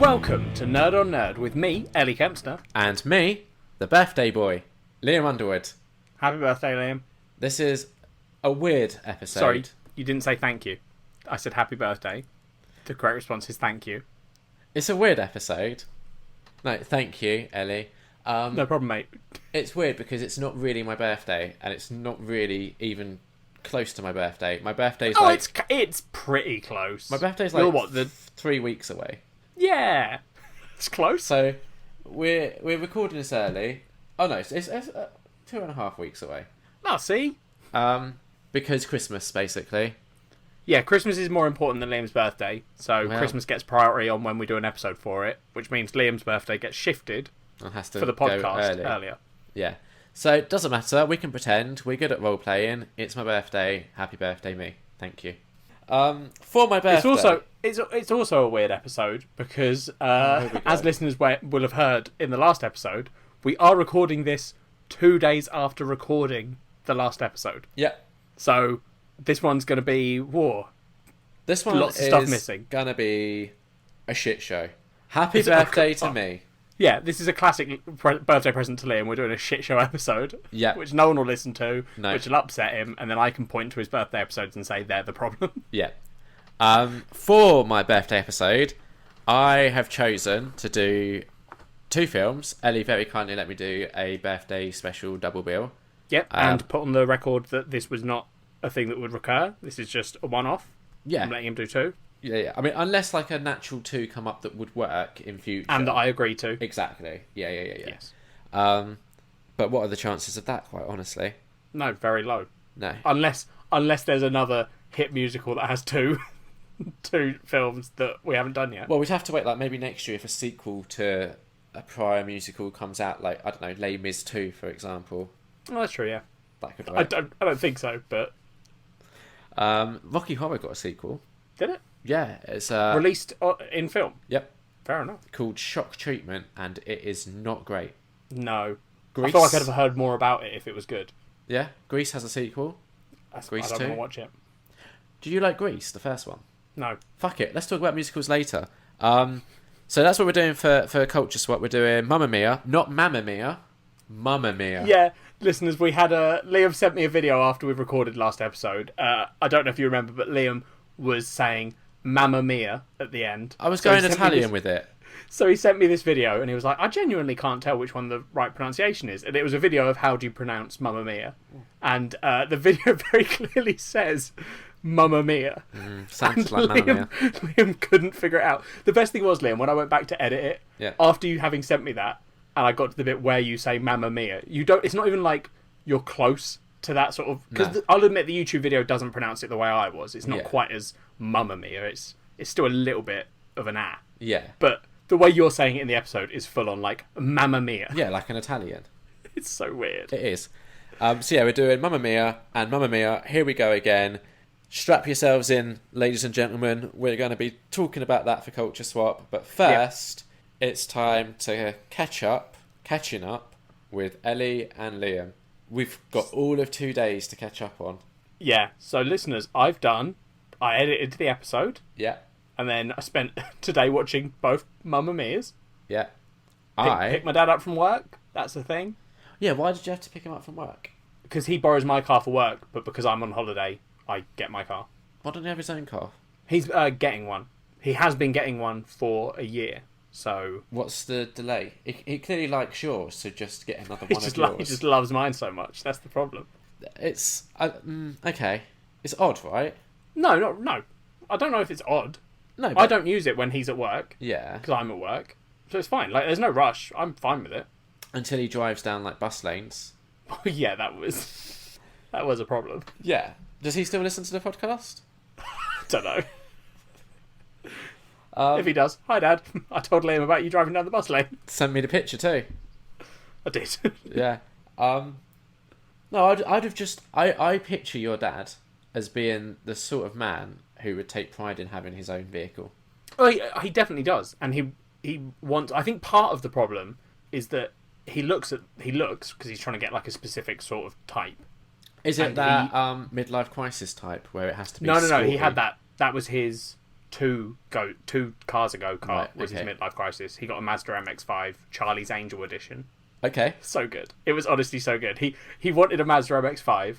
Welcome to Nerd on Nerd with me, Ellie Kempster. And me, the birthday boy, Liam Underwood. Happy birthday, Liam. This is a weird episode. Sorry, you didn't say thank you. I said happy birthday. The correct response is thank you. It's a weird episode. No, thank you, Ellie. No problem, mate. It's weird because it's not really my birthday, and it's not really even close to my birthday. My birthday's it's pretty close. My birthday's You're like what, 3 weeks away. Yeah, it's close. So we're recording this early. Oh no, it's 2.5 weeks away. Oh, see? Because Christmas, basically. Yeah, Christmas is more important than Liam's birthday, so Well, Christmas gets priority on when we do an episode for it, which means Liam's birthday gets shifted It has to for the go podcast earlier. Yeah. So it doesn't matter. We can pretend. We're good at role playing. It's my birthday. Happy birthday, me. Thank you. For my birthday. It's also a weird episode because, as listeners will have heard in the last episode, we are recording this 2 days after recording the last episode. Yeah. So this one's going to be war. This one Lots of is stuff missing. Gonna be a shit show. Happy birthday to me. Yeah, this is a classic birthday present to Liam. We're doing a shit show episode, Yeah. which no one will listen to, No. which will upset him, and then I can point to his birthday episodes and say they're the problem. Yeah. For my birthday episode, I have chosen to do 2 films. Ellie very kindly let me do a birthday special double bill. Yep, and put on the record that this was not a thing that would recur. This is just a one-off. Yeah. I'm letting him do 2. Yeah. I mean, unless like a natural 2 come up that would work in future. And that I agree to. Exactly. Yeah. Yes. But what are the chances of that, quite honestly? No, very low. No. Unless there's another hit musical that has 2 films that we haven't done yet. Well, we'd have to wait like maybe next year if a sequel to a prior musical comes out, like, I don't know, Les Mis 2, for example. Oh, that's true, yeah. That could I work. don't think so, but... Rocky Horror got a sequel. Did it? Yeah, it's Released in film? Yep. Fair enough. Called Shock Treatment, and it is not great. No. Grease. I feel like I'd have heard more about it if it was good. Yeah, Grease has a sequel. Grease I don't 2. want to watch it. Did you like Grease, the first one? No. Fuck it, let's talk about musicals later. So that's what we're doing for Culture Swap. We're doing Mamma Mia, not Mamma Mia, Mamma Mia. Yeah, listeners, we had Liam sent me a video after we recorded last episode. I don't know if you remember, but Liam was saying Mamma Mia at the end. I was going Italian with it. So he sent me this video and he was like, I genuinely can't tell which one the right pronunciation is. And it was a video of how do you pronounce Mamma Mia. And the video very clearly says Mamma Mia. Sounds like Mamma Mia. Liam couldn't figure it out. The best thing was, Liam, when I went back to edit it, after you having sent me that, and I got to the bit where you say Mamma Mia, it's not even like you're close to that sort of... Because I'll admit the YouTube video doesn't pronounce it the way I was. It's not quite as Mamma Mia. It's still a little bit of an ah. Yeah. But the way you're saying it in the episode is full on like Mamma Mia. Yeah, like an Italian. It's so weird. It is. So yeah, we're doing Mamma Mia and Mamma Mia. Here we go again. Strap yourselves in, ladies and gentlemen. We're going to be talking about that for Culture Swap. But first, it's time to catching up with Ellie and Liam. We've got all of 2 days to catch up on. Yeah, so listeners, I edited the episode. Yeah. And then I spent today watching both Mamma Mia's. Yeah. Pick my dad up from work. That's the thing. Yeah, why did you have to pick him up from work? Because he borrows my car for work, but because I'm on holiday, I get my car. Why don't he have his own car? He's getting one. He has been getting one for a year, so... What's the delay? He clearly likes yours, so just get another one of yours. He just loves mine so much. That's the problem. It's... okay. It's odd, right? No. I don't know if it's odd. No, I don't use it when he's at work. Yeah. Because I'm at work. So it's fine. Like, there's no rush. I'm fine with it. Until he drives down, like, bus lanes. Yeah, that was a problem. Yeah. Does he still listen to the podcast? Don't know. If he does, hi Dad. I told Liam about you driving down the bus lane. Send me the picture too. I did. Yeah. No, I'd have just... I picture your dad as being the sort of man who would take pride in having his own vehicle. Oh, he definitely does, and he wants. I think part of the problem is that he looks because he's trying to get like a specific sort of type. Is it that midlife crisis type where it has to be? No. He had that. That was his two cars a go-kart Right, was his okay. midlife crisis. He got a Mazda MX-5 Charlie's Angel edition. Okay. So good. It was honestly so good. He wanted a Mazda MX-5,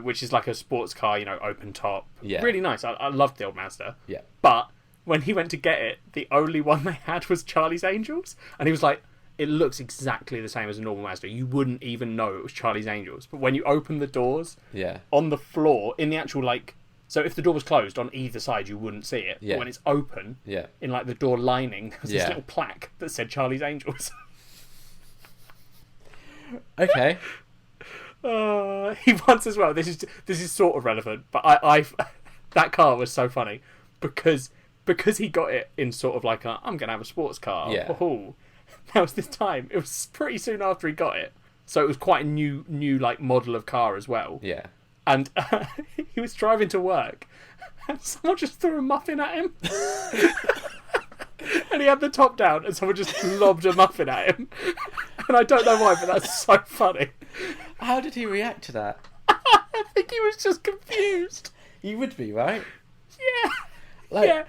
which is like a sports car, open top. Yeah. Really nice. I loved the old Mazda. Yeah. But when he went to get it, the only one they had was Charlie's Angels, and he was like, it looks exactly the same as a normal Mazda. You wouldn't even know it was Charlie's Angels. But when you open the doors, on the floor, in the actual, so if the door was closed on either side, you wouldn't see it. Yeah. But when it's open, in, the door lining, there's this little plaque that said Charlie's Angels. Okay. He once as well, this is sort of relevant, but I that car was so funny because he got it in sort of like I'm going to have a sports car. Yeah. Oh. There was this time, it was pretty soon after he got it, so it was quite a new model of car as well. Yeah. And he was driving to work and someone just threw a muffin at him. And he had the top down and someone just lobbed a muffin at him. And I don't know why, but that's so funny. How did he react to that? I think he was just confused. You would be, right? Yeah. Yeah.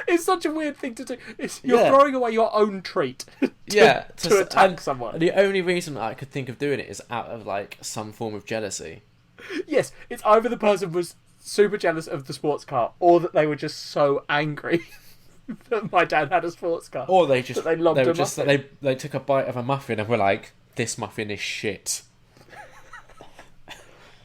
It's such a weird thing to do. You're throwing away your own treat to attack someone. And the only reason I could think of doing it is out of some form of jealousy. Yes, it's either the person was super jealous of the sports car or that they were just so angry that my dad had a sports car. Or they just muffin. They took a bite of a muffin and were like, this muffin is shit.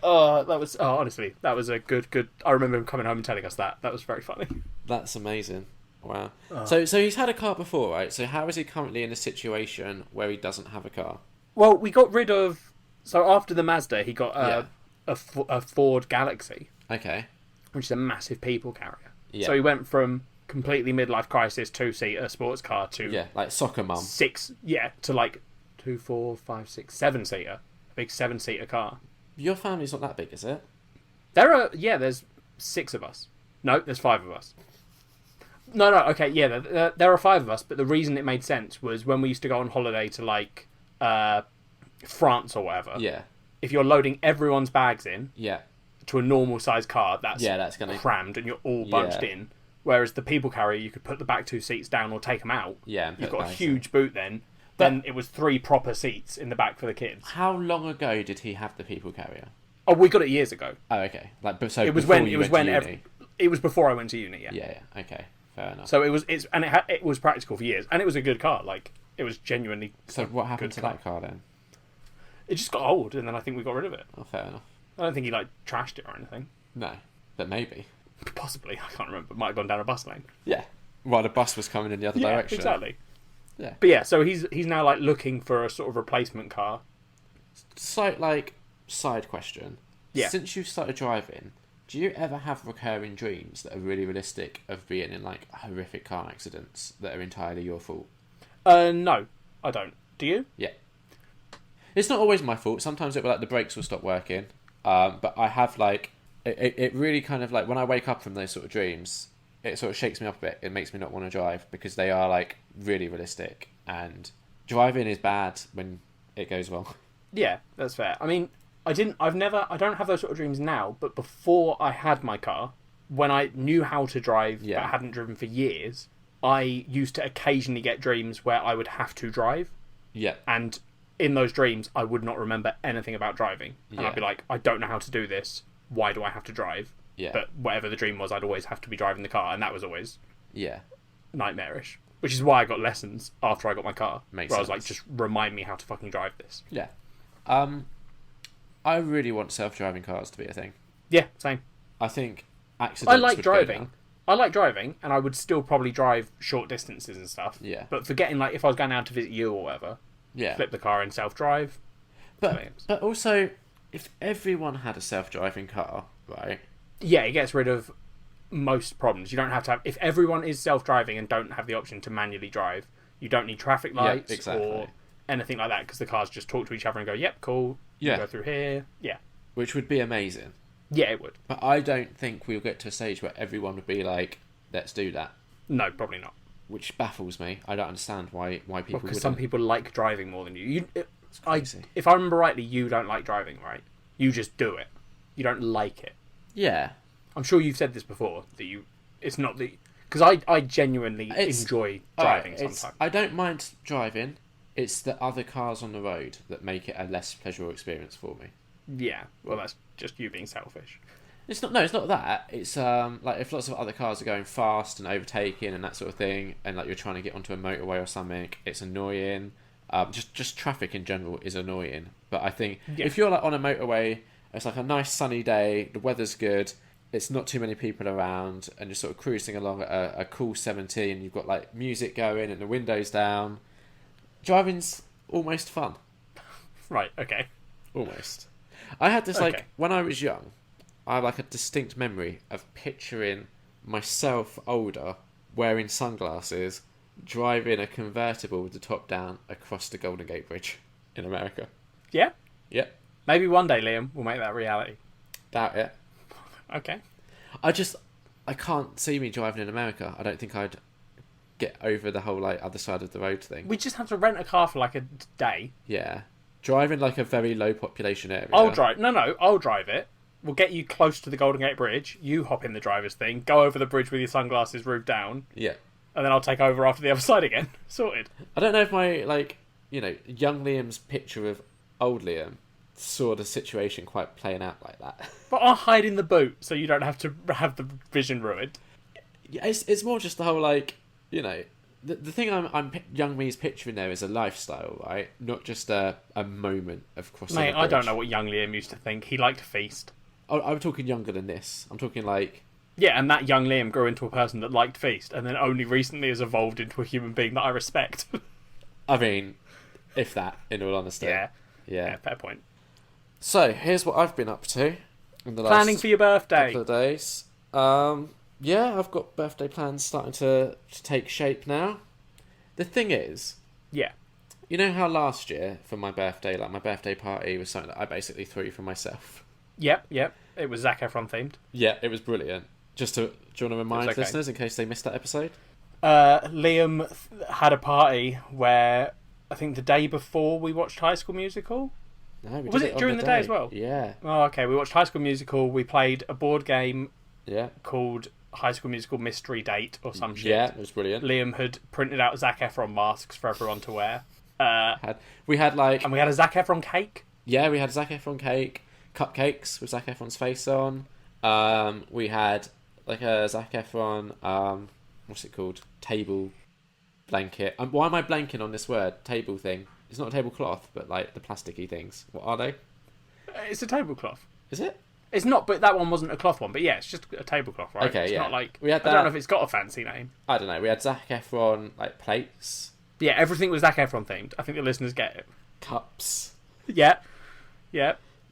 Honestly, that was a good. I remember him coming home and telling us that. That was very funny. That's amazing. Wow. So he's had a car before, right? So how is he currently in a situation where he doesn't have a car? Well, we got rid of. So after the Mazda, he got a Ford Galaxy. Okay. Which is a massive people carrier. Yeah. So he went from completely midlife crisis 2-seater sports car to soccer mum. 2, 4, 5, 6, 7-seater, a big 7-seater car. Your family's not that big, is it? There's 6 of us. No, there's 5 of us. No, okay, there are 5 of us, but the reason it made sense was when we used to go on holiday to, France or whatever. Yeah. If you're loading everyone's bags in to a normal-sized car, that's gonna... crammed and you're all bunched in. Whereas the people carrier, you could put the back 2 seats down or take them out. Yeah, and you've got a huge boot then. Then it was 3 proper seats in the back for the kids. How long ago did he have the people carrier? Oh, we got it years ago. Oh, okay. It was before I went to uni. Yeah. Okay, fair enough. So it was practical for years, and it was a good car. It was genuinely. So what happened to that car then? It just got old, and then I think we got rid of it. Oh, fair enough. I don't think he trashed it or anything. No, but maybe. Possibly, I can't remember. It might have gone down a bus lane. Yeah, while the bus was coming in the other direction. Exactly. Yeah. But so he's now looking for a sort of replacement car. Side question. Yeah. Since you've started driving, do you ever have recurring dreams that are really realistic of being in horrific car accidents that are entirely your fault? No, I don't. Do you? Yeah. It's not always my fault. Sometimes it will the brakes will stop working. But I have it really kind of when I wake up from those sort of dreams, it sort of shakes me up a bit. It makes me not want to drive because they are really realistic, and driving is bad when it goes wrong. Yeah, that's fair. I mean, I don't have those sort of dreams now, but before I had my car, when I knew how to drive but hadn't driven for years, I used to occasionally get dreams where I would have to drive. Yeah. And in those dreams, I would not remember anything about driving. And I'd be like, I don't know how to do this. Why do I have to drive? Yeah. But whatever the dream was, I'd always have to be driving the car, and that was always nightmarish. Which is why I got lessons after I got my car. Makes where sense. I was just remind me how to fucking drive this. Yeah. I really want self-driving cars to be a thing. Yeah, same. I think accidents. I like driving, and I would still probably drive short distances and stuff. Yeah. But forgetting if I was going out to visit you or whatever, flip the car in self-drive. But also, if everyone had a self-driving car, right? Yeah, it gets rid of most problems. You don't have to have... If everyone is self-driving and don't have the option to manually drive, you don't need traffic lights or anything like that, because the cars just talk to each other and go, yep, cool, you go through here. Yeah. Which would be amazing. Yeah, it would. But I don't think we'll get to a stage where everyone would be like, let's do that. No, probably not. Which baffles me. I don't understand why people wouldn't. Because some people like driving more than you. Crazy. If I remember rightly, you don't like driving, right? You just do it. You don't like it. Yeah. I'm sure you've said this before, that you It's not the... Because I genuinely enjoy driving sometimes. I don't mind driving. It's the other cars on the road that make it a less pleasurable experience for me. Yeah, well, that's just you being selfish. It's not that. It's like if lots of other cars are going fast and overtaking and that sort of thing, and like you're trying to get onto a motorway or something, it's annoying. Just traffic in general is annoying. But I think if you're like on a motorway, it's like a nice sunny day, the weather's good, it's not too many people around, and you're sort of cruising along at a cool 70, and you've got like music going and the windows down. Driving's almost fun. Right, okay. Almost. I had this like when I was young, I have like a distinct memory of picturing myself older, wearing sunglasses, driving a convertible with the top down across the Golden Gate Bridge in America. Yeah? Yeah. Maybe one day, Liam, we'll make that reality. Doubt it. Okay. I can't see me driving in America. I don't think I'd get over the whole like other side of the road thing. We just have to rent a car for like a day. Yeah. Driving like a very low population area. I'll drive it. We'll get you close to the Golden Gate Bridge. You hop in the driver's thing, go over the bridge with your sunglasses roof down. Yeah. And then I'll take over after the other side again. Sorted. I don't know if my young Liam's picture of old Liam saw the situation quite playing out like that. But I'll hide in the boot so you don't have to have the vision ruined. Yeah, it's more just the whole like, the thing I'm young me's picturing there is a lifestyle, right? Not just a moment of crossing. Mate, I don't know what young Liam used to think. He liked to feast. I'm talking younger than this. I'm talking like... Yeah, and that young Liam grew into a person that liked feast, and then only recently has evolved into a human being that I respect. I mean, if that, in all honesty. Yeah, fair point. So, here's what I've been up to in the last planning for your birthday. Couple of days. Yeah, I've got birthday plans starting to take shape now. The thing is... Yeah. You know how last year, for my birthday, like my birthday party was something that I basically threw for myself? Yep. It was Zac Efron themed. Yeah, it was brilliant. Do you want to remind listeners in case they missed that episode? Liam had a party where I think the day before we watched High School Musical. No, we was did it during the day as well? Yeah. Oh, okay. We watched High School Musical. We played a board game. Yeah. Called High School Musical Mystery Date or some shit. Yeah, it was brilliant. Liam had printed out Zac Efron masks for everyone to wear. We had a Zac Efron cake. Yeah, we had a Zac Efron cake. Cupcakes with Zac Efron's face on. We had like a Zac Efron, what's it called? Table blanket. Why am I blanking on this word? Table thing. It's not a tablecloth, but like the plasticky things. What are they? It's a tablecloth. Is it? It's not, but that one wasn't a cloth one. But yeah, it's just a tablecloth, right? Okay, it's yeah. not like... I don't know if it's got a fancy name. I don't know. We had Zac Efron like plates. Yeah, everything was Zac Efron themed. I think the listeners get it. Cups. Yeah.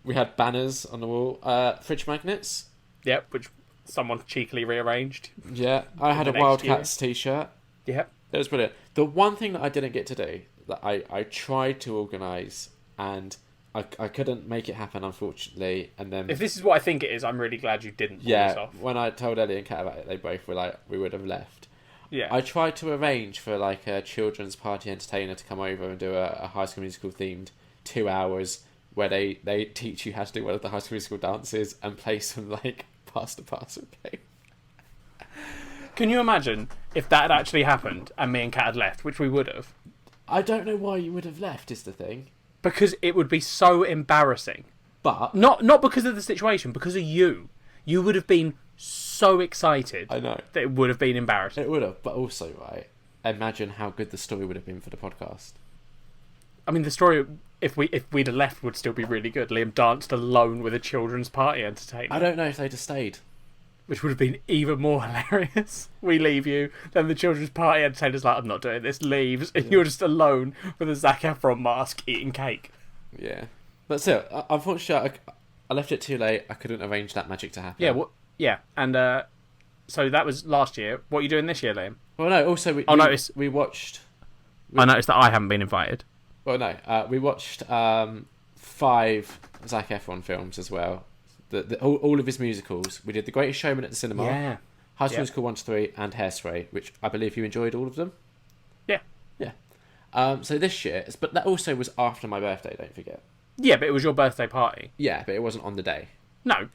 We had banners on the wall. Fridge magnets. Yep, which someone cheekily rearranged. Yeah, I had a Wildcats t-shirt. Yep. It was brilliant. The one thing that I didn't get to do, that I tried to organise, and I couldn't make it happen, unfortunately. And then, if this is what I think it is, I'm really glad you didn't pull this off. When I told Ellie and Kat about it, they both were like, we would have left. Yeah. I tried to arrange for like a children's party entertainer to come over and do a High School Musical themed 2 hours where they teach you how to do one of the High School Musical dances and play some like pass the parcel game. Can you imagine if that had actually happened and me and Kat had left, which we would have? I don't know why you would have left, is the thing. Because it would be so embarrassing. But not because of the situation, because of you. You would have been so excited. I know. That it would have been embarrassing. It would have, but also, right, imagine how good the story would have been for the podcast. I mean, the story, if we'd have left, would still be really good. Liam danced alone with a children's party entertainer. I don't know if they'd have stayed. Which would have been even more hilarious. We leave you, then the children's party entertainer's like, I'm not doing this, leaves, and you're just alone with a Zac Efron mask eating cake. Yeah. But still, unfortunately, I left it too late. I couldn't arrange that magic to happen. Yeah, and so that was last year. What are you doing this year, Liam? Well, no, also we watched... I noticed that I haven't been invited. Well, no, we watched 5 Zac Efron films as well. All of his musicals. We did The Greatest Showman at the cinema, High School Musical 1 to 3, and Hairspray, which I believe you enjoyed all of them. Yeah. So this year, but that also was after my birthday, don't forget. Yeah, but it was your birthday party. Yeah, but it wasn't on the day. No.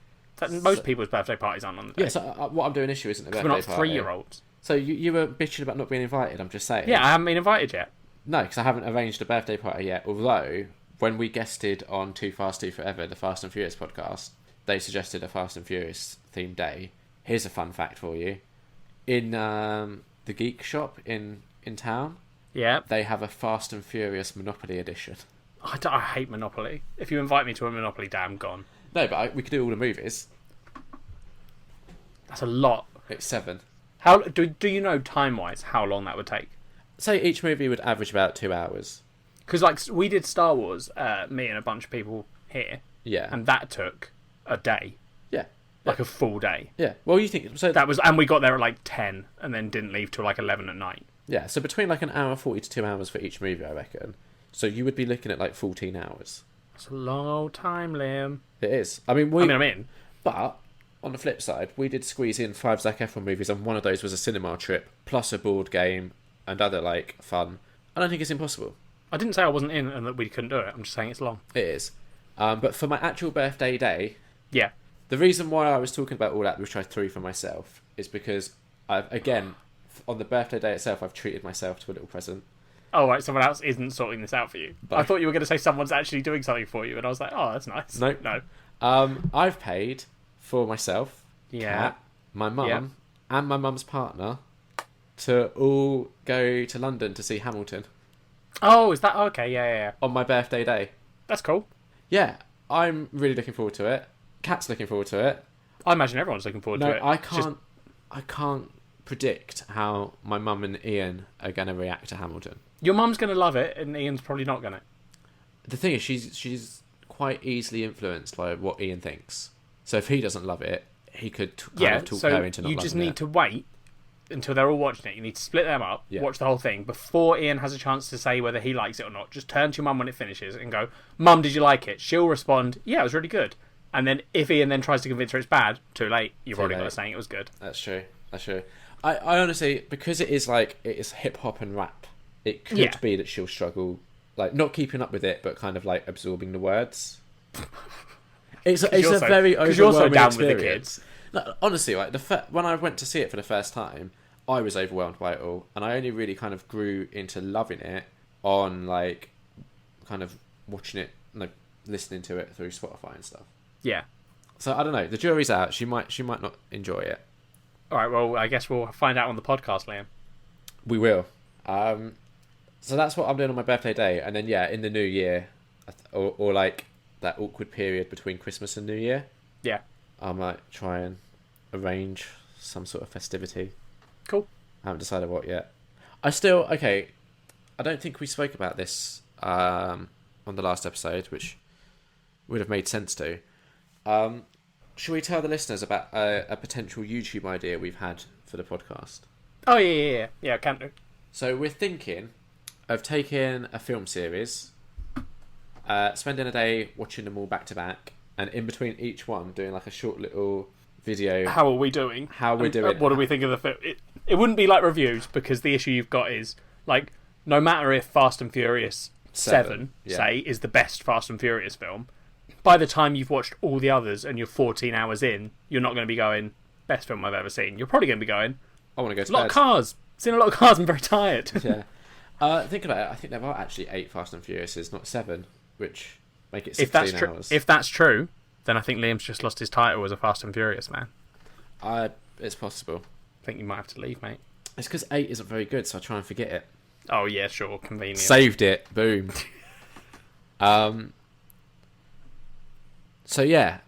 Most people's birthday parties aren't on the day. Yeah, so what I'm doing issue isn't a birthday party. We're not 3-year-olds. So you were bitching about not being invited, I'm just saying. Yeah, I haven't been invited yet. No, because I haven't arranged a birthday party yet, although when we guested on Too Fast, Too Forever, the Fast and Furious podcast, they suggested a Fast and Furious themed day. Here's a fun fact for you. In the geek shop in town, they have a Fast and Furious Monopoly edition. I hate Monopoly. If you invite me to a Monopoly day, I'm gone. No, but we could do all the movies. That's a lot. It's 7. How do you know time-wise how long that would take? Say each movie would average about 2 hours. Because like we did Star Wars, me and a bunch of people here. Yeah. And that took a day. Yeah. Like a full day. Yeah. Well, you think so? That was, and we got there at like 10, and then didn't leave till like 11 at night. Yeah. So between like an hour 40 to 2 hours for each movie, I reckon. So you would be looking at like 14 hours. That's a long old time, Liam. It is. I mean, I'm in. But on the flip side, we did squeeze in 5 Zac Efron movies, and one of those was a cinema trip plus a board game and other like fun. I don't think it's impossible. I didn't say I wasn't in and that we couldn't do it. I'm just saying it's long. It is. But for my actual birthday day, yeah. The reason why I was talking about all that, which I threw for myself, is because again, on the birthday day itself, I've treated myself to a little present. Oh, right, someone else isn't sorting this out for you. But I thought you were going to say someone's actually doing something for you, and I was like, oh, that's nice. No. I've paid for myself, Kat, my mum, and my mum's partner to all go to London to see Hamilton. Oh, is that... Okay, yeah. On my birthday day. That's cool. Yeah, I'm really looking forward to it. Kat's looking forward to it. I imagine everyone's looking forward to it. I can't predict how my mum and Ian are going to react to Hamilton. Your mum's going to love it, and Ian's probably not going to. The thing is, she's quite easily influenced by what Ian thinks. So if he doesn't love it, he could talk her into not loving it. You just need to wait until they're all watching it. You need to split them up, watch the whole thing, before Ian has a chance to say whether he likes it or not. Just turn to your mum when it finishes and go, Mum, did you like it? She'll respond, yeah, it was really good. And then if Ian then tries to convince her it's bad, too late. You've already got her saying it was good. That's true. I honestly, because it is hip hop and rap, it could be that she'll struggle, like not keeping up with it, but kind of like absorbing the words. It's a very overwhelming you're so down experience. With the kids. No, honestly, like when I went to see it for the first time, I was overwhelmed by it all, and I only really kind of grew into loving it on like kind of watching it, like listening to it through Spotify and stuff. Yeah. So I don't know. The jury's out. She might not enjoy it. All right. Well, I guess we'll find out on the podcast, Liam. We will. So that's what I'm doing on my birthday day, and then in the new year, or like that awkward period between Christmas and New Year. Yeah. I might try and arrange some sort of festivity. Cool. I haven't decided what yet. I don't think we spoke about this on the last episode, which would have made sense to. Should we tell the listeners about a potential YouTube idea we've had for the podcast? Oh, yeah. Yeah, can do. So we're thinking of taking a film series, spending a day watching them all back to back, and in between each one doing like a short little video. How are we doing? What do we think of the film? It wouldn't be like reviews, because the issue you've got is, like, no matter if Fast and Furious 7 say, is the best Fast and Furious film, by the time you've watched all the others and you're 14 hours in, you're not going to be going, best film I've ever seen. You're probably going to be going, I want to go to bed. A lot of cars. Seen a lot of cars. I'm very tired. Yeah. Think about it. I think there are actually 8 Fast and Furiouses, not 7, which make it 16 hours. If that's true, then I think Liam's just lost his title as a Fast and Furious man. It's possible. I think you might have to leave, mate. It's because 8 isn't very good, so I try and forget it. Oh, yeah, sure. Convenient. Saved it. Boom. So, yeah.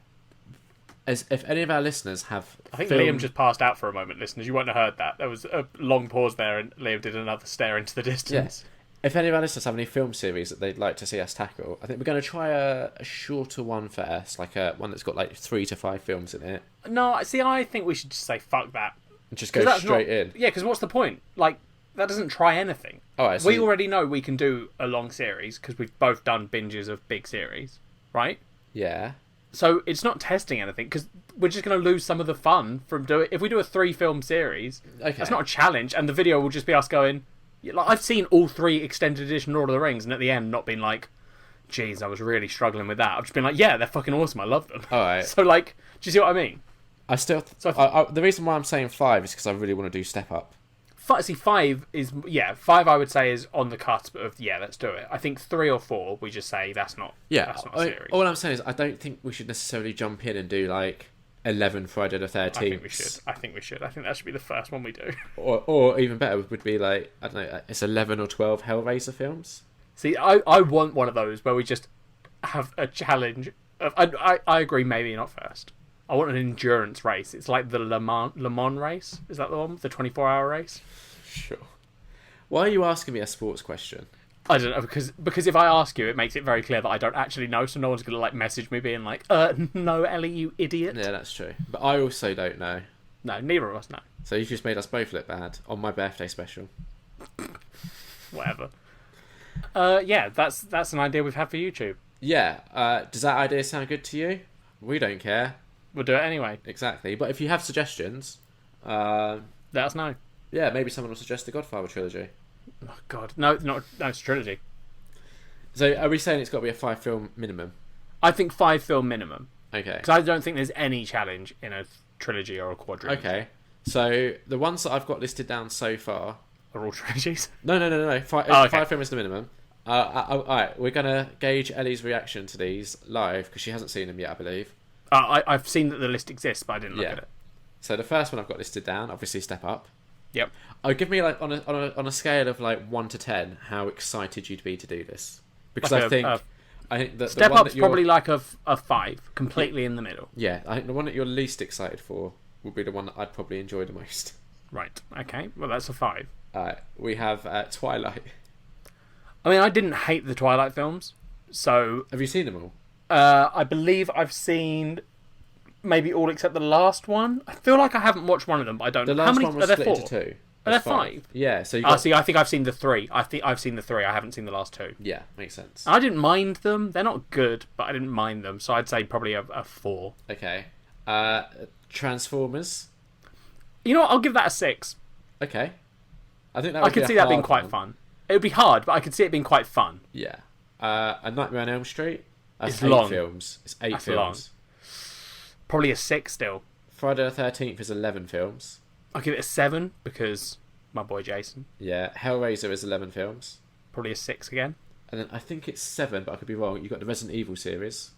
If any of our listeners have... I think Liam just passed out for a moment, listeners. You won't have heard that. There was a long pause there, and Liam did another stare into the distance. Yeah. If any of our listeners have any film series that they'd like to see us tackle, I think we're going to try a shorter one first, like one that's got like 3 to 5 films in it. No, see, I think we should just say fuck that. And just go straight in. Yeah, because what's the point? Like, that doesn't try anything. All right, so we already know we can do a long series, because we've both done binges of big series, right? Yeah. So it's not testing anything, because we're just going to lose some of the fun from doing... If we do a 3-film series, that's not a challenge, and the video will just be us going... Like, I've seen all 3 extended edition Lord of the Rings, and at the end not been like, geez, I was really struggling with that. I've just been like, yeah, they're fucking awesome, I love them. All right. So, like, you see what I mean? The reason why I'm saying 5 is because I really want to do Step Up. 5 is 5. I would say is on the cusp of let's do it. I think 3 or 4 we just say that's not a series. All I'm saying is I don't think we should necessarily jump in and do like 11 Friday the 13th. I think we should. I think that should be the first one we do. Or even better would be like, I don't know, it's 11 or 12 Hellraiser films. See, I want one of those where we just have a challenge. I agree, maybe not first. I want an endurance race. It's like the Le Mans race. Is that the one? The 24-hour race? Sure. Why are you asking me a sports question? I don't know, because if I ask you, it makes it very clear that I don't actually know, so no one's going to like message me being like, no, Ellie, you idiot. Yeah, that's true. But I also don't know. No, neither of us know. So you've just made us both look bad on my birthday special. Whatever. That's an idea we've had for YouTube. Yeah. Does that idea sound good to you? We don't care. We'll do it anyway. Exactly. But if you have suggestions... let us know. Yeah, maybe someone will suggest the Godfather trilogy. Oh, God. No, it's a trilogy. So are we saying it's got to be a 5-film minimum? I think 5-film minimum. Okay. Because I don't think there's any challenge in a trilogy or a quadrilogy. Okay. So the ones that I've got listed down so far... Are all trilogies? No. 5 film is the minimum. Alright, we're going to gauge Ellie's reaction to these live, because she hasn't seen them yet, I believe. I've seen that the list exists, but I didn't look at it. So the first one I've got listed down, obviously Step Up. Yep. Give me like on a scale of like 1 to 10, how excited you'd be to do this? Because like I think that Step the one Up's probably like a 5, completely in the middle. Yeah, I think the one that you're least excited for would be the one that I'd probably enjoy the most. Right. Okay. Well, that's a 5. We have Twilight. I mean, I didn't hate the Twilight films, so... Have you seen them all? I believe I've seen maybe all except the last one. I feel like I haven't watched one of them, but I don't know. The last one was split into 2. Are there 5? Yeah. So I think I've seen the 3. I think I've seen the 3. I haven't seen the last 2. Yeah, makes sense. I didn't mind them. They're not good, but I didn't mind them. So I'd say probably a 4. Okay. Transformers. You know what? I'll give that a 6. Okay. I think that I could see that being quite fun. It would be hard, but I could see it being quite fun. Yeah. A Nightmare on Elm Street. That's it's 8 long. films. It's 8 That's films. Long. Probably a 6 still. Friday the 13th is 11 films. I'll give it a 7 because my boy Jason. Yeah. Hellraiser is 11 films. Probably a 6 again. And then I think it's 7, but I could be wrong. You've got the Resident Evil series.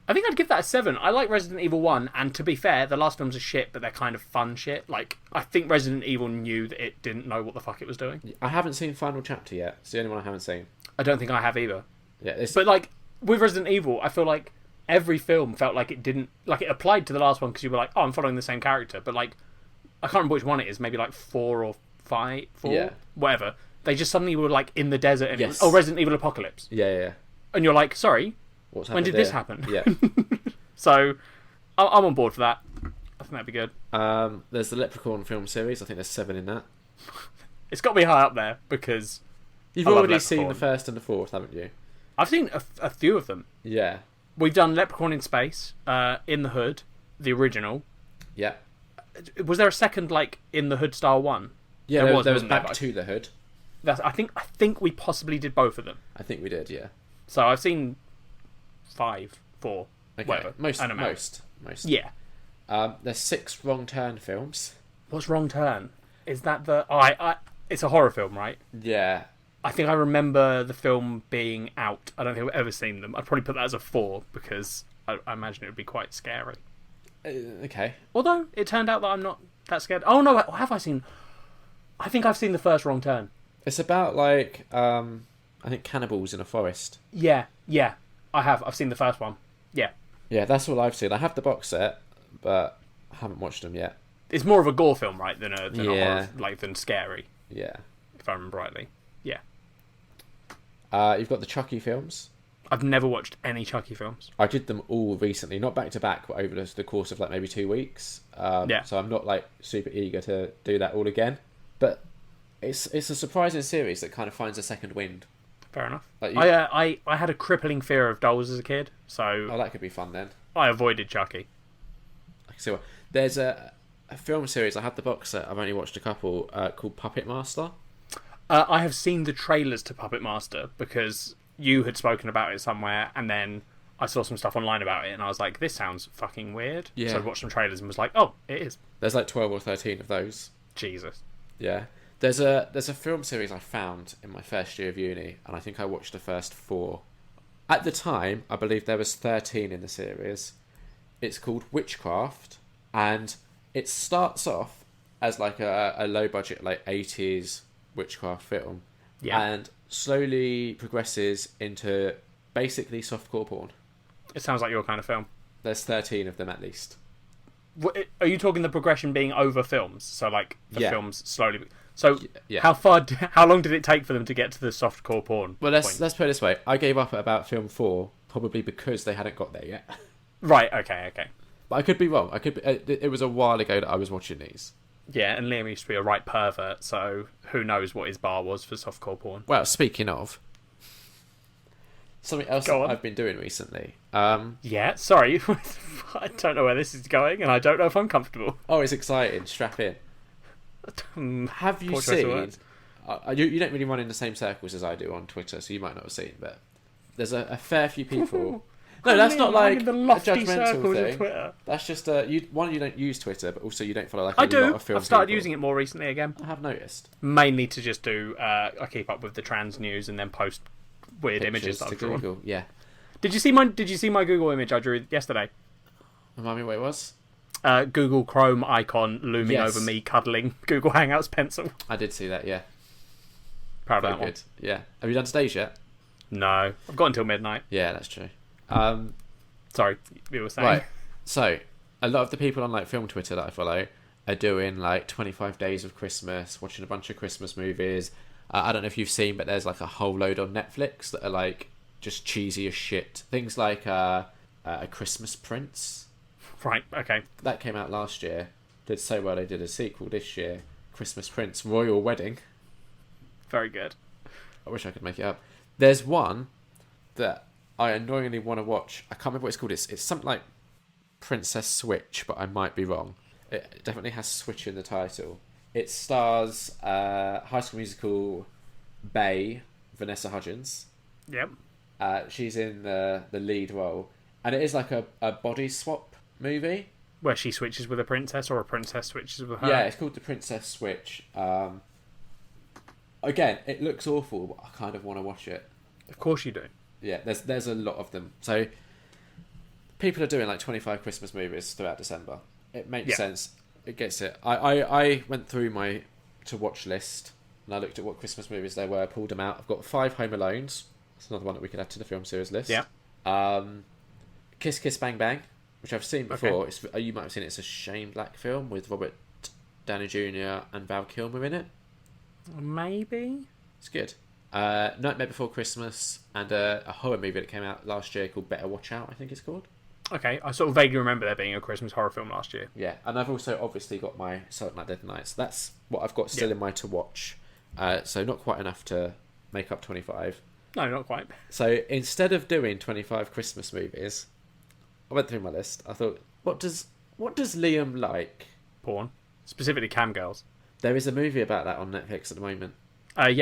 I think I'd give that a 7. I like Resident Evil 1, and to be fair, the last films are shit, but they're kind of fun shit. Like, I think Resident Evil knew that it didn't know what the fuck it was doing. I haven't seen Final Chapter yet. It's the only one I haven't seen. I don't think I have either. Yeah, but, like, with Resident Evil, I feel like every film felt like it didn't... Like, it applied to the last one because you were like, oh, I'm following the same character. But, like, I can't remember which one it is. Maybe, like, 4 or 5? 4? Yeah. Whatever. They just suddenly were, like, in the desert and... Yes. Resident Evil Apocalypse. Yeah. And you're like, sorry, when did this happen? Yeah. So, I'm on board for that. I think that'd be good. There's the Leprechaun film series. I think there's 7 in that. It's got to be high up there because you've already seen the first and the fourth, haven't you? I've seen a few of them. Yeah. We've done Leprechaun in Space, In the Hood, the original. Yeah. Was there a second like In the Hood style one? Yeah, there was Back to the Hood. I think we possibly did both of them. I think we did, yeah. So I've seen 5, 4. Okay. Whatever. Most. Yeah. There's 6 Wrong Turn films. What's Wrong Turn? Is that the... it's a horror film, right? Yeah. I think I remember the film being out. I don't think I've ever seen them. I'd probably put that as a 4 because I imagine it would be quite scary. Okay. Although, it turned out that I'm not that scared. Oh, no, have I seen... I think I've seen the first Wrong Turn. It's about, like, I think cannibals in a forest. Yeah. I have. I've seen the first one. Yeah. Yeah, that's all I've seen. I have the box set, but I haven't watched them yet. It's more of a gore film, right, than a horror, than scary. Yeah. If I remember rightly. Yeah. You've got the Chucky films. I've never watched any Chucky films. I did them all recently, not back to back, but over the course of like maybe 2 weeks. So I'm not like super eager to do that all again. But it's a surprising series that kind of finds a second wind. Fair enough. Like I had a crippling fear of dolls as a kid, so... Oh, that could be fun then. I avoided Chucky. So there's a film series, I had the box set, I've only watched a couple, called Puppet Master. I have seen the trailers to Puppet Master because you had spoken about it somewhere, and then I saw some stuff online about it, and I was like, this sounds fucking weird. Yeah. So I watched some trailers and was like, oh, it is. There's like 12 or 13 of those. Jesus. Yeah. There's a film series I found in my first year of uni, and I think I watched the first 4. At the time, I believe there was 13 in the series. It's called Witchcraft, and it starts off as like a low budget, like 80s witchcraft film, and slowly progresses into basically softcore porn. It sounds like your kind of film. There's 13 of them at least. Are you talking the progression being over films? So like the films slowly. So how long did it take for them to get to the softcore porn? Well, let's put it this way. I gave up at about film 4, probably because they hadn't got there yet. Right. Okay. But I could be wrong. It was a while ago that I was watching these. Yeah, and Liam used to be a right pervert, so who knows what his bar was for softcore porn. Well, speaking of, something else that I've been doing recently. Yeah, sorry. I don't know where this is going, and I don't know if I'm comfortable. Oh, it's exciting. Strap in. Have you seen... you don't really run in the same circles as I do on Twitter, so you might not have seen, but there's a fair few people... No, that's not like the lofty a judgmental thing. Of Twitter. That's just you don't use Twitter, but also you don't follow like a lot of film. I've started people. using it more recently again. I have noticed. Mainly to just do I keep up with the trans news and then post weird Pictures images that I've drawn. Google. Yeah. Did you see my Google image I drew yesterday? Remind me what it was. Google Chrome icon looming over me cuddling Google Hangouts pencil. I did see that. Yeah. Proud of that one. Yeah. Have you done stage yet? No, I've got until midnight. Yeah, that's true. Sorry, you were saying. Right. So, a lot of the people on like film Twitter that I follow are doing like 25 days of Christmas, watching a bunch of Christmas movies. I don't know if you've seen, but there's like a whole load on Netflix that are like just cheesy as shit. Things like A Christmas Prince. Right. Okay. That came out last year. Did so well they did a sequel this year. Christmas Prince Royal Wedding. Very good. I wish I could make it up. There's one that I annoyingly want to watch. I can't remember what it's called. It's something like Princess Switch, but I might be wrong. It definitely has Switch in the title. It stars High School Musical Bae, Vanessa Hudgens. Yep. She's in the lead role. And it is like a body swap movie. Where she switches with a princess or a princess switches with her. Yeah, it's called The Princess Switch. Again, it looks awful, but I kind of want to watch it. Of course you do. Yeah, there's a lot of them. So people are doing like 25 Christmas movies throughout December. It makes sense. It gets it. I went through my to watch list and I looked at what Christmas movies there were, pulled them out. I've got 5 Home Alones. That's another one that we could add to the film series list. Yeah. Kiss Kiss Bang Bang, which I've seen before. Okay. You might have seen it. It's a Shane Black film with Robert Downey Jr. and Val Kilmer in it. Maybe. It's good. Nightmare Before Christmas and a horror movie that came out last year called Better Watch Out, I think it's called. Okay, I sort of vaguely remember there being a Christmas horror film last year. Yeah, and I've also obviously got my Silent Night Dead Night, so that's what I've got still in my to watch. So not quite enough to make up 25. No, not quite. So instead of doing 25 Christmas movies, I went through my list. I thought, what does Liam like? Porn. Specifically cam girls. There is a movie about that on Netflix at the moment. I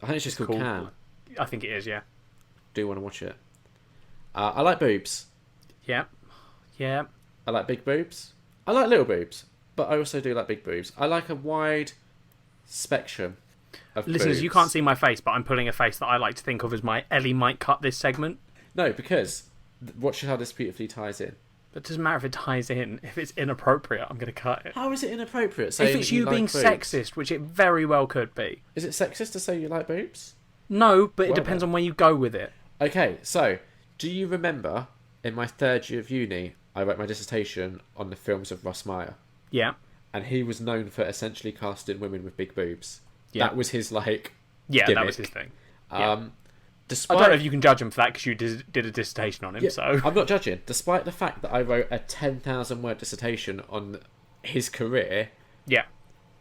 think it's just called Cam. I think it is, yeah. Do want to watch it. I like boobs. Yeah. Yeah. I like big boobs. I like little boobs, but I also do like big boobs. I like a wide spectrum of Listeners, boobs. you can't see my face, but I'm pulling a face that I like to think of as my Ellie might cut this segment. No, because watch how this beautifully ties in. But it doesn't matter if it ties in. If it's inappropriate, I'm going to cut it. How is it inappropriate? If it's you being sexist, which it very well could be. Is it sexist to say you like boobs? No, but it depends on where you go with it. Okay, so do you remember in my 3rd year of uni, I wrote my dissertation on the films of Ross Meyer? Yeah. And he was known for essentially casting women with big boobs. Yeah. That was his gimmick. That was his thing. Despite, I don't know if you can judge him for that because you did a dissertation on him. So I'm not judging. Despite the fact that I wrote a 10,000 word dissertation on his career, yeah,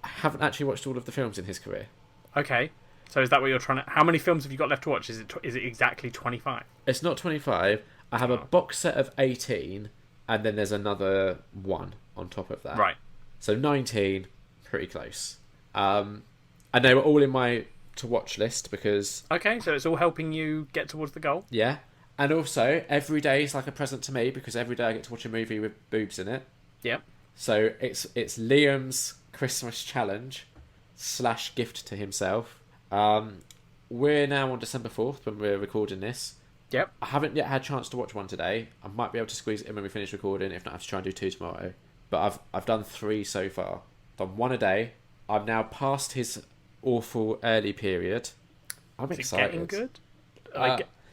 I haven't actually watched all of the films in his career. Okay, so is that what you're trying to? How many films have you got left to watch? Is it exactly 25? It's not 25. I have a box set of 18, and then there's another one on top of that. Right. So 19, pretty close. And they were all in my to watch list because... Okay, so it's all helping you get towards the goal? Yeah. And also, every day is like a present to me because every day I get to watch a movie with boobs in it. Yep. So it's Liam's Christmas challenge / gift to himself. We're now on December 4th when we're recording this. Yep. I haven't yet had a chance to watch one today. I might be able to squeeze it in when we finish recording. If not, I have to try and do 2 tomorrow. But I've done 3 so far. Done 1 a day. I'm now past his awful early period. I'm excited. Getting good?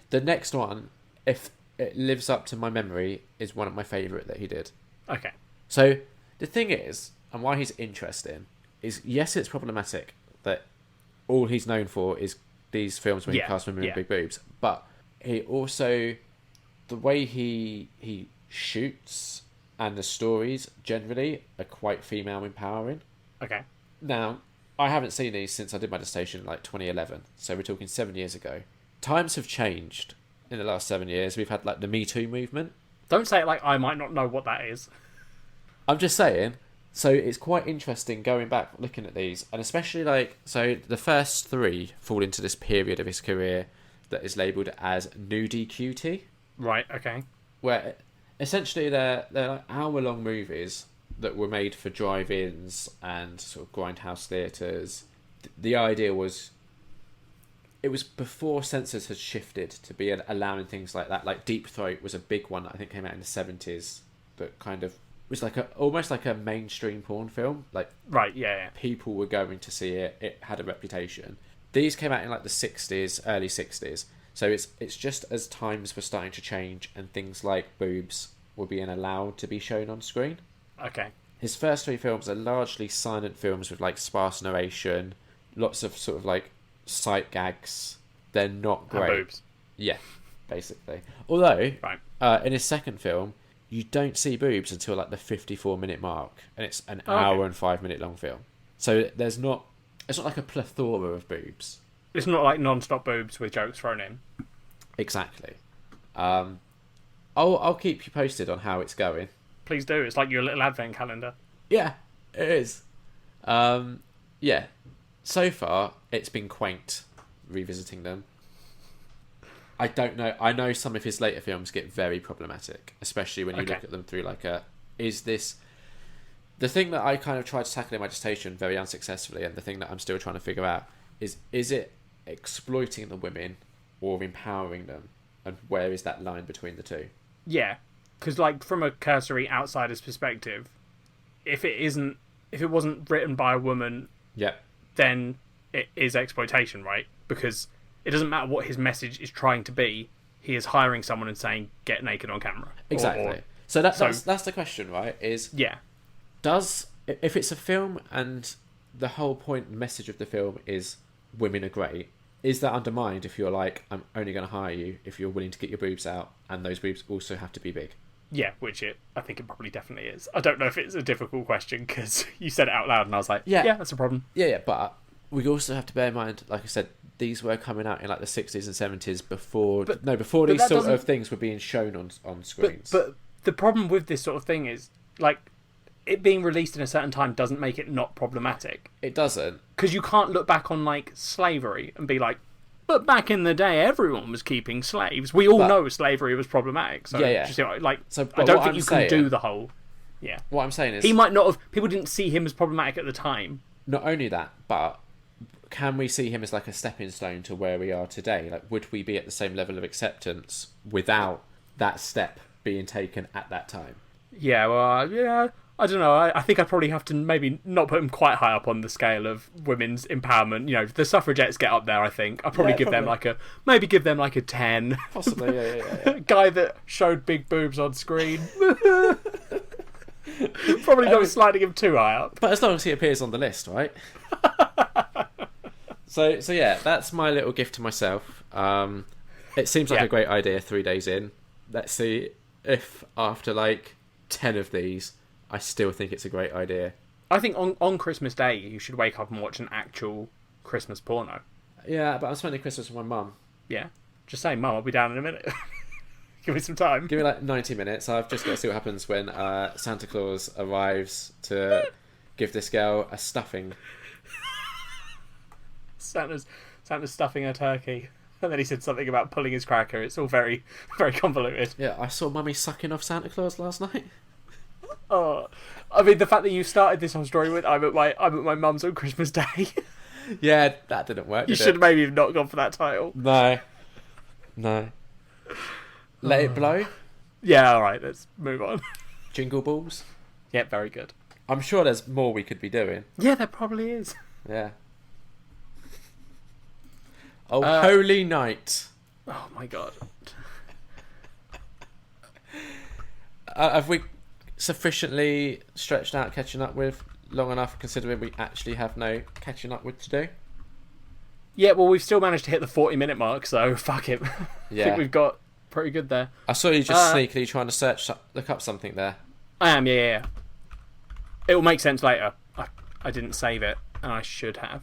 The next one, if it lives up to my memory, is one of my favourite that he did. Okay. So the thing is, and why he's interesting, is yes, it's problematic that all he's known for is these films where he casts women with big boobs, but he also, the way he shoots and the stories generally are quite female empowering. Okay. Now, I haven't seen these since I did my dissertation in like 2011, so we're talking 7 years ago. Times have changed in the last 7 years. We've had like the Me Too movement. Don't say it like I might not know what that is. I'm just saying. So it's quite interesting going back, looking at these, and especially like, so the first 3 fall into this period of his career that is labelled as nudie cutie. Right, okay. Where essentially they're like hour-long movies that were made for drive-ins and sort of grindhouse theatres. The idea was, it was before censors had shifted to be allowing things like that. Like Deep Throat was a big one that I think came out in the 70s that kind of was like almost like a mainstream porn film. Like, right, yeah. People were going to see it. It had a reputation. These came out in like the 60s, early 60s. So it's just as times were starting to change and things like boobs were being allowed to be shown on screen. Okay. His first 3 films are largely silent films with like sparse narration, lots of sort of like sight gags. They're not great. And boobs. Yeah, basically. Although, right. In his second film, you don't see boobs until like the 54-minute mark, and it's an hour and 5-minute long film. So it's not like a plethora of boobs. It's not like non-stop boobs with jokes thrown in. Exactly. I'll keep you posted on how it's going. Please do. It's like your little advent calendar. Yeah, it is. Yeah. So far, it's been quaint revisiting them. I don't know. I know some of his later films get very problematic, especially when you look at them through like is this... The thing that I kind of tried to tackle in my dissertation very unsuccessfully, and the thing that I'm still trying to figure out, is it exploiting the women or empowering them? And where is that line between the two? Yeah. Because, like, from a cursory outsider's perspective, if it wasn't written by a woman, then it is exploitation, right? Because it doesn't matter what his message is trying to be. He is hiring someone and saying, "Get naked on camera." Exactly. So that's the question, right? If it's a film and the whole point and message of the film is women are great, is that undermined if you're like, I'm only going to hire you if you're willing to get your boobs out, and those boobs also have to be big? Yeah, I think it probably definitely is. I don't know if it's a difficult question because you said it out loud and I was like, yeah, that's a problem. Yeah, but we also have to bear in mind, like I said, these were coming out in like the 60s and 70s before these sort of things were being shown on screens. But the problem with this sort of thing is, like, it being released in a certain time doesn't make it not problematic. It doesn't. Because you can't look back on, like, slavery and be like, but back in the day, everyone was keeping slaves. We all know slavery was problematic. So, I don't think you can do the whole... Yeah. What I'm saying is... He might not have... People didn't see him as problematic at the time. Not only that, but can we see him as like a stepping stone to where we are today? Like, would we be at the same level of acceptance without that step being taken at that time? Yeah, well, I don't know. I think I'd probably have to maybe not put him quite high up on the scale of women's empowerment. You know, the suffragettes get up there, I think. I'd probably give them like a 10. Possibly, yeah. Guy that showed big boobs on screen. Probably not sliding him too high up. But as long as he appears on the list, right? So yeah, that's my little gift to myself. It seems like a great idea 3 days in. Let's see if after like 10 of these, I still think it's a great idea. I think on Christmas Day, you should wake up and watch an actual Christmas porno. Yeah, but I'm spending Christmas with my mum. Yeah. Just saying, Mum, I'll be down in a minute. Give me some time. Give me like 90 minutes. I've just got to see what happens when Santa Claus arrives to give this girl a stuffing. Santa's stuffing a turkey. And then he said something about pulling his cracker. It's all very, very convoluted. Yeah, I saw Mummy sucking off Santa Claus last night. Oh, I mean, the fact that you started this whole story with I'm at my mum's on Christmas Day. Yeah, that didn't work. You should have maybe not gone for that title. No. Let It Blow. Yeah, all right. Let's move on. Jingle Balls. Yeah, very good. I'm sure there's more we could be doing. Yeah, there probably is. Yeah. Oh, Holy Night. Oh my god. Have we sufficiently stretched out catching up with long enough, considering we actually have no catching up with to do? Yeah, well, we've still managed to hit the 40-minute mark, so fuck it. Yeah. I think we've got pretty good there. I saw you just sneakily trying to look up something there. I am, yeah. It will make sense later. I didn't save it, and I should have.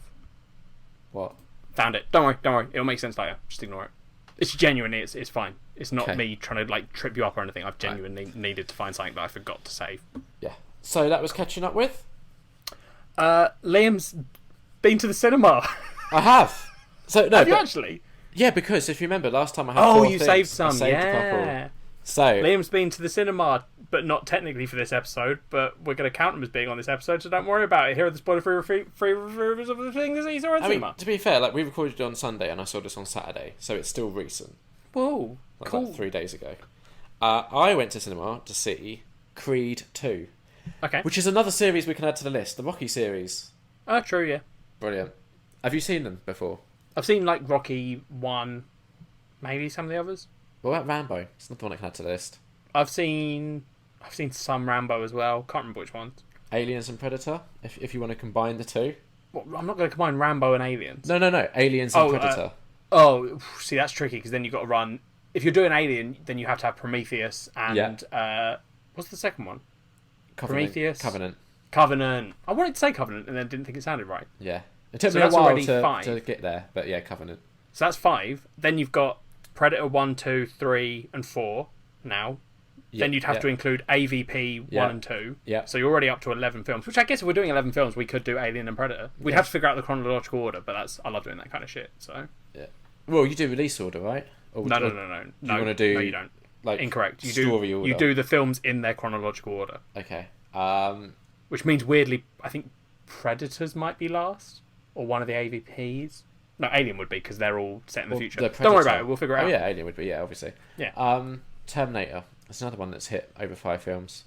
What? Found it. Don't worry. It'll make sense later. Just ignore it. It's genuinely, it's fine. It's not me trying to like trip you up or anything. I've genuinely needed to find something that I forgot to save. Yeah. So that was catching up with? Liam's been to the cinema. I have. So no, have you actually? Yeah, because if you remember last time I had four you things, saved some. I saved a couple. So Liam's been to the cinema, but not technically for this episode. But we're going to count him as being on this episode, so don't worry about it. Here are the spoiler-free reviews of the things that he saw at the cinema. To be fair, like we recorded it on Sunday, and I saw this on Saturday, so it's still recent. Whoa, cool. Like 3 days ago. I went to cinema to see Creed 2. Okay. Which is another series we can add to the list, the Rocky series. Oh, true, yeah. Brilliant. Have you seen them before? I've seen like Rocky 1, maybe some of the others. What about Rambo? It's not the one I can add to the list. I've seen some Rambo as well. Can't remember which ones. Aliens and Predator, if you want to combine the two. Well, I'm not going to combine Rambo and Aliens. No. Aliens and Predator. See, that's tricky because then you've got to run. If you're doing Alien, then you have to have Prometheus and what's the second one? Prometheus. Covenant. I wanted to say Covenant and then didn't think it sounded right. Yeah. It took me a while to get there, but yeah, Covenant. So that's 5. Then you've got Predator 1, 2, 3, and 4 now. Then you'd have to include AVP 1 and 2. Yeah. So you're already up to 11 films, which I guess if we're doing 11 films, we could do Alien and Predator. We'd have to figure out the chronological order, but I love doing that kind of shit. So. Yeah. Well, you do release order, right? No. You want to do? No, you don't. Like incorrect. Story order. You do the films in their chronological order. Okay. Which means weirdly, I think Predators might be last, or one of the AVPs. No, Alien would be because they're all set in the future. Don't worry about it. We'll figure it out. Oh yeah, Alien would be. Yeah, obviously. Yeah. Terminator. That's another one that's hit over 5 films.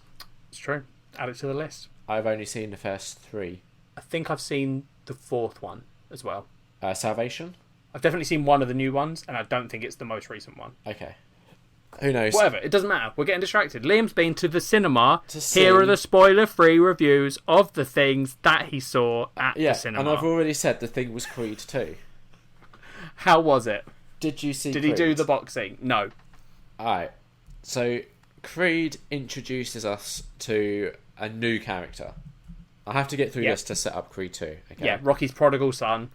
It's true. Add it to the list. I've only seen the first 3. I think I've seen the 4th one as well. Salvation. I've definitely seen one of the new ones, and I don't think it's the most recent one. Okay. Who knows? Whatever. It doesn't matter. We're getting distracted. Liam's been to the cinema. Here are the spoiler-free reviews of the things that he saw at the cinema. And I've already said the thing was Creed 2. How was it? Did you see Did Creed? he do the boxing? No. Alright. So, Creed introduces us to a new character. I have to get through this to set up Creed 2. Okay? Yeah, Rocky's prodigal son.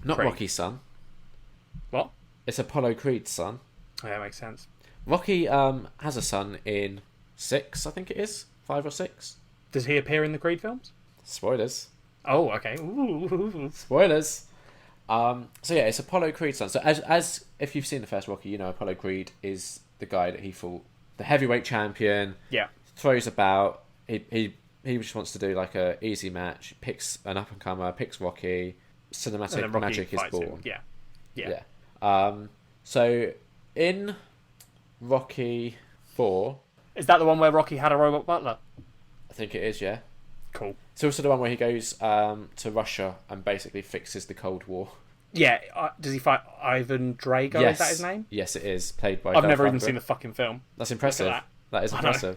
Not Creed. Rocky's son. What? It's Apollo Creed's son. Oh, that makes sense. Rocky has a son in 6, I think it is. 5 or 6. Does he appear in the Creed films? Spoilers. Oh, okay. Ooh. Spoilers. So yeah, it's Apollo Creed's son. So as if you've seen the first Rocky, you know Apollo Creed is the guy that he fought, the heavyweight champion. Yeah. Throws about. He just wants to do like a easy match. Picks an up and comer. Picks Rocky. Cinematic magic is born. Him. Yeah. So in Rocky 4, is that the one where Rocky had a robot butler? I think it is. Yeah. Cool. It's also the one where he goes to Russia and basically fixes the Cold War. Yeah, does he fight Ivan Drago? Yes. Is that his name? Yes, it is. Played by I've never even seen the fucking film. That's impressive. That is impressive.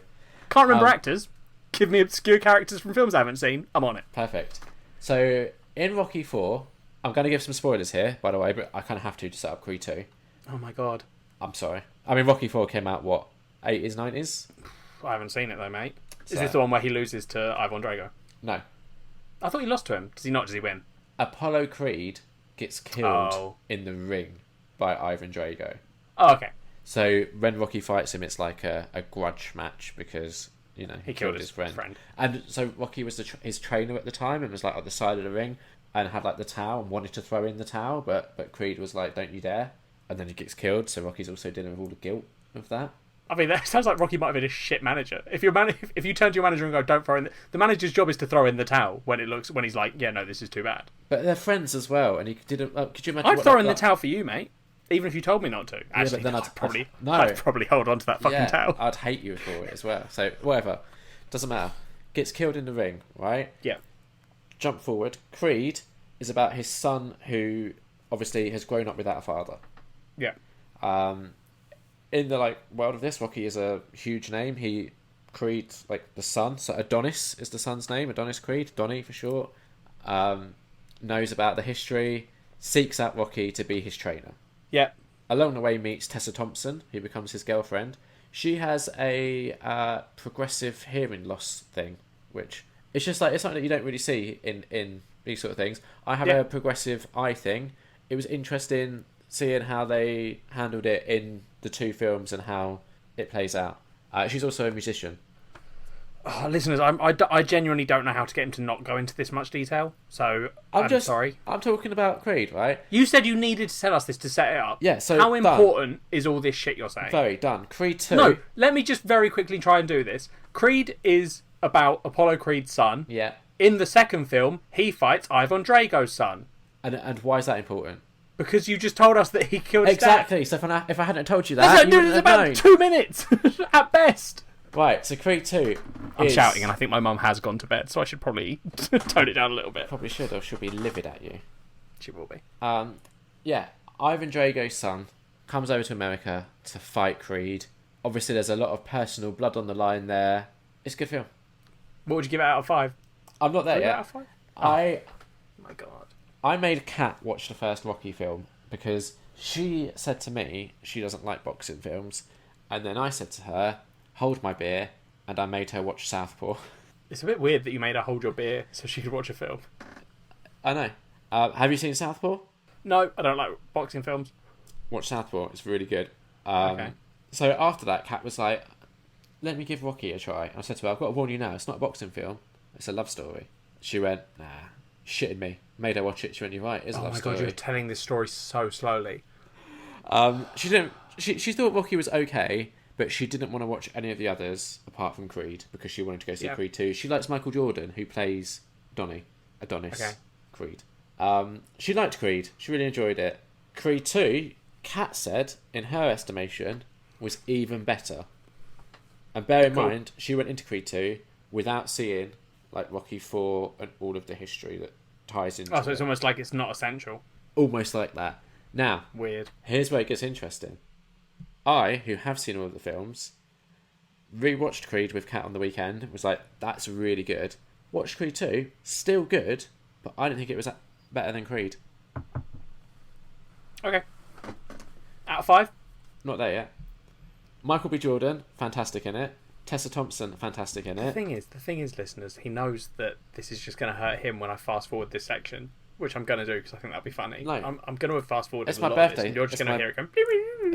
Can't remember actors. Give me obscure characters from films I haven't seen. I'm on it. Perfect. So, in Rocky 4, I'm going to give some spoilers here, by the way, but I kind of have to set up Creed 2. Oh my god. I'm sorry. I mean, Rocky 4 came out, what, 80s, 90s? I haven't seen it though, mate. Is this the one where he loses to Ivan Drago? No. I thought he lost to him. Does he not? Does he win? Apollo Creed gets killed in the ring by Ivan Drago. Oh, okay. So when Rocky fights him, it's like a grudge match because, you know, he killed his friend. And so Rocky was his trainer at the time and was like at the side of the ring. and had like the towel and wanted to throw in the towel, but Creed was like, "Don't you dare!" And then he gets killed. So Rocky's also dealing with all the guilt of that. I mean, that sounds like Rocky might have been a shit manager. If you turn to your manager and go, "Don't throw in," the manager's job is to throw in the towel when he's like, "Yeah, no, this is too bad." But they're friends as well, and he didn't. Could you imagine? I'd throw in the towel for you, mate. Even if you told me not to. Actually, then I'd probably hold on to that fucking towel. I'd hate you for it as well. So whatever, doesn't matter. Gets killed in the ring, right? Yeah. Jump forward. Creed is about his son who obviously has grown up without a father. Yeah. In the world of this, Rocky is a huge name. Creed, the son, so Adonis is the son's name. Adonis Creed, Donnie for short. Knows about the history, seeks out Rocky to be his trainer. Yeah. Along the way meets Tessa Thompson, who becomes his girlfriend. She has a progressive hearing loss thing, which it's just it's something that you don't really see in these sort of things. I have a progressive eye thing. It was interesting seeing how they handled it in the two films and how it plays out. She's also a musician. Oh, listeners, I genuinely don't know how to get him to not go into this much detail, so I'm sorry. I'm talking about Creed, right? You said you needed to tell us this to set it up. Yeah, so how important is all this shit you're saying? Very done. Creed 2... No, let me just very quickly try and do this. Creed is about Apollo Creed's son. Yeah. In the second film, he fights Ivan Drago's son. And why is that important? Because you just told us that he killed his dad. Exactly, so if I hadn't told you that, you wouldn't have known. It's about 2 minutes, at best. Right, so Creed 2 I'm shouting, and I think my mum has gone to bed, so I should probably tone it down a little bit. Probably should, or she'll be livid at you. She will be. Yeah, Ivan Drago's son comes over to America to fight Creed. Obviously, there's a lot of personal blood on the line there. It's a good film. What would you give it out of 5? I'm not there yet. Out of 5? Oh my God. I made Kat watch the first Rocky film because she said to me she doesn't like boxing films, and then I said to her, hold my beer, and I made her watch Southpaw. It's a bit weird that you made her hold your beer so she could watch a film. I know. Have you seen Southpaw? No, I don't like boxing films. Watch Southpaw, it's really good. Okay. So after that, Kat was like, let me give Rocky a try. And I said to her, I've got to warn you now, it's not a boxing film, it's a love story. She went, nah, shitting me. Made her watch it, she went, you're right, it's a love story. Oh my God, you're telling this story so slowly. She thought Rocky was okay, but she didn't want to watch any of the others apart from Creed because she wanted to go see Creed 2. She likes Michael Jordan, who plays Adonis Creed. She liked Creed. She really enjoyed it. Creed 2, Kat said, in her estimation, was even better. And bear in mind, she went into Creed 2 without seeing Rocky 4 and all of the history that ties into it. Oh, so it's almost like it's not essential. Almost like that. Now, weird. Here's where it gets interesting. I, who have seen all of the films, rewatched Creed with Kat on the weekend. Was like, that's really good. Watched Creed 2, still good, but I didn't think it was better than Creed. Okay. Out of 5? Not there yet. Michael B. Jordan, fantastic in it. Tessa Thompson, fantastic in it. The thing is, listeners, he knows that this is just going to hurt him when I fast forward this section, which I'm going to do because I think that'll be funny. No. I'm going to fast forward. It's my birthday. And you're just going to hear it going.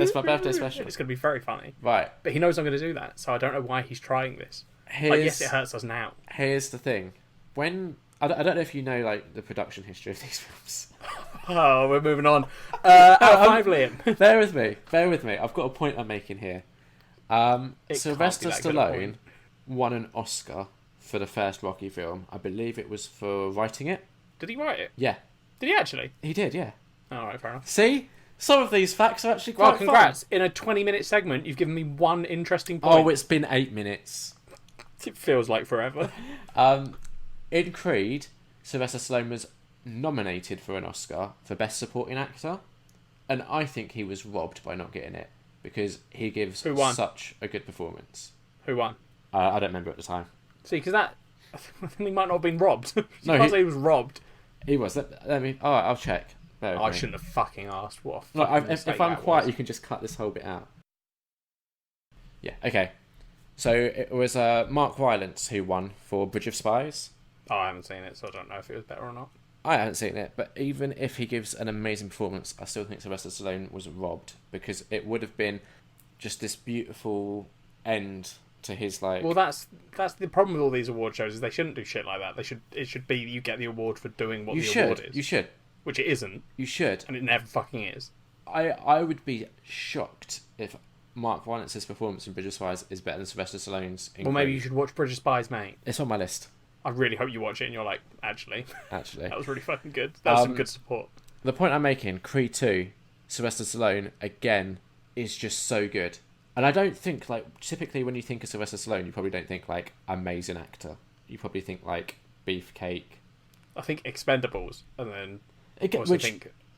It's my birthday special. It's going to be very funny. Right. But he knows I'm going to do that, so I don't know why he's trying this. Yes, it hurts us now. Here's the thing. When I don't know if you know the production history of these films. Oh, we're moving on. Out of 5, Liam. Bear with me. I've got a point I'm making here. Sylvester Stallone won an Oscar for the first Rocky film. I believe it was for writing it. Did he write it? Yeah. Did he actually? He did, yeah. Alright, fair enough. See? Some of these facts are actually quite congrats. fun. In a 20-minute segment, you've given me one interesting point. Oh, it's been 8 minutes. It feels like forever. In Creed, Sylvester Stallone was nominated for an Oscar for Best Supporting Actor, and I think he was robbed by not getting it because he gives such a good performance. Who won? I don't remember at the time. See, because I think he might not have been robbed. No, can't say he was robbed. He was. Let me. All right, I'll check. I shouldn't have fucking asked. What? If I'm quiet, you can just cut this whole bit out. Yeah. Okay. So it was Mark Rylance who won for Bridge of Spies. Oh, I haven't seen it, so I don't know if it was better or not. I haven't seen it, but even if he gives an amazing performance, I still think Sylvester Stallone was robbed because it would have been just this beautiful end to his like. Well, that's the problem with all these award shows is they shouldn't do shit like that. It should be you get the award for doing what award is. You should. Which it isn't. You should. And it never fucking is. I would be shocked if Mark Rylance's performance in Bridge of Spies is better than Sylvester Stallone's. Well, maybe you should watch Bridge of Spies, mate. It's on my list. I really hope you watch it and you're like, actually. That was really fucking good. That was some good support. The point I'm making, Creed 2, Sylvester Stallone, again, is just so good. And I don't think, like, typically when you think of Sylvester Stallone, you probably don't think, like, amazing actor. You probably think, like, beefcake. I think Expendables, and then think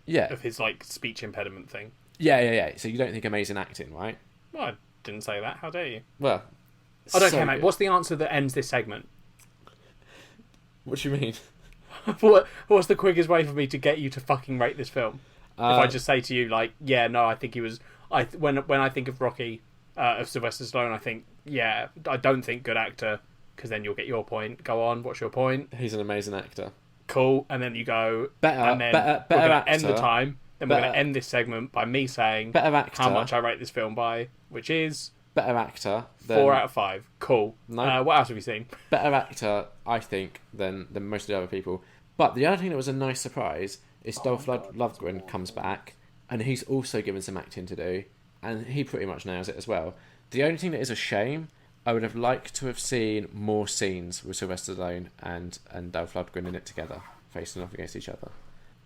of his, like, speech impediment thing. Yeah. So you don't think amazing acting, right? Well, I didn't say that. How dare you? Well, I don't care, mate. What's the answer that ends this segment? What do you mean? What's the quickest way for me to get you to fucking rate this film? If I just say to you, like, yeah, no, I think he was... When I think of Rocky, of Sylvester Stallone, I think, yeah, I don't think good actor, because then you'll get your point. Go on, what's your point? He's an amazing actor. Cool, and then you go... Better actor. End the time. Then we're going to end this segment by me saying better actor, how much I rate this film by, which is... Better actor. 4 out of 5. Cool. No. What else have you seen? Better actor, I think, than most of the other people. But the other thing that was a nice surprise is Dolph Lundgren comes back, and he's also given some acting to do, and he pretty much nails it as well. The only thing that is a shame, I would have liked to have seen more scenes with Sylvester Stallone and Dolph Lundgren in it together, facing off against each other.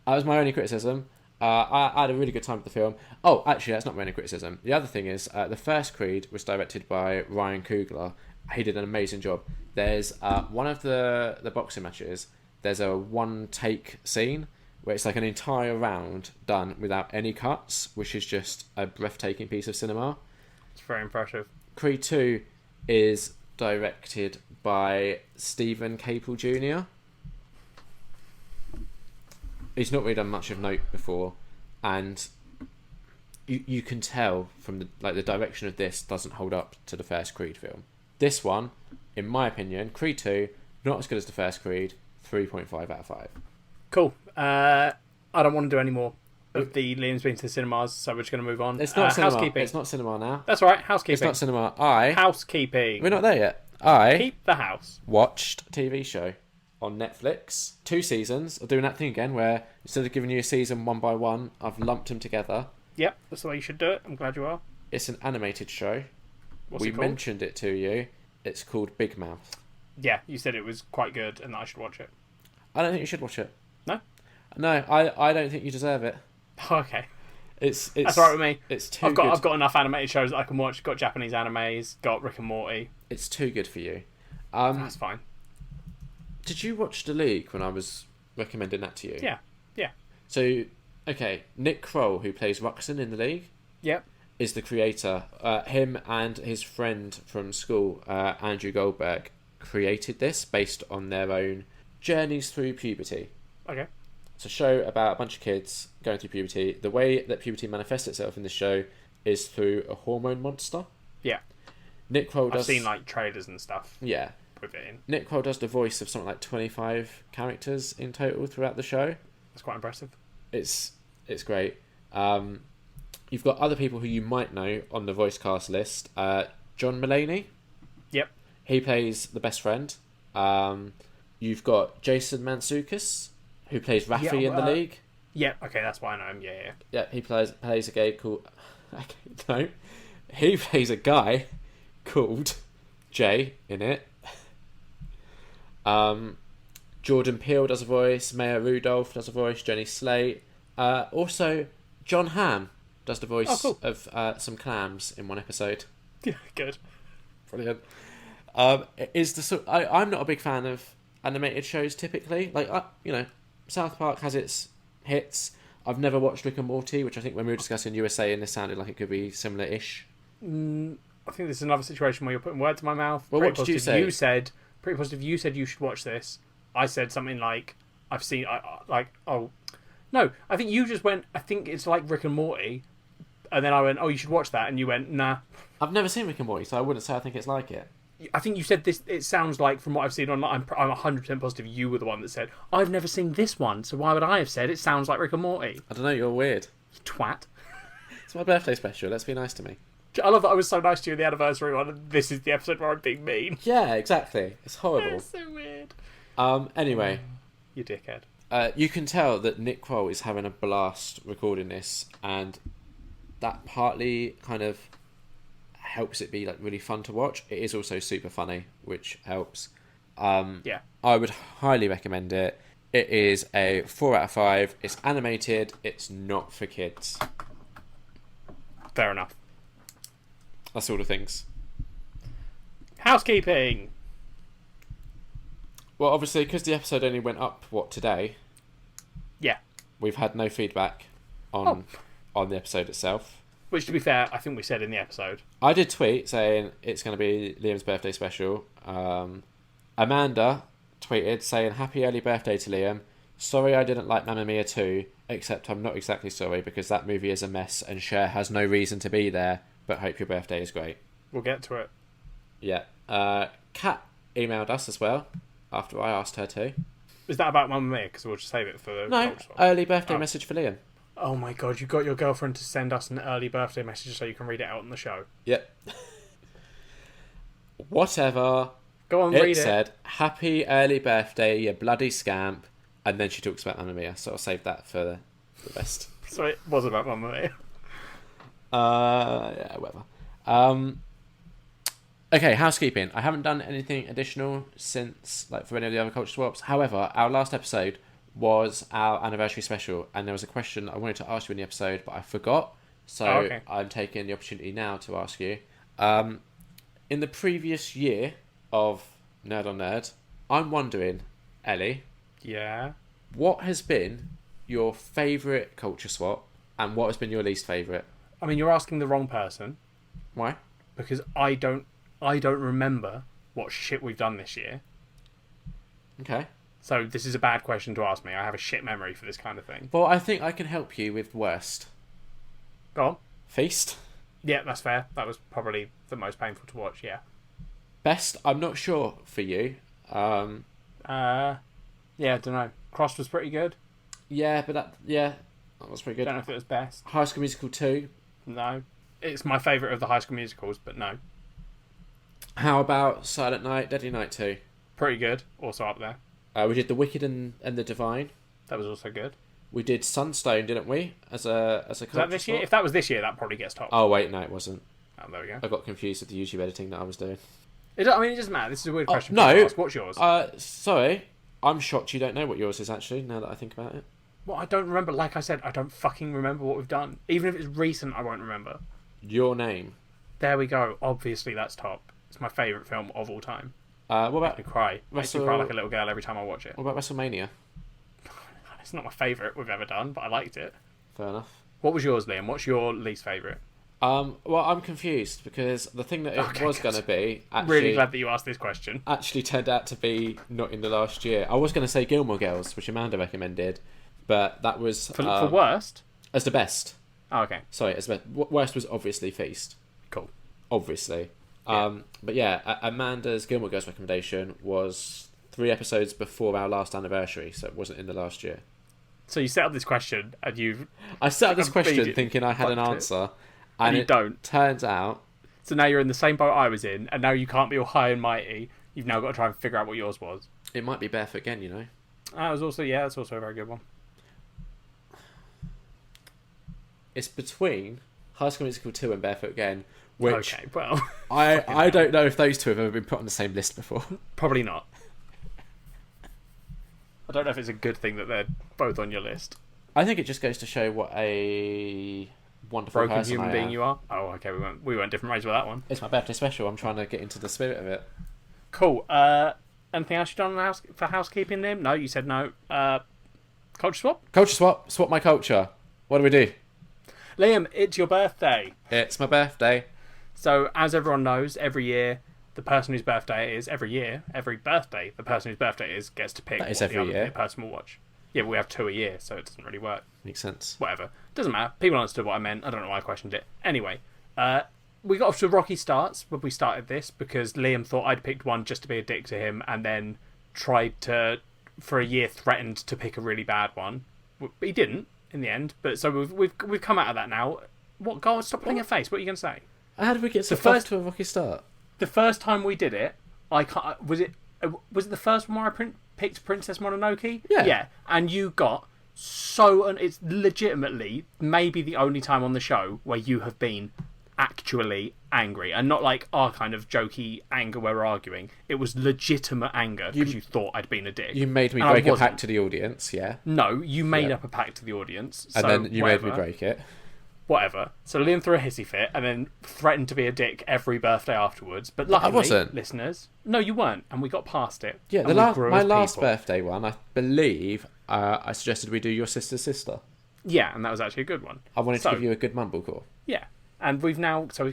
That was my only criticism. I had a really good time with the film. Oh, actually, that's not my only criticism. The other thing is, the first Creed was directed by Ryan Coogler. He did an amazing job. There's one of the boxing matches, there's a one-take scene where it's like an entire round done without any cuts, which is just a breathtaking piece of cinema. It's very impressive. Creed 2 is directed by Stephen Caple Jr. He's not really done much of note before, and you can tell from the direction of this doesn't hold up to the first Creed film. This one, in my opinion, Creed 2, not as good as the first Creed, 3.5 out of 5. Cool. I don't want to do any more of the Liam's been to the cinemas, so we're just going to move on. It's not cinema. Housekeeping. It's not cinema now. That's all right. Housekeeping. It's not cinema. Housekeeping. We're not there yet. Keep the house. Watched a TV show on Netflix. 2 seasons. I'm doing that thing again where instead of giving you a season one by one, I've lumped them together. Yep, that's the way you should do it. I'm glad you are. It's an animated show. What's it called? We mentioned it to you. It's called Big Mouth. Yeah, you said it was quite good and that I should watch it. I don't think you should watch it. No? No, I don't think you deserve it. Okay. It's that's all right with me. It's too good. I've got enough animated shows that I can watch. Got Japanese animes. Got Rick and Morty. It's too good for you. That's fine. Did you watch The League when I was recommending that to you? Yeah. So, okay, Nick Kroll, who plays Ruxin in The League, yep, is the creator. Him and his friend from school, Andrew Goldberg, created this based on their own journeys through puberty. Okay. It's a show about a bunch of kids going through puberty. The way that puberty manifests itself in this show is through a hormone monster. Yeah. Nick Kroll does... I've seen like trailers and stuff. Yeah. With it in. Nick Kroll does the voice of something like 25 characters in total throughout the show. That's quite impressive. It's great. You've got other people who you might know on the voice cast list. John Mulaney. Yep. He plays the best friend. You've got Jason Mantzoukas, who plays Raffi in The League. Yeah, okay, that's why I know him. Yeah. Yeah, he plays a guy called... No. He plays a guy called Jay in it. Jordan Peele does a voice. Maya Rudolph does a voice. Jenny Slate. Also, John Hamm does the voice of some clams in one episode. Yeah, good. Brilliant. I'm not a big fan of animated shows typically. Like, South Park has its hits. I've never watched Rick and Morty, which I think when we were discussing USA and this sounded like it could be similar-ish. I think this is another situation where you're putting words in my mouth. Well, what did you say? Pretty positive. You said you should watch this. I said something like, I've seen, no, I think you just went, I think it's like Rick and Morty. And then I went, oh, you should watch that. And you went, nah. I've never seen Rick and Morty, so I wouldn't say I think it's like it. I think you said this, it sounds like, from what I've seen online, I'm 100% positive you were the one that said, I've never seen this one, so why would I have said it sounds like Rick and Morty? I don't know, you're weird. You twat. It's my birthday special, let's be nice to me. I love that I was so nice to you in the anniversary one, and this is the episode where I'm being mean. Yeah, exactly. It's horrible. It's so weird. Anyway. You dickhead. You can tell that Nick Kroll is having a blast recording this, and that partly kind of helps it be like really fun to watch. It is also super funny, which helps. Yeah. I would highly recommend it. It is a 4 out of 5. It's animated. It's not for kids. Fair enough. That's all the things. Housekeeping. Well, obviously, because the episode only went up, today? Yeah. We've had no feedback on the episode itself. Which, to be fair, I think we said in the episode. I did tweet saying it's going to be Liam's birthday special. Amanda tweeted saying, happy early birthday to Liam. Sorry I didn't like Mamma Mia 2, except I'm not exactly sorry because that movie is a mess and Cher has no reason to be there, but hope your birthday is great. We'll get to it. Yeah. Kat emailed us as well, after I asked her to. Is that about Mamma Mia? Because we'll just save it for the... No, early birthday message for Liam. Oh my god, you got your girlfriend to send us an early birthday message so you can read it out on the show. Yep. Whatever. Go on, read it. It said, happy early birthday, you bloody scamp. And then she talks about Mamma Mia, so I'll save that for the best. So it was about Mamma Mia. Yeah, whatever. Okay, housekeeping. I haven't done anything additional since, like, for any of the other culture swaps. However, our last episode was our anniversary special, and there was a question I wanted to ask you in the episode, but I forgot. So I'm taking the opportunity now to ask you. In the previous year of Nerd on Nerd, I'm wondering, Ellie. Yeah? What has been your favourite culture swap, and what has been your least favourite? I mean, you're asking the wrong person. Why? Because I don't remember what shit we've done this year. Okay. So this is a bad question to ask me. I have a shit memory for this kind of thing. Well, I think I can help you with worst. Go on. Feast? Yeah, that's fair. That was probably the most painful to watch, yeah. Best? I'm not sure for you. Yeah, I don't know. Cross was pretty good. Yeah, but that was pretty good. Don't know if it was best. High School Musical 2? No. It's my favourite of the High School Musicals, but no. How about Silent Night, Deadly Night 2? Pretty good. Also up there. We did The Wicked and the Divine. That was also good. We did Sunstone, didn't we? As a Was that this year? If that was this year, that probably gets top. Oh, wait, no, it wasn't. Oh, there we go. I got confused with the YouTube editing that I was doing. It doesn't matter. This is a weird question. No. Ask. What's yours? Sorry. I'm shocked you don't know what yours is, actually, now that I think about it. Well, I don't remember. Like I said, I don't fucking remember what we've done. Even if it's recent, I won't remember. Your Name. There we go. Obviously, that's top. It's my favourite film of all time. What about... Makes me cry. Makes me cry like a little girl every time I watch it. What about WrestleMania? It's not my favourite we've ever done, but I liked it. Fair enough. What was yours, Liam? What's your least favourite? Well, I'm confused because the thing that it was going to be... I'm really glad that you asked this question. Actually turned out to be not in the last year. I was going to say Gilmore Girls, which Amanda recommended, but that was... For worst? As the best. Oh, okay. Sorry, as the best. Worst was obviously Feast. Cool. Obviously. Yeah. But yeah, Amanda's Gilmore Girls recommendation was 3 episodes before our last anniversary, so it wasn't in the last year. So you set up this question, and you've... I set up this question thinking I had an answer, and you don't. Turns out... So now you're in the same boat I was in, and now you can't be all high and mighty. You've now got to try and figure out what yours was. It might be Barefoot again, you know. That's also a very good one. It's between High School Musical 2 and Barefoot Again, which... Okay, well... I don't know if those two have ever been put on the same list before. Probably not. I don't know if it's a good thing that they're both on your list. I think it just goes to show what a wonderful broken person human I being am. you are. Oh, okay, we went different ways with that one. It's my birthday special. I'm trying to get into the spirit of it. Cool. Anything else you done for housekeeping, Liam? No, you said no. Culture swap? Culture swap. Swap my culture. What do we do? Liam, it's your birthday. It's my birthday. So, as everyone knows, every year, the person whose birthday it is, the person whose birthday it is gets to pick That is what the every year. other person will watch. Yeah, but we have 2 a year, so it doesn't really work. Makes sense. Whatever. Doesn't matter. People understood what I meant. I don't know why I questioned it. Anyway, we got off to rocky starts when we started this because Liam thought I'd picked one just to be a dick to him and then tried to, for a year, threatened to pick a really bad one. But he didn't in the end. But so we've come out of that now. What? Go on, stop putting a face. What are you going to say? How did we get so fast to a rocky start? The first time we did it, was it the first one where I picked Princess Mononoke? Yeah. And you got it's legitimately maybe the only time on the show where you have been actually angry, and not like our kind of jokey anger where we're arguing. It was legitimate anger because you thought I'd been a dick. You made me break a pact to the audience, yeah? No, you made up a pact to the audience. And then you made me break it. Whatever. So Liam threw a hissy fit and then threatened to be a dick every birthday afterwards. But luckily, I wasn't. Listeners, no, you weren't, and we got past it. Yeah, my last birthday one, I believe, I suggested we do Your Sister's Sister. Yeah, and that was actually a good one. I wanted to give you a good mumblecore. Yeah. And we've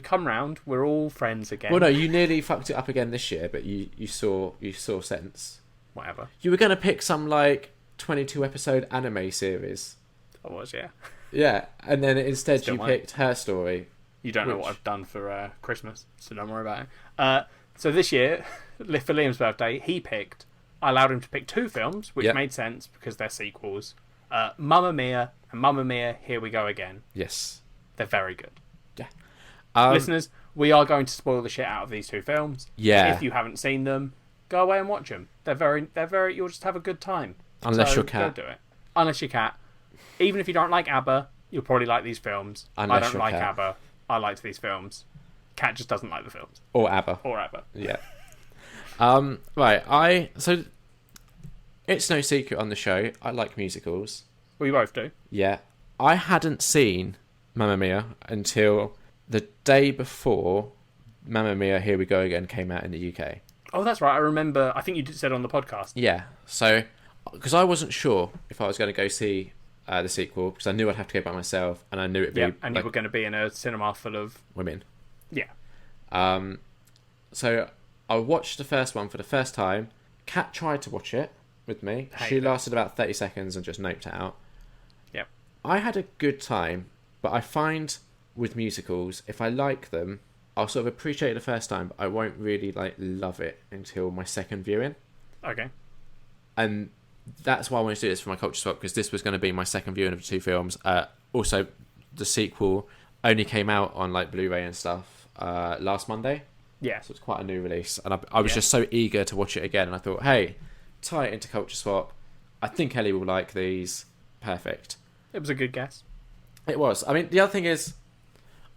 come round. We're all friends again. Well, no, you nearly fucked it up again this year, but you saw sense. Whatever. You were going to pick some 22 episode anime series. I was, yeah. Yeah, and then instead you picked Her Story. You don't know what I've done for Christmas, so don't worry about it. So this year, for Liam's birthday, I allowed him to pick 2 films, which made sense because they're sequels. Mamma Mia and Mamma Mia, Here We Go Again. Yes. They're very good. Yeah. Listeners, we are going to spoil the shit out of these 2 films. Yeah. If you haven't seen them, go away and watch them. They're very, you'll just have a good time. Unless you're cat. Go do it. Unless you're cat. Even if you don't like ABBA, you'll probably like these films. I don't like ABBA. I liked these films. Cat just doesn't like the films. Or ABBA. Yeah. Right. So it's no secret on the show, I like musicals. We both do. Yeah. I hadn't seen Mamma Mia until the day before Mamma Mia, Here We Go Again came out in the UK. Oh, that's right. I remember. I think you said on the podcast. Yeah. So, because I wasn't sure if I was going to go see the sequel, because I knew I'd have to go by myself, and I knew it'd be... and you were going to be in a cinema full of... women. Yeah. So, I watched the first one for the first time. Kat tried to watch it with me. She lasted about 30 seconds and just noped it out. Yep. I had a good time, but I find with musicals, if I like them, I'll sort of appreciate it the first time, but I won't really love it until my second viewing. Okay. And that's why I wanted to do this for my culture swap, because this was going to be my second viewing of the 2 films. Also, the sequel only came out on Blu-ray and stuff last Monday. Yeah. So it's quite a new release, and I was just so eager to watch it again. And I thought, hey, tie it into culture swap. I think Ellie will like these. Perfect. It was a good guess. It was. I mean, the other thing is,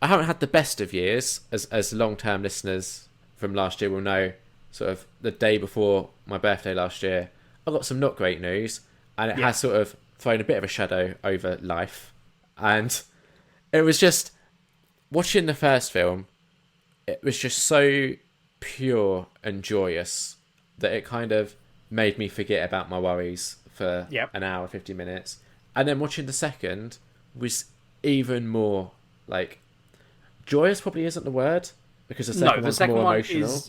I haven't had the best of years, as long-term listeners from last year will know. Sort of the day before my birthday last year, I got some not great news, and it has sort of thrown a bit of a shadow over life. And it was just watching the first film, it was just so pure and joyous that it kind of made me forget about my worries for an hour, 50 minutes. And then watching the second was even more joyous. Probably isn't the word, because the second one's more emotional.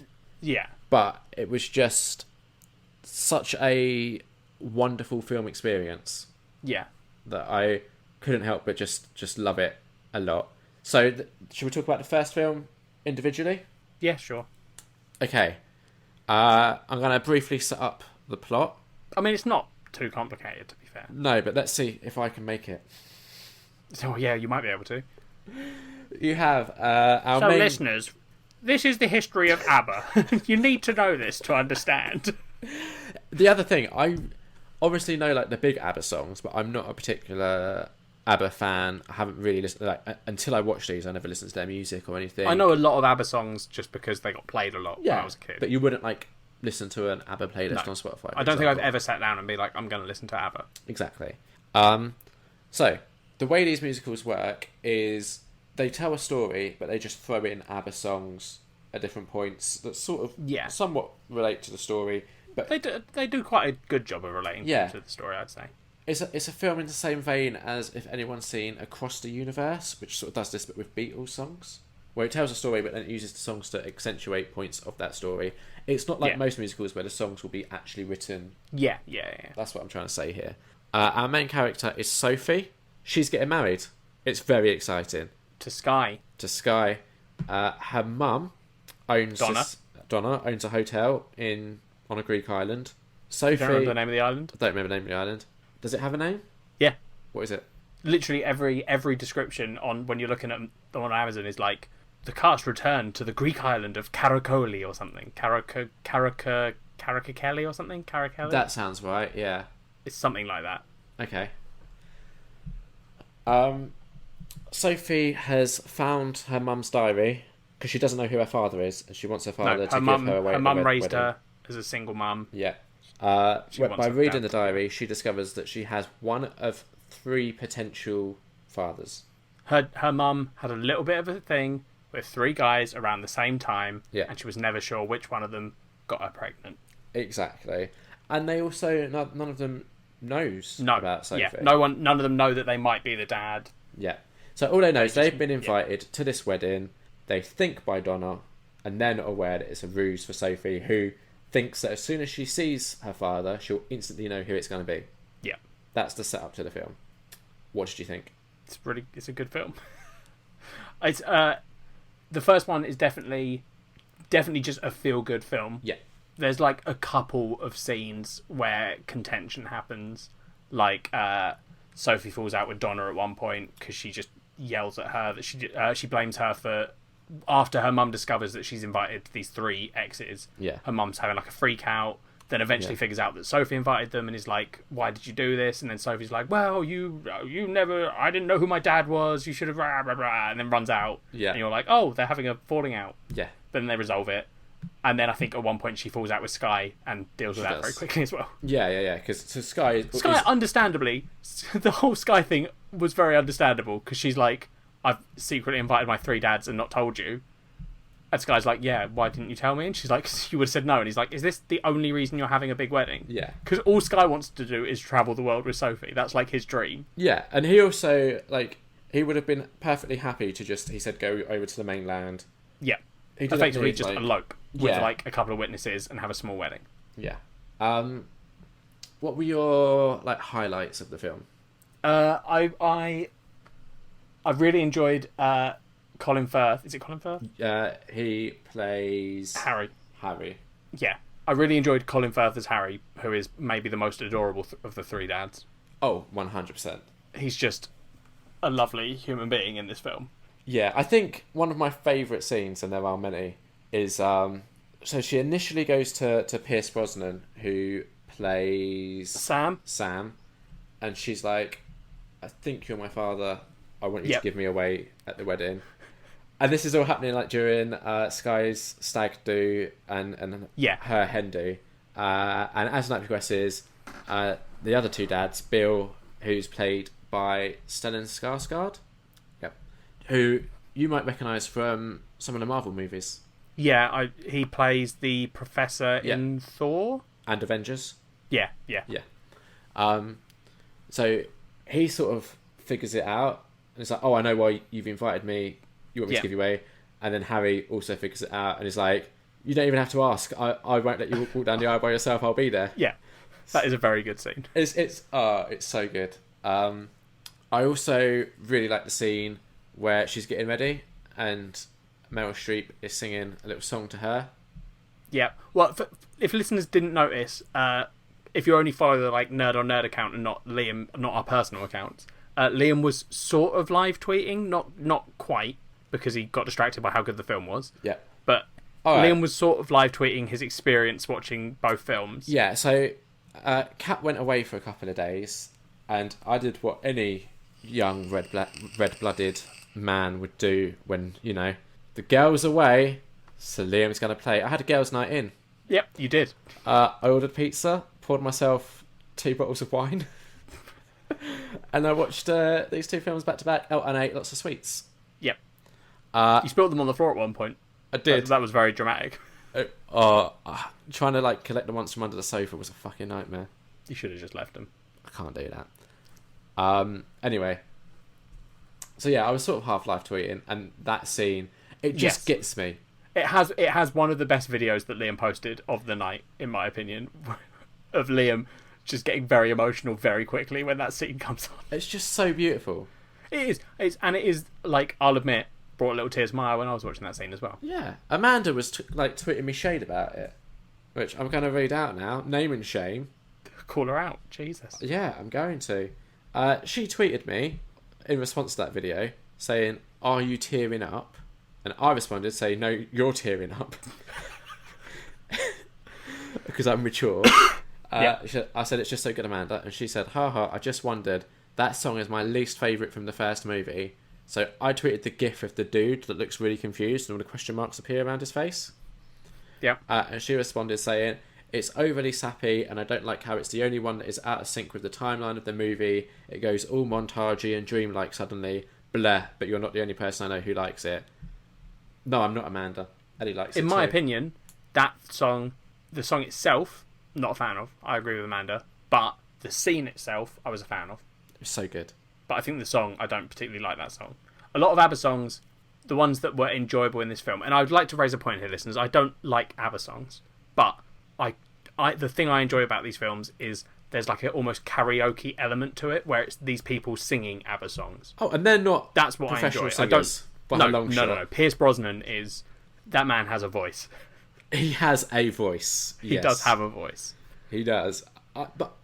But it was just such a wonderful film experience. Yeah. That I couldn't help but just love it a lot. So, should we talk about the first film individually? Yeah, sure. Okay. I'm going to briefly set up the plot. I mean, it's not too complicated, to be fair. No, but let's see if I can make it. So, yeah, you might be able to. You have our main... listeners, this is the history of ABBA. You need to know this to understand. The other thing, I obviously know the big ABBA songs, but I'm not a particular ABBA fan. I haven't really listened until I watched these. I never listened to their music or anything. I know a lot of ABBA songs just because they got played a lot when I was a kid. But you wouldn't listen to an ABBA playlist on Spotify. I don't think I've ever sat down and be like, I'm going to listen to ABBA. Exactly. So the way these musicals work is they tell a story, but they just throw in ABBA songs at different points that sort of somewhat relate to the story. But they do quite a good job of relating to the story, I'd say. It's a film in the same vein as, if anyone's seen, Across the Universe, which sort of does this but with Beatles songs, where it tells a story but then it uses the songs to accentuate points of that story. It's not like most musicals where the songs will be actually written. Yeah. That's what I'm trying to say here. Our main character is Sophie. She's getting married. It's very exciting. To Sky. Her mum owns... Donna owns a hotel on a Greek island. Sophie... You don't remember the name of the island? I don't remember the name of the island. Does it have a name? Yeah. What is it? Literally every description on when you're looking at on Amazon is the cast returned to the Greek island of Karakoli or something. Karakakeli or something? Karakeli? That sounds right, yeah. It's something like that. Okay. Sophie has found her mum's diary because she doesn't know who her father is, and she wants her father to give her away. Her mum raised her as a single mum. Yeah. By reading the diary, she discovers that she has one of 3 potential fathers. Her mum had a little bit of a thing with 3 guys around the same time, and she was never sure which one of them got her pregnant. Exactly. And they also, none of them knows about Sophie. Yeah, none of them know that they might be the dad. Yeah. So all they know is they've been invited to this wedding. They think by Donna, and they're not aware that it's a ruse for Sophie, who thinks that as soon as she sees her father, she'll instantly know who it's going to be. Yeah. That's the setup to the film. What did you think? It's a good film. It's the first one is definitely just a feel good film. Yeah. There's like a couple of scenes where contention happens, like Sophie falls out with Donna at one point because she just yells at her that she blames her for, after her mum discovers that she's invited these 3 exes. Yeah. Her mum's having like a freak out. Then eventually figures out that Sophie invited them and is like, why did you do this? And then Sophie's like, well, you never, I didn't know who my dad was. You should have, rah, rah, rah, and then runs out. Yeah. And you're like, oh, they're having a falling out. Yeah. But then they resolve it. And then I think at one point she falls out with Sky and deals with that very quickly as well. Yeah. Because Sky, understandably, the whole Sky thing was very understandable because she's like, I've secretly invited my 3 dads and not told you. And Sky's like, yeah, why didn't you tell me? And she's like, you would have said no. And he's like, is this the only reason you're having a big wedding? Yeah. Because all Sky wants to do is travel the world with Sophie. That's like his dream. Yeah, and he also, he would have been perfectly happy to just, he said, go over to the mainland. Yeah. Effectively just elope with a couple of witnesses and have a small wedding. Yeah. What were your highlights of the film? I really enjoyed Colin Firth. Is it Colin Firth? He plays Harry. Yeah. I really enjoyed Colin Firth as Harry, who is maybe the most adorable of the 3 dads. Oh, 100%. He's just a lovely human being in this film. Yeah, I think one of my favourite scenes, and there are many, is so she initially goes to Pierce Brosnan, who plays Sam, and she's like, I think you're my father. I want you to give me away at the wedding. And this is all happening during Sky's stag do and her hen do. And as the night progresses, the other 2 dads, Bill, who's played by Stellan Skarsgård, who you might recognise from some of the Marvel movies. Yeah, he plays the Professor in Thor and Avengers. Yeah. So he sort of figures it out, and it's like, oh, I know why you've invited me. You want me to give you away. And then Harry also figures it out, and is like, you don't even have to ask. I won't let you walk down the aisle by yourself. I'll be there. Yeah, that is a very good scene. It's so good. I also really like the scene where she's getting ready and Meryl Streep is singing a little song to her. Yeah. Well, if listeners didn't notice, if you only follow the Nerd on Nerd account and not Liam, not our personal accounts, Liam was sort of live tweeting, not quite, because he got distracted by how good the film was. Yeah. But Liam was sort of live tweeting his experience watching both films. Yeah. So Kat went away for a couple of days, and I did what any young red-blooded man would do when, the girl's away, so Liam's going to play. I had a girls' night in. Yep, you did. I ordered pizza, poured myself 2 bottles of wine, and I watched these 2 films back to back. Oh, and I ate lots of sweets. Yep. You spilled them on the floor at one point. I did. That was very dramatic. Trying to collect the ones from under the sofa was a fucking nightmare. You should have just left them. I can't do that. Anyway. So yeah, I was sort of half live tweeting, and that scene, it just gets me. It has one of the best videos that Liam posted of the night, in my opinion, of Liam just getting very emotional very quickly when that scene comes on. It's just so beautiful. It is, and it is, I'll admit, brought a little tears to my eye when I was watching that scene as well. Yeah. Amanda was tweeting me shade about it, which I'm going to read out now. Name and shame. Call her out. Jesus. Yeah, I'm going to. She tweeted me in response to that video saying, "Are you tearing up?" And I responded saying, no, you're tearing up. Because I'm mature. I said, it's just so good, Amanda. And she said, haha, I just wondered, that song is my least favourite from the first movie. So I tweeted the gif of the dude that looks really confused and all the question marks appear around his face. Yeah. And she responded saying, it's overly sappy and I don't like how it's the only one that is out of sync with the timeline of the movie. It goes all montagey and dreamlike suddenly. Blah, but you're not the only person I know who likes it. No, I'm not, Amanda. Ellie likes it In my opinion, that song, the song itself, not a fan of. I agree with Amanda. But the scene itself, I was a fan of. It was so good. But I think the song, I don't particularly like that song. A lot of ABBA songs, the ones that were enjoyable in this film, and I would like to raise a point here, listeners, I don't like ABBA songs, but the thing I enjoy about these films is there's like an almost karaoke element to it, where it's these people singing ABBA songs. Oh, and they're not That's what professional I enjoy. singers. No. Pierce Brosnan is... That man has a voice. He has a voice. He does have a voice. He does. But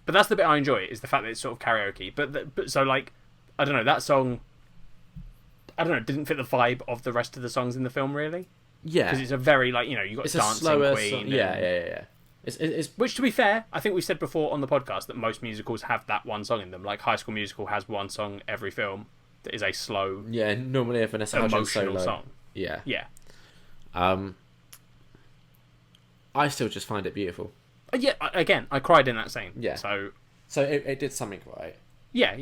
that's the bit I enjoy, is the fact that it's sort of karaoke. But so, like, I don't know, that song, I don't know, didn't fit the vibe of the rest of the songs in the film, really. Yeah. Because it's a very, like, you know, you've got it's Dancing a slower Queen. song. Yeah. It's Which, to be fair, I think we said before on the podcast that most musicals have that one song in them. Like, High School Musical has one song every film that is a slow, normally a Vanessa Hudgens emotional solo. song. Yeah. Yeah. I still just find it beautiful. Yeah, again, I cried in that scene. Yeah. So it did something right. Yeah.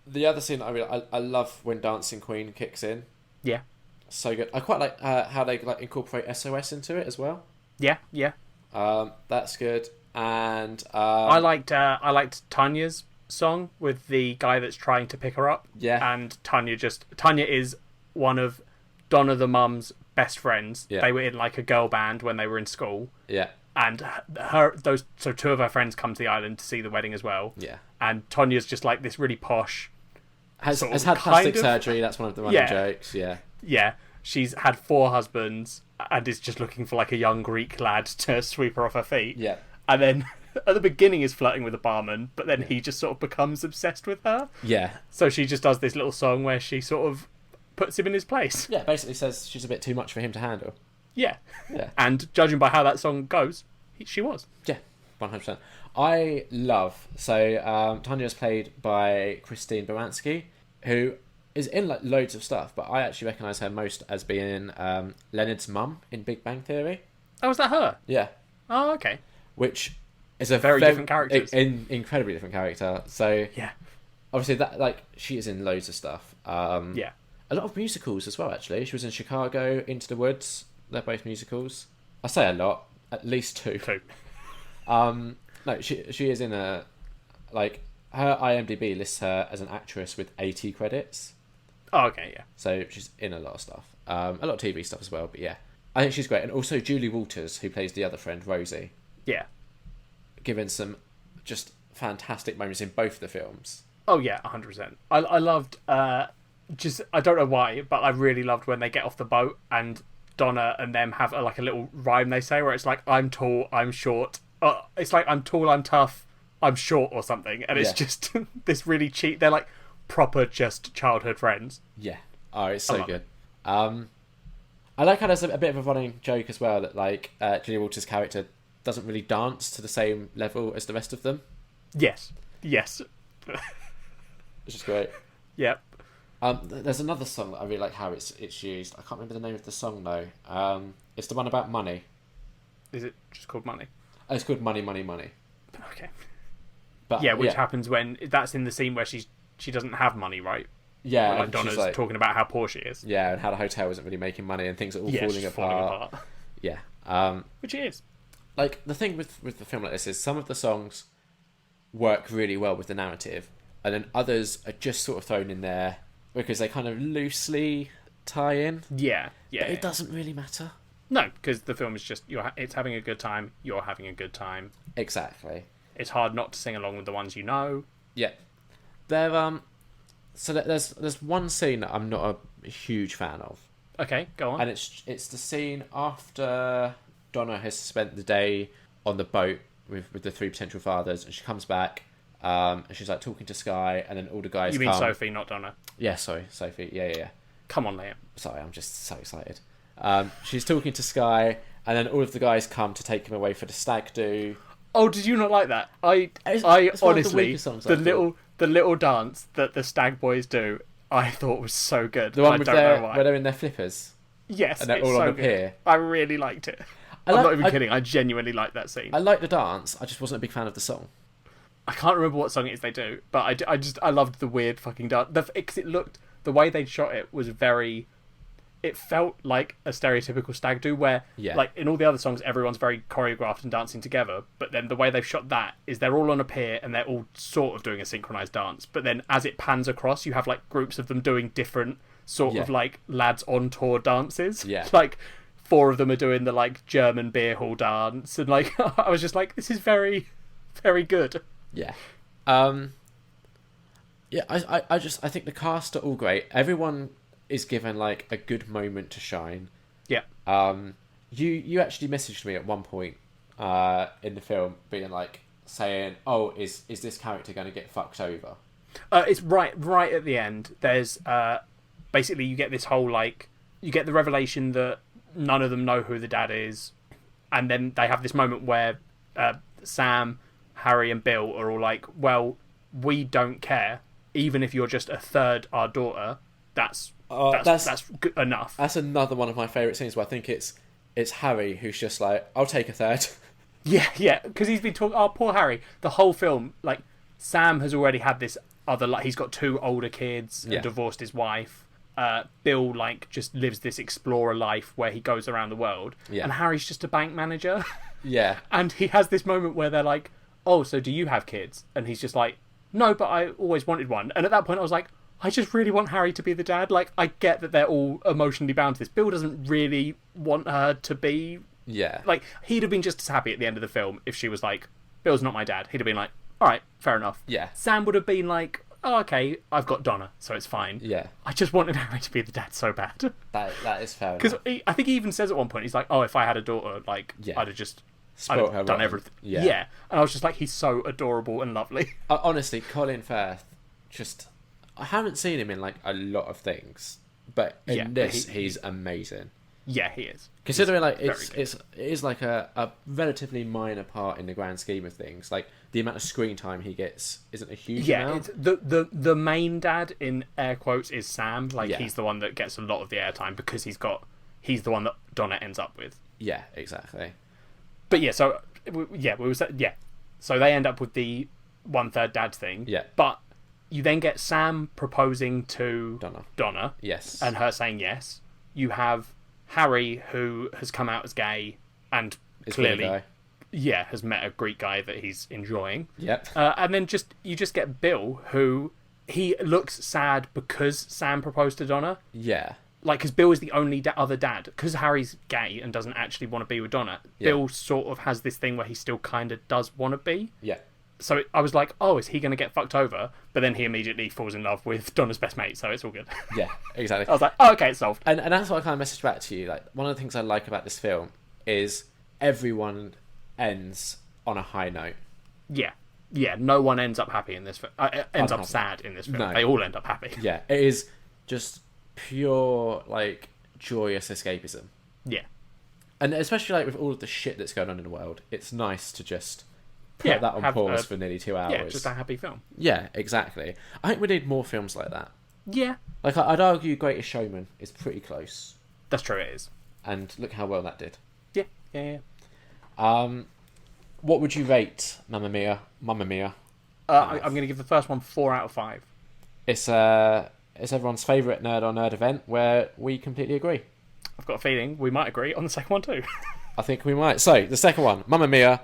The other scene I love when Dancing Queen kicks in. Yeah. So good. I quite like how they like incorporate SOS into it as well. Yeah. That's good. And I liked Tanya's song with the guy that's trying to pick her up. Yeah. And Tanya is one of Donna the mum's best friends. Yeah. They were in like a girl band when they were in school. Yeah. And two of her friends come to the island to see the wedding as well. Yeah. And Tanya's just like this really posh. Has had plastic surgery. That's one of the running jokes. Yeah. Yeah. She's had 4 husbands and is just looking for like a young Greek lad to sweep her off her feet. Yeah. And then at the beginning is flirting with the barman, but then he just sort of becomes obsessed with her. Yeah. So she just does this little song where she sort of puts him in his place. Yeah, basically says she's a bit too much for him to handle. Yeah. Yeah. And judging by how that song goes, she was. Yeah, 100%. I love... So, Tanya is played by Christine Baranski, who is in like loads of stuff, but I actually recognise her most as being Leonard's mum in Big Bang Theory. Oh, is that her? Yeah. Oh, okay. Which is a very different character. Incredibly different character. So, yeah. Obviously, that like she is in loads of stuff. Yeah. A lot of musicals as well, actually. She was in Chicago, Into the Woods. They're both musicals. I say a lot. At least 2. 2. No, she is in a... Like, her IMDb lists her as an actress with 80 credits. Oh, okay, yeah. So she's in a lot of stuff. A lot of TV stuff as well, but yeah. I think she's great. And also Julie Walters, who plays the other friend, Rosie. Yeah. Given some just fantastic moments in both the films. Oh, yeah, 100%. I loved... I don't know why, but I really loved when they get off the boat and Donna and them have a little rhyme they say where it's like, I'm tall, I'm short. It's like, I'm tall, I'm tough, I'm short or something. And it's just this really cheap... They're like proper just childhood friends. Yeah. Oh, it's so good. I like how there's a bit of a running joke as well that like Julia Walters' character doesn't really dance to the same level as the rest of them. Yes. Which is great. Yep. There's another song that I really like how it's used. I can't remember the name of the song though. It's the one about money. Is it just called Money? Oh, it's called Money, Money, Money. Okay. But which happens when that's in the scene where she doesn't have money, right? Yeah, like Donna's talking about how poor she is. Yeah, and how the hotel isn't really making money and things are all falling apart. Yeah. Which it is. Like, the thing with the film like this is some of the songs work really well with the narrative, and then others are just sort of thrown in there because they kind of loosely tie in. Yeah. But it doesn't really matter. No, because the film is just it's having a good time. You're having a good time. Exactly. It's hard not to sing along with the ones you know. Yeah. So there's one scene that I'm not a huge fan of. Okay, go on. And it's the scene after Donna has spent the day on the boat with the 3 potential fathers, and she comes back, and she's like talking to Sky, and then all the guys. You mean Sophie, not Donna? Yeah, sorry, Sophie. Yeah. Come on, Liam. Sorry, I'm just so excited. She's talking to Sky, and then all of the guys come to take him away for the stag do. Oh, did you not like that? It's honestly, the little dance that the stag boys do, I thought was so good. The one where they're in their flippers. Yes, and they're all on a pier. I really liked it. I'm not even kidding. I genuinely liked that scene. I like the dance. I just wasn't a big fan of the song. I can't remember what song it is they do, but I loved the weird fucking dance. Because the way they shot it was very. It felt like a stereotypical stag do, where like in all the other songs, everyone's very choreographed and dancing together. But then the way they've shot that is they're all on a pier and they're all sort of doing a synchronized dance. But then as it pans across, you have like groups of them doing different sort of like lads on tour dances. Yeah, like 4 of them are doing the like German beer hall dance, and like I was just like, this is very, very good. Yeah. I think the cast are all great. Everyone is given like a good moment to shine. Yeah. You actually messaged me at one point in the film being like saying, "Oh, is this character going to get fucked over?" It's right at the end. There's basically you get this whole like you get the revelation that none of them know who the dad is, and then they have this moment where Sam, Harry, and Bill are all like, "Well, we don't care, even if you're just a third our daughter. That's good enough." That's another one of my favourite scenes where I think it's Harry who's just like, "I'll take a third." Yeah, because he's been talking. Oh, poor Harry. The whole film, like Sam has already had this other. Like he's got 2 older kids and divorced his wife. Bill like just lives this explorer life where he goes around the world, and Harry's just a bank manager. Yeah, and he has this moment where they're like, "Oh, so do you have kids?" And he's just like, "No, but I always wanted one." And at that point, I was like, I just really want Harry to be the dad. Like, I get that they're all emotionally bound to this. Bill doesn't really want her to be. Yeah. Like, he'd have been just as happy at the end of the film if she was like, Bill's not my dad. He'd have been like, all right, fair enough. Yeah. Sam would have been like, oh, okay, I've got Donna, so it's fine. Yeah. I just wanted Harry to be the dad so bad. That is fair. Because I think he even says at one point, he's like, oh, if I had a daughter, like, I'd have just... I'd have done everything. Yeah. And I was just like, he's so adorable and lovely. Honestly, Colin Firth, just... I haven't seen him in like a lot of things, but in this, he's amazing. Yeah, he is. Considering like it is like a relatively minor part in the grand scheme of things. Like the amount of screen time he gets isn't a huge amount. The main dad in air quotes is Sam. Like he's the one that gets a lot of the airtime because he's the one that Donna ends up with. Yeah, exactly. But so they end up with the 1/3 dad thing. Yeah, but. You then get Sam proposing to Donna. Yes. And her saying yes. You have Harry, who has come out as gay and clearly has met a Greek guy that he's enjoying. Yep. And then you just get Bill, who he looks sad because Sam proposed to Donna. Yeah. Like, because Bill is the only other dad. Because Harry's gay and doesn't actually want to be with Donna, Bill sort of has this thing where he still kind of does want to be. Yeah. So I was like, oh, is he going to get fucked over? But then he immediately falls in love with Donna's best mate, so it's all good. Yeah, exactly. I was like, oh, okay, it's solved. And that's what I kind of messaged back to you. Like, one of the things I like about this film is everyone ends on a high note. Yeah, no one ends up happy in this film. Ends up sad in this film. No. They all end up happy. Yeah, it is just pure, like, joyous escapism. Yeah. And especially, like, with all of the shit that's going on in the world, it's nice to just... put that on pause for nearly 2 hours. Yeah, just a happy film. Yeah, exactly. I think we need more films like that. Yeah. Like, I'd argue Greatest Showman is pretty close. That's true, it is. And look how well that did. Yeah. What would you rate Mamma Mia? I'm going to give the first one 4 out of 5. It's everyone's favourite Nerd on Nerd event where we completely agree. I've got a feeling we might agree on the second one too. I think we might. So, the second one, Mamma Mia...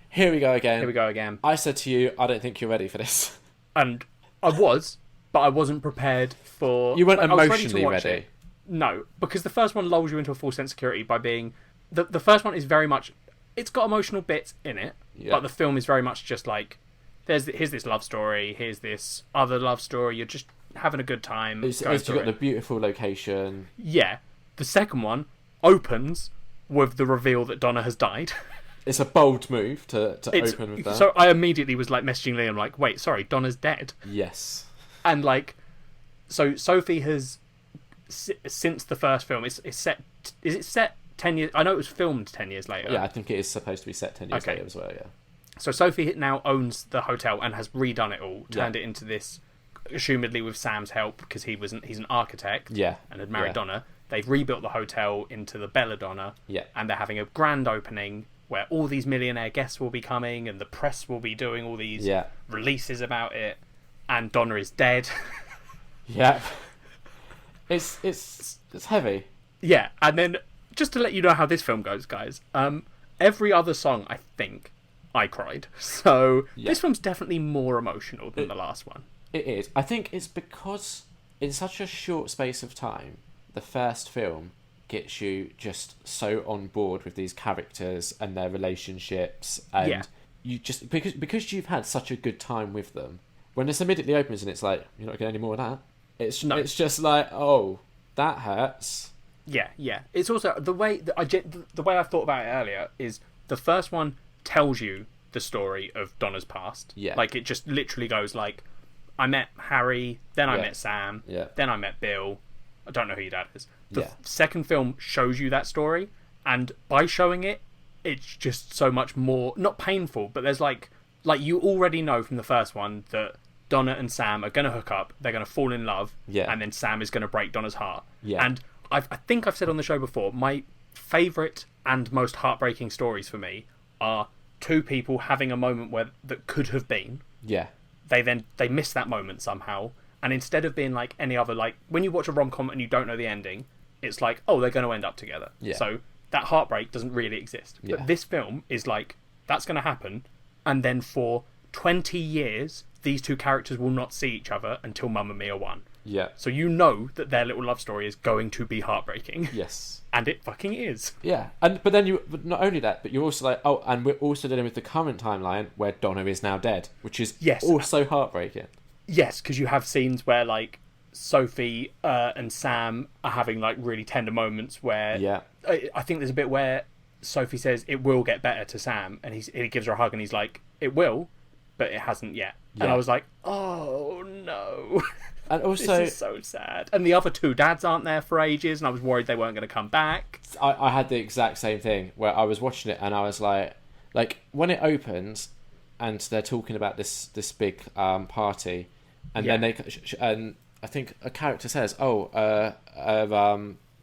Here we go again. I said to you, I don't think you're ready for this. And I was, but I wasn't prepared for... You weren't emotionally ready. No, because the first one lulls you into a false sense of security by being... The first one is very much... It's got emotional bits in it, but the film is very much just like... Here's this love story, here's this other love story, you're just having a good time. You've got the beautiful location. Yeah. The second one opens with the reveal that Donna has died. It's a bold move to open with that. So I immediately was like messaging Liam like, wait, sorry, Donna's dead. Yes. And like, so Sophie has since the first film. It's set. Is it set 10 years? I know it was filmed 10 years later. Yeah, I think it is supposed to be set 10 years later as well. Yeah. So Sophie now owns the hotel and has redone it all, turned it into this, assumedly with Sam's help because he's an architect. Yeah. And had married Donna. They've rebuilt the hotel into the Belladonna. Yeah. And they're having a grand opening where all these millionaire guests will be coming and the press will be doing all these releases about it. And Donna is dead. Yeah. It's heavy. Yeah, and then just to let you know how this film goes, guys. Every other song, I think, I cried. So this film's definitely more emotional than the last one. It is. I think it's because in such a short space of time, the first film gets you just so on board with these characters and their relationships, and you just because you've had such a good time with them. When this immediately opens and it's like, you're not getting any more of that. It's just like, oh, that hurts. Yeah. It's also the way I thought about it earlier is the first one tells you the story of Donna's past. Yeah. Like, it just literally goes like, I met Harry, then I met Sam, then I met Bill. I don't know who your dad is. The second film shows you that story, and by showing it, it's just so much more, not painful, but there's like you already know from the first one that Donna and Sam are going to hook up, they're going to fall in love, and then Sam is going to break Donna's heart. Yeah. And I think I've said on the show before, my favourite and most heartbreaking stories for me are two people having a moment that could have been. Yeah. They miss that moment somehow, and instead of being like any other, like when you watch a rom-com and you don't know the ending, it's like, oh, they're going to end up together. Yeah. So that heartbreak doesn't really exist. Yeah. But this film is like, that's going to happen, and then for 20 years these two characters will not see each other until Mamma Mia 1. Yeah. So you know that their little love story is going to be heartbreaking. Yes. And it fucking is. Yeah. But not only that, but you're also like, oh, and we're also dealing with the current timeline where Donna is now dead, which is also heartbreaking. Yes, because you have scenes where like Sophie and Sam are having like really tender moments where I think there's a bit where Sophie says it will get better to Sam, and he gives her a hug and he's like, it will, but it hasn't yet. And I was like, oh no. And also, this is so sad. And the other two dads aren't there for ages, and I was worried they weren't going to come back. I had the exact same thing where I was watching it and I was like when it opens and they're talking about this big party, and then and I think a character says, "Oh,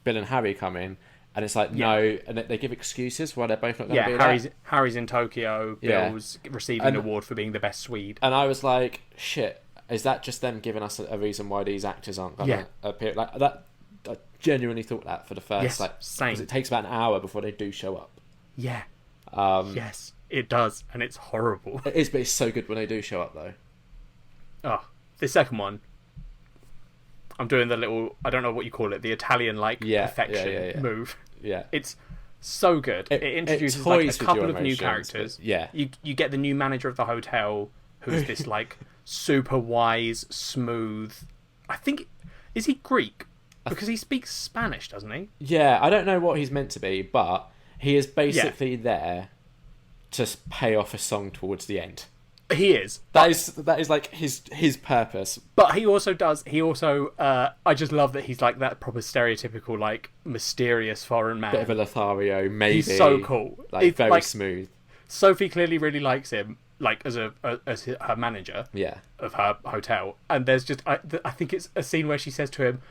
Bill and Harry come in," and it's like no, and they give excuses why they're both not going to be there. Harry's in Tokyo. Bill's receiving an award for being the best Swede. And I was like, shit. Is that just them giving us a reason why these actors aren't going to appear? Like that, I genuinely thought that for the first same. Because it takes about an hour before they do show up. Yeah. Yes, it does, and it's horrible. It is, but it's so good when they do show up, though. Oh, the second one. I'm doing the little, I don't know what you call it, the Italian perfection move. Yeah. It's so good. It introduces like a couple of new characters. Yeah. You get the new manager of the hotel, who's this like super wise, smooth. I think, is he Greek? Because he speaks Spanish, doesn't he? Yeah, I don't know what he's meant to be, but he is basically there to pay off a song towards the end. He is. That is like his purpose. But he also I just love that he's like that proper stereotypical like mysterious foreign man. Bit of a Lothario, maybe. He's so cool. Like very smooth. Sophie clearly really likes him, like as her manager of her hotel. And there's just I think it's a scene where she says to him,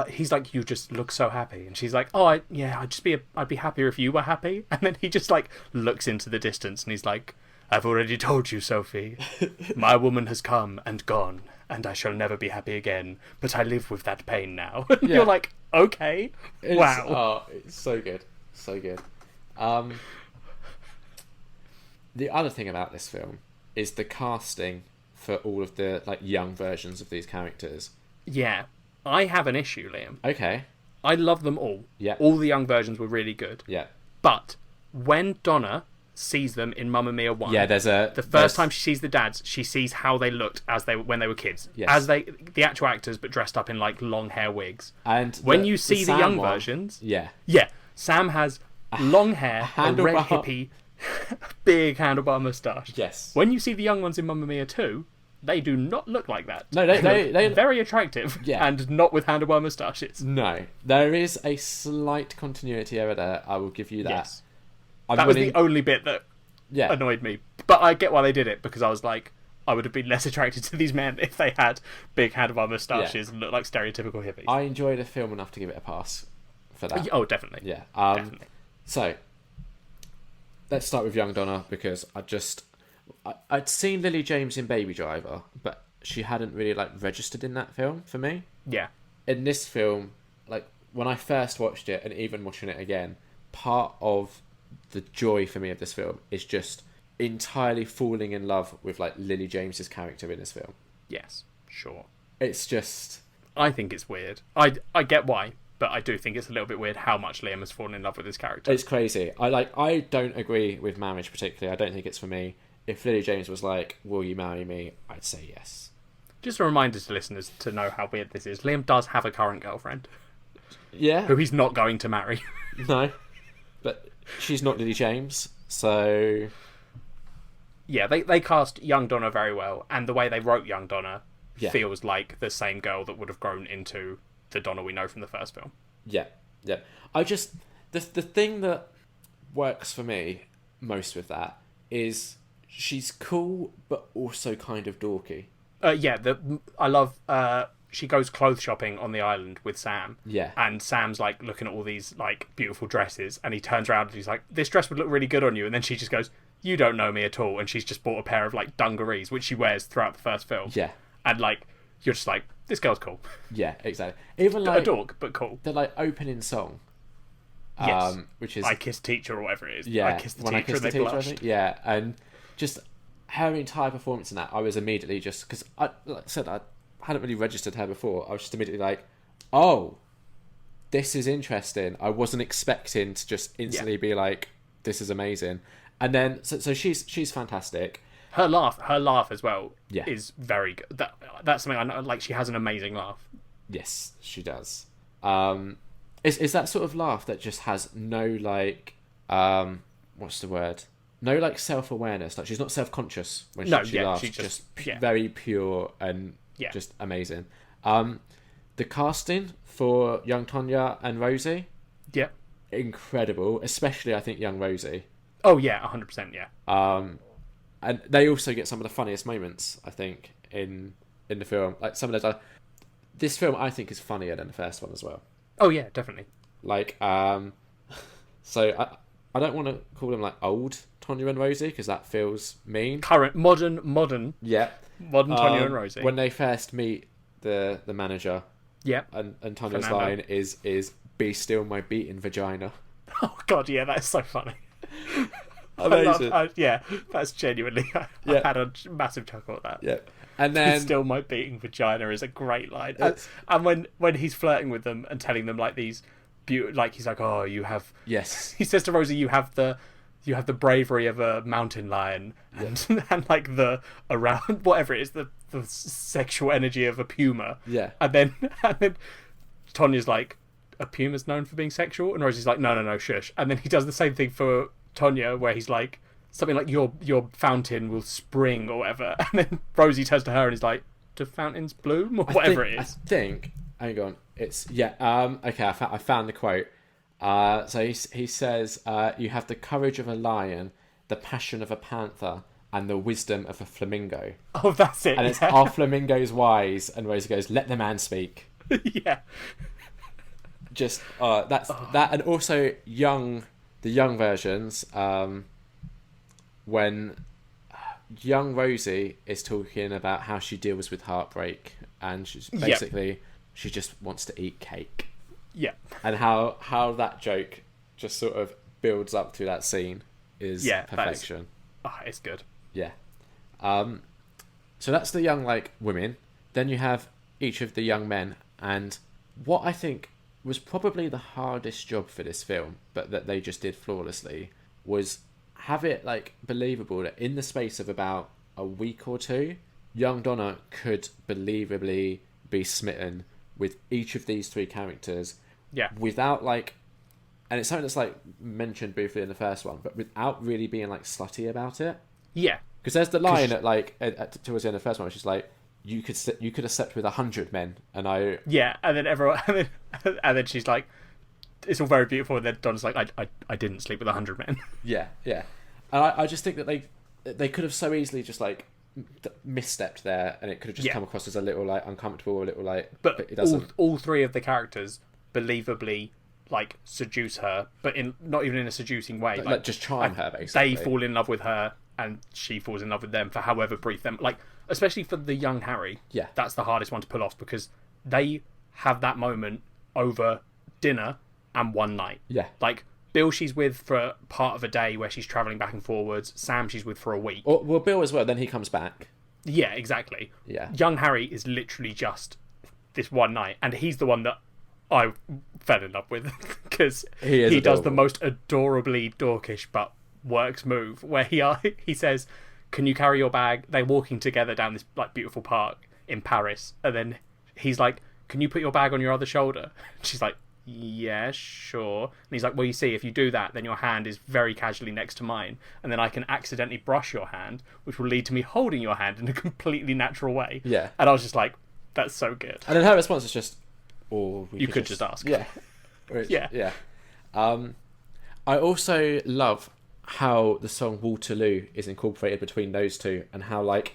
he's like, you just look so happy, and she's like, I'd be happier if you were happy. And then he just like looks into the distance and he's like, I've already told you, Sophie, my woman has come and gone, and I shall never be happy again, but I live with that pain now. You're like, okay, wow. Oh, it's so good, so good. The other thing about this film is the casting for all of the like young versions of these characters. Yeah, I have an issue, Liam. Okay. I love them all. Yeah. All the young versions were really good. Yeah. But when Donna sees them in Mamma Mia 1, the first time she sees the dads, she sees how they looked when they were kids. Yes. As the actual actors, but dressed up in like long hair wigs. And when you see the young versions, Sam has long hair, a red hippie, big handlebar moustache. Yes. When you see the young ones in Mamma Mia 2, they do not look like that. No, they very attractive. Yeah. And not with handlebar moustaches. No, there is a slight continuity error there. I will give you that. Yes. That was the only bit that annoyed me. But I get why they did it, because I was like, I would have been less attracted to these men if they had big handlebar moustaches and looked like stereotypical hippies. I enjoyed the film enough to give it a pass for that. Oh, definitely. Yeah. Definitely. So, let's start with young Donna, because I'd seen Lily James in Baby Driver, but she hadn't really registered in that film for me. Yeah. In this film, when I first watched it, and even watching it again, part of the joy for me of this film is just entirely falling in love with Lily James's character in this film. Yes, sure. It's just, I think it's weird. I get why, but I do think it's a little bit weird how much Liam has fallen in love with his character. It's crazy. I don't agree with marriage particularly. I don't think it's for me. If Lily James was like, "Will you marry me?" I'd say yes. Just a reminder to listeners to know how weird this is. Liam does have a current girlfriend. Yeah. Who he's not going to marry. No. But she's not Lily James, so... Yeah, they cast young Donna very well, and the way they wrote young Donna feels like the same girl that would have grown into the Donna we know from the first film. Yeah, yeah. I just... The thing that works for me most with that is she's cool, but also kind of dorky. I love... she goes clothes shopping on the island with Sam. Yeah. And Sam's looking at all these beautiful dresses, and he turns around and he's like, "This dress would look really good on you." And then she just goes, "You don't know me at all." And she's just bought a pair of dungarees, which she wears throughout the first film. Yeah. And you're just like, this girl's cool. Yeah, exactly. Even a dork, but cool. The opening song. Yes. Which is "I Kissed Teacher" or whatever it is. Yeah. I kissed the teacher and they blushed. Yeah, and just her entire performance in that, I was immediately just, because like I said, I hadn't really registered her before. I was just immediately like, oh, this is interesting. I wasn't expecting to just instantly be like, this is amazing. And then so she's fantastic. Her laugh as well Yeah. is very good. That's something I know. She has an amazing laugh. Yes, she does. Is that sort of laugh that just has no what's the word? No self-awareness. She's not self-conscious when she laughs. She's just very pure and just amazing. The casting for young Tonya and Rosie, incredible. Especially I think young Rosie. Oh yeah, 100%. Yeah. And they also get some of the funniest moments, I think, in the film. Some of this film I think is funnier than the first one as well. Oh yeah, definitely. So I don't want to call them old Tonya and Rosie, because that feels mean. Current, modern. Yeah. Modern Tonya and Rosie. When they first meet the manager. Yeah. And Tonya's line is "Be still my beating vagina." Oh god, yeah, that is so funny. Amazing. That's genuinely. I had a massive chuckle at that. Yeah. And then "Still my beating vagina" is a great line. And when he's flirting with them and telling them these he's like, "Oh, you have." Yes. He says to Rosie, "You have the bravery of a mountain lion, and and the around whatever it is, the sexual energy of a puma." Yeah. And then Tonya's like, "A puma's known for being sexual," and Rosie's like, "No, shush." And then he does the same thing for Tonya, where he's like, something like, your fountain will spring or whatever, and then Rosie turns to her and is like, "Do fountains bloom?" or whatever it is. I think, hang on, it's okay, I found the quote. So he says, "You have the courage of a lion, the passion of a panther, and the wisdom of a flamingo." Oh, that's it. And it's, "Are flamingos wise?" And Rosie goes, "Let the man speak." Yeah. Just that, and also the young versions, when young Rosie is talking about how she deals with heartbreak, and she's basically she just wants to eat cake. Yeah. And how that joke just sort of builds up through that scene is perfection. It's good. Yeah. So that's the young women. Then you have each of the young men, and what I think was probably the hardest job for this film, but that they just did flawlessly, was have it believable that in the space of about a week or two, young Donna could believably be smitten with each of these three characters. Yeah. Without and it's something that's mentioned briefly in the first one, but without really being slutty about it. Yeah. Because there's the line towards the end of the first one, which is like, you could have slept with 100 men, and I... Yeah, and then everyone... And then she's like, it's all very beautiful, and then Donna's like, I didn't sleep with 100 men. Yeah, yeah. And I just think that they could have so easily just, like, misstepped there, and it could have just come across as a little, like, uncomfortable, a little, like... But it doesn't... all three of the characters believably, like, seduce her, but not even in a seducing way. Like just charm her, basically. They fall in love with her, and she falls in love with them for however brief them... Like, especially for the young Harry. Yeah. That's the hardest one to pull off, because they have that moment over dinner and one night. Yeah. Like, Bill she's with for part of a day where she's travelling back and forwards. Sam she's with for a week. Well, Bill as well, then he comes back. Yeah, exactly. Yeah. Young Harry is literally just this one night, and he's the one that I fell in love with, because he does the most adorably dorkish but works move, where he says, can you carry your bag? They're walking together down this like beautiful park in Paris, and then he's like, can you put your bag on your other shoulder? She's like, yeah, sure. And he's like, well, you see, if you do that, then your hand is very casually next to mine, and then I can accidentally brush your hand, which will lead to me holding your hand in a completely natural way. Yeah. And I was just like, that's so good. And then her response is just, you could just ask. Yeah. Yeah. I also love how the song Waterloo is incorporated between those two, and how, like,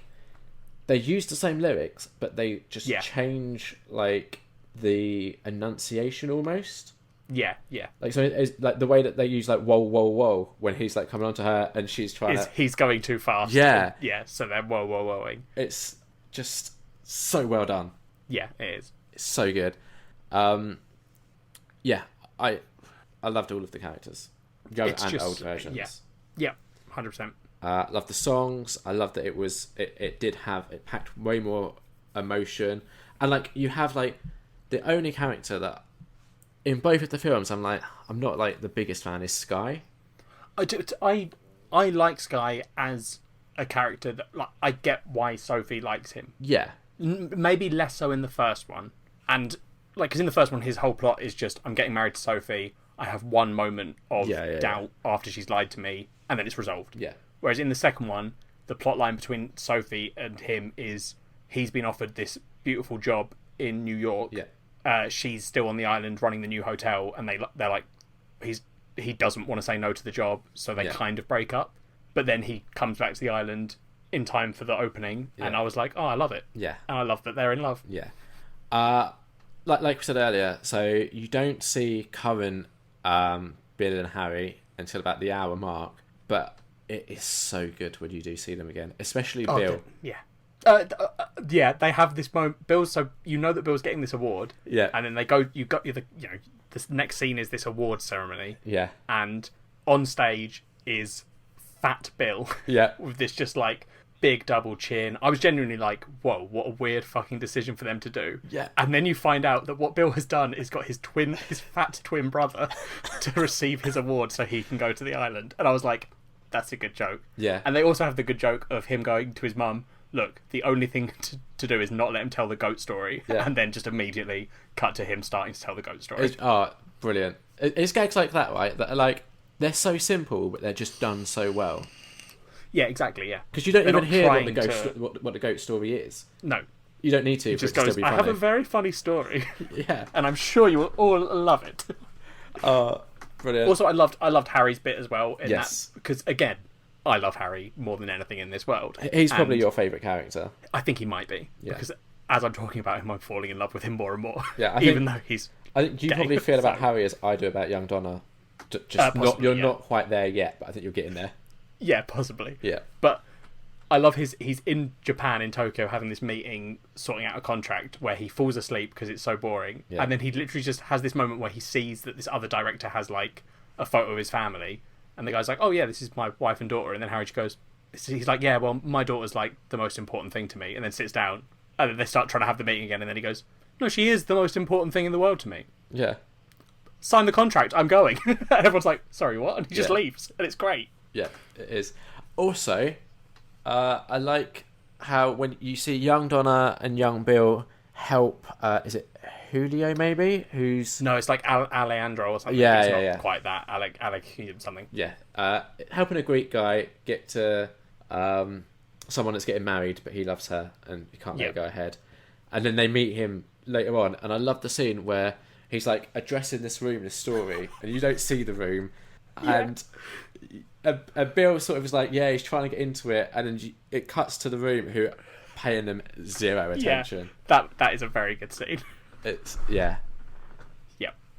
they use the same lyrics, but they just change, like, the enunciation almost. Yeah. Like, so it's like the way that they use, like, whoa, whoa, whoa, when he's, like, coming onto her and she's trying to... He's going too fast. Yeah. So they're whoa, whoa, whoaing. It's just so well done. Yeah, it is. It's so good. Yeah, I loved all of the characters. Young and old versions. Yeah, 100%. Loved the songs. I loved that it packed way more emotion. And, like, you have, like, the only character that in both of the films I'm not, like, the biggest fan is Sky. I like Sky as a character that, like, I get why Sophie likes him. Yeah. Maybe less so in the first one. And, like, because in the first one his whole plot is just, I'm getting married to Sophie, I have one moment of doubt after she's lied to me, and then it's resolved. Yeah. Whereas in the second one, the plot line between Sophie and him is he's been offered this beautiful job in New York. Yeah. She's still on the island running the new hotel, and they're like, he doesn't want to say no to the job, so they kind of break up. But then he comes back to the island in time for the opening, and I was like, oh, I love it. Yeah. And I love that they're in love. Yeah. Like we said earlier, so you don't see current Bill and Harry until about the hour mark, but it is so good when you do see them again, especially Bill. Yeah, they have this moment. So you know that Bill's getting this award. Yeah, and then this next scene is this award ceremony. Yeah, and on stage is Fat Bill. Yeah, with this just like big double chin. I was genuinely like, whoa, what a weird fucking decision for them to do. Yeah. And then you find out that what Bill has done is got his fat twin brother to receive his award so he can go to the island. And I was like, that's a good joke. Yeah. And they also have the good joke of him going to his mum, look, the only thing to do is not let him tell the goat story. Yeah. And then just immediately cut to him starting to tell the goat story. Brilliant. It's gags like that, right? That are like, they're so simple, but they're just done so well. Yeah, exactly, yeah. Because you don't even hear what the goat story is. No. You don't need to. It just goes, I have a very funny story. Yeah. And I'm sure you will all love it. Brilliant. Also, I loved Harry's bit as well. That, because, again, I love Harry more than anything in this world. He's probably your favourite character. I think he might be. Yeah. Because as I'm talking about him, I'm falling in love with him more and more. Yeah, even though he's I think you probably feel about Harry as I do about young Donna. You're not quite there yet, but I think you're getting there. Yeah, possibly. Yeah. But I love he's in Japan, in Tokyo, having this meeting, sorting out a contract, where he falls asleep because it's so boring. Yeah. And then he literally just has this moment where he sees that this other director has, like, a photo of his family. And the guy's like, oh, yeah, this is my wife and daughter. And then Harry just goes, he's like, yeah, well, my daughter's, like, the most important thing to me. And then sits down. And then they start trying to have the meeting again. And then he goes, no, she is the most important thing in the world to me. Yeah. Sign the contract. I'm going. And everyone's like, sorry, what? And he just leaves. And it's great. Yeah, it is. Also, I like how when you see young Donna and young Bill help, is it Julio maybe? No, it's like Alejandro or something. Yeah, it's not quite that. Alec something. Yeah. Helping a Greek guy get to someone that's getting married, but he loves her and he can't let it go ahead. And then they meet him later on, and I love the scene where he's like addressing this room, this story, and you don't see the room, and Bill sort of is like, he's trying to get into it, and then it cuts to the room who are paying them zero attention. That is a very good scene. It's Yep.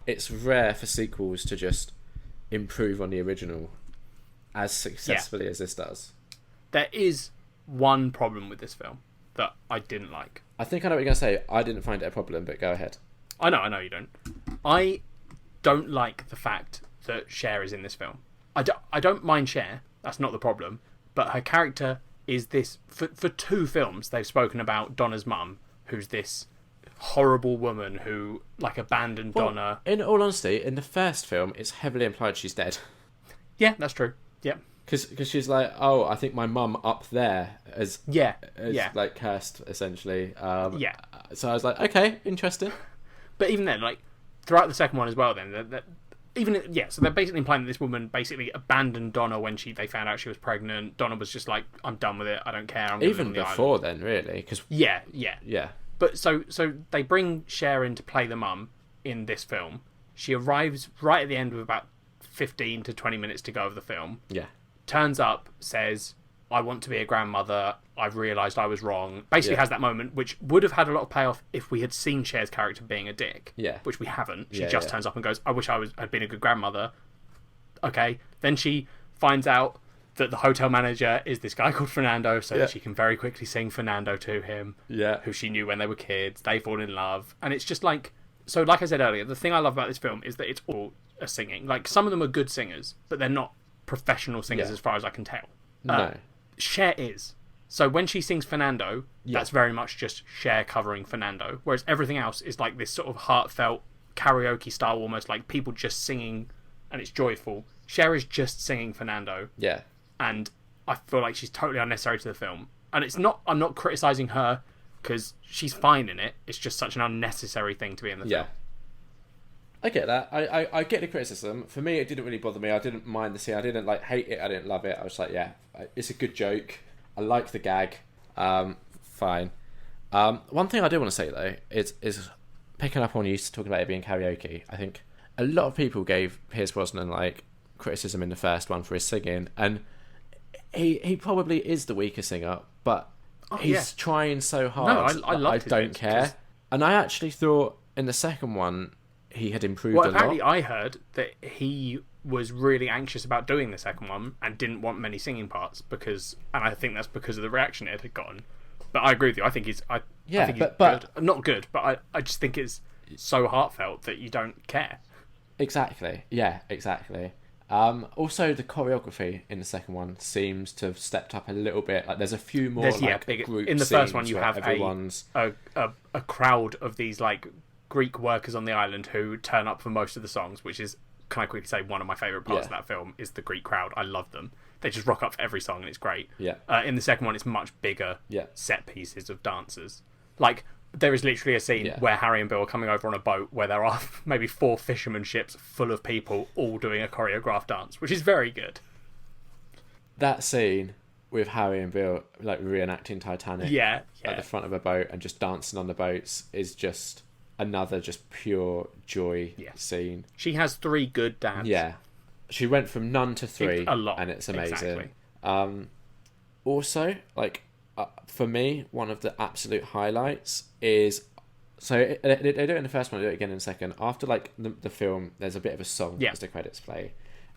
It's rare for sequels to just improve on the original as successfully as this does. There is one problem with this film that I didn't like. I think I know what you're going to say. I didn't find it a problem, but go ahead. I know you don't. I don't like the fact that Cher is in this film. I don't mind Cher. That's not the problem. But her character is this... For 2 films, they've spoken about Donna's mum, who's this horrible woman who, like, abandoned Donna. In all honesty, in the first film, it's heavily implied she's dead. Yeah, that's true. Yeah. Because she's like, oh, I think my mum up there is like cursed, essentially. So I was like, okay, interesting. But even then, like, throughout the second one as well, then, so they're basically implying that this woman basically abandoned Donna when they found out she was pregnant. Donna was just like, I'm done with it, I don't care. I'm even before then, really. Cause... Yeah. But so they bring Cher in to play the mum in this film. She arrives right at the end with about 15 to 20 minutes to go of the film. Yeah. Turns up, says, I want to be a grandmother, I've realised I was wrong. Basically has that moment, which would have had a lot of payoff if we had seen Cher's character being a dick. Yeah. Which we haven't. She just turns up and goes, I wish I'd been a good grandmother. Okay. Then she finds out that the hotel manager is this guy called Fernando, so that she can very quickly sing Fernando to him. Yeah. Who she knew when they were kids. They fall in love. And it's just like... So like I said earlier, the thing I love about this film is that it's all a singing. Like, some of them are good singers, but they're not professional singers as far as I can tell. No. Cher is. So when she sings Fernando, that's very much just Cher covering Fernando. Whereas everything else is like this sort of heartfelt karaoke style, almost like people just singing, and it's joyful. Cher is just singing Fernando. Yeah. And I feel like she's totally unnecessary to the film. And I'm not criticising her because she's fine in it. It's just such an unnecessary thing to be in the film. I get that. I get the criticism. For me, it didn't really bother me. I didn't mind the scene. I didn't hate it. I didn't love it. I was like, it's a good joke. I like the gag. Fine. One thing I do want to say though is picking up on you talking about it being karaoke. I think a lot of people gave Pierce Brosnan criticism in the first one for his singing, and he probably is the weaker singer, but he's trying so hard. No, I love I don't care. And I actually thought in the second one he had improved a lot. Apparently I heard that he was really anxious about doing the second one and didn't want many singing parts and I think that's because of the reaction it had gotten. But I agree with you. I think he's good. Not good, but I just think it's so heartfelt that you don't care. Exactly. Yeah, exactly. Also, the choreography in the second one seems to have stepped up a little bit. Like, there's a few more group in the first one. You have a crowd of these like Greek workers on the island who turn up for most of the songs, which is, can I quickly say, one of my favourite parts of that film is the Greek crowd. I love them. They just rock up for every song and it's great. Yeah. In the second one, it's much bigger set pieces of dancers. Like, there is literally a scene where Harry and Bill are coming over on a boat where there are maybe 4 fisherman ships full of people all doing a choreographed dance, which is very good. That scene with Harry and Bill like reenacting Titanic at the front of a boat and just dancing on the boats is just another just pure joy scene. She has 3 good dads. Yeah. She went from none to 3 a lot, and it's amazing. Exactly. Also, like, for me, one of the absolute highlights is... So, they do it in the first one, they do it again in the second. After, like, the film, there's a bit of a song as the credits play.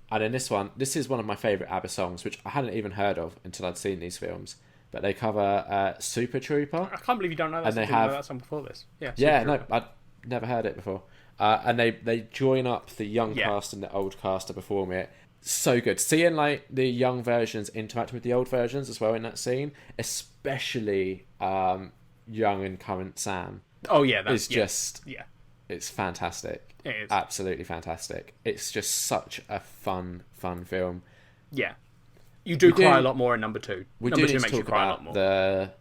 And in this one, this is one of my favourite ABBA songs, which I hadn't even heard of until I'd seen these films. But they cover Super Trooper. I can't believe you don't know that. And they have that song before this. I'd never heard it before. And they join up the young cast and the old cast to perform it. So good. Seeing like the young versions interact with the old versions as well in that scene, especially young and current Sam. Oh yeah, that's it's fantastic. It is absolutely fantastic. It's just such a fun film. Yeah, you do cry a lot more in number 2. We number do 2 need to makes talk you cry about a lot more. The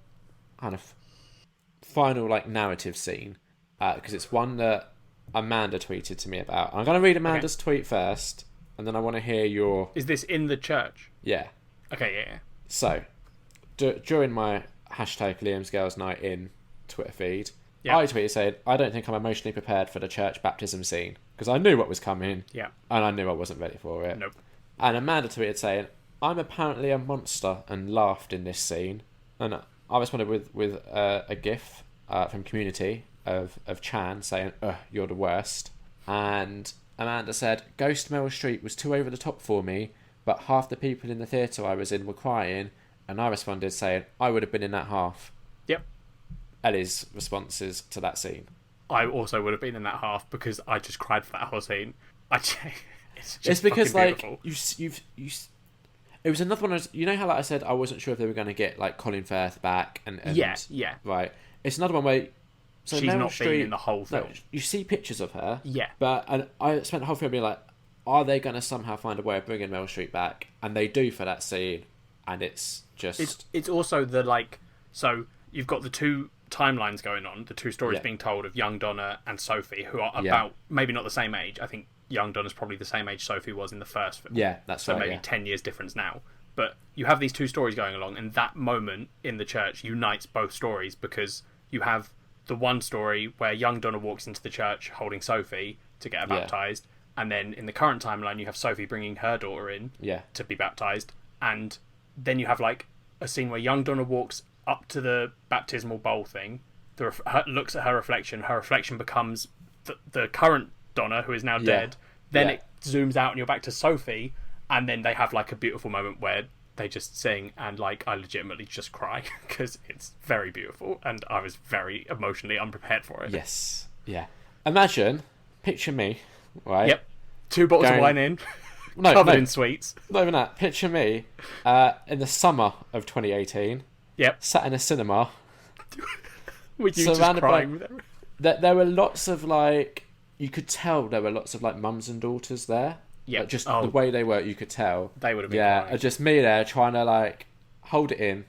kind of final like narrative scene because it's one that Amanda tweeted to me about. I'm going to read Amanda's tweet first, and then I want to hear your... Is this in the church? Yeah. Okay, yeah. So, during my hashtag Liam's Girls Night In Twitter feed, yep. I tweeted saying, I don't think I'm emotionally prepared for the church baptism scene. Because I knew what was coming, yeah, and I knew I wasn't ready for it. Nope. And Amanda tweeted saying, I'm apparently a monster, and laughed in this scene. And I responded with a gif from Community of Chan saying, ugh, you're the worst. And Amanda said, Ghost Meryl Streep was too over the top for me, but half the people in the theatre I was in were crying. And I responded saying, I would have been in that half. Yep. Ellie's responses to that scene. I also would have been in that half because I just cried for that whole scene. It's because like you've it was another one of, you know how like I said I wasn't sure if they were going to get like Colin Firth back and yeah right. It's another one where she's not been in the whole film. No, you see pictures of her. Yeah. And I spent the whole film being like, are they going to somehow find a way of bringing Meryl Streep back? And they do for that scene, and it's just it's also the like, so you've got the two timelines going on, the two stories being told of young Donna and Sophie, who are about maybe not the same age. I think young Donna's probably the same age Sophie was in the first film. Yeah, that's so right. So maybe 10 years difference now. But you have these two stories going along, and that moment in the church unites both stories because you have the one story where young Donna walks into the church holding Sophie to get her baptised, and then in the current timeline you have Sophie bringing her daughter in to be baptised, and then you have like a scene where young Donna walks up to the baptismal bowl thing, looks at her reflection becomes the current Donna, who is now dead, then it zooms out and you're back to Sophie, and then they have like a beautiful moment where they just sing, and like I legitimately just cry because it's very beautiful and I was very emotionally unprepared for it. Yes. Yeah. Picture me, right? Yep. 2 bottles of wine in, covered in sweets. Not even that. Picture me in the summer of 2018. Yep. Sat in a cinema. With you just crying. There were lots of like, you could tell there were lots of like mums and daughters there. Yeah. Like, just the way they were, you could tell. They would have been crying. Just me there trying to like hold it in.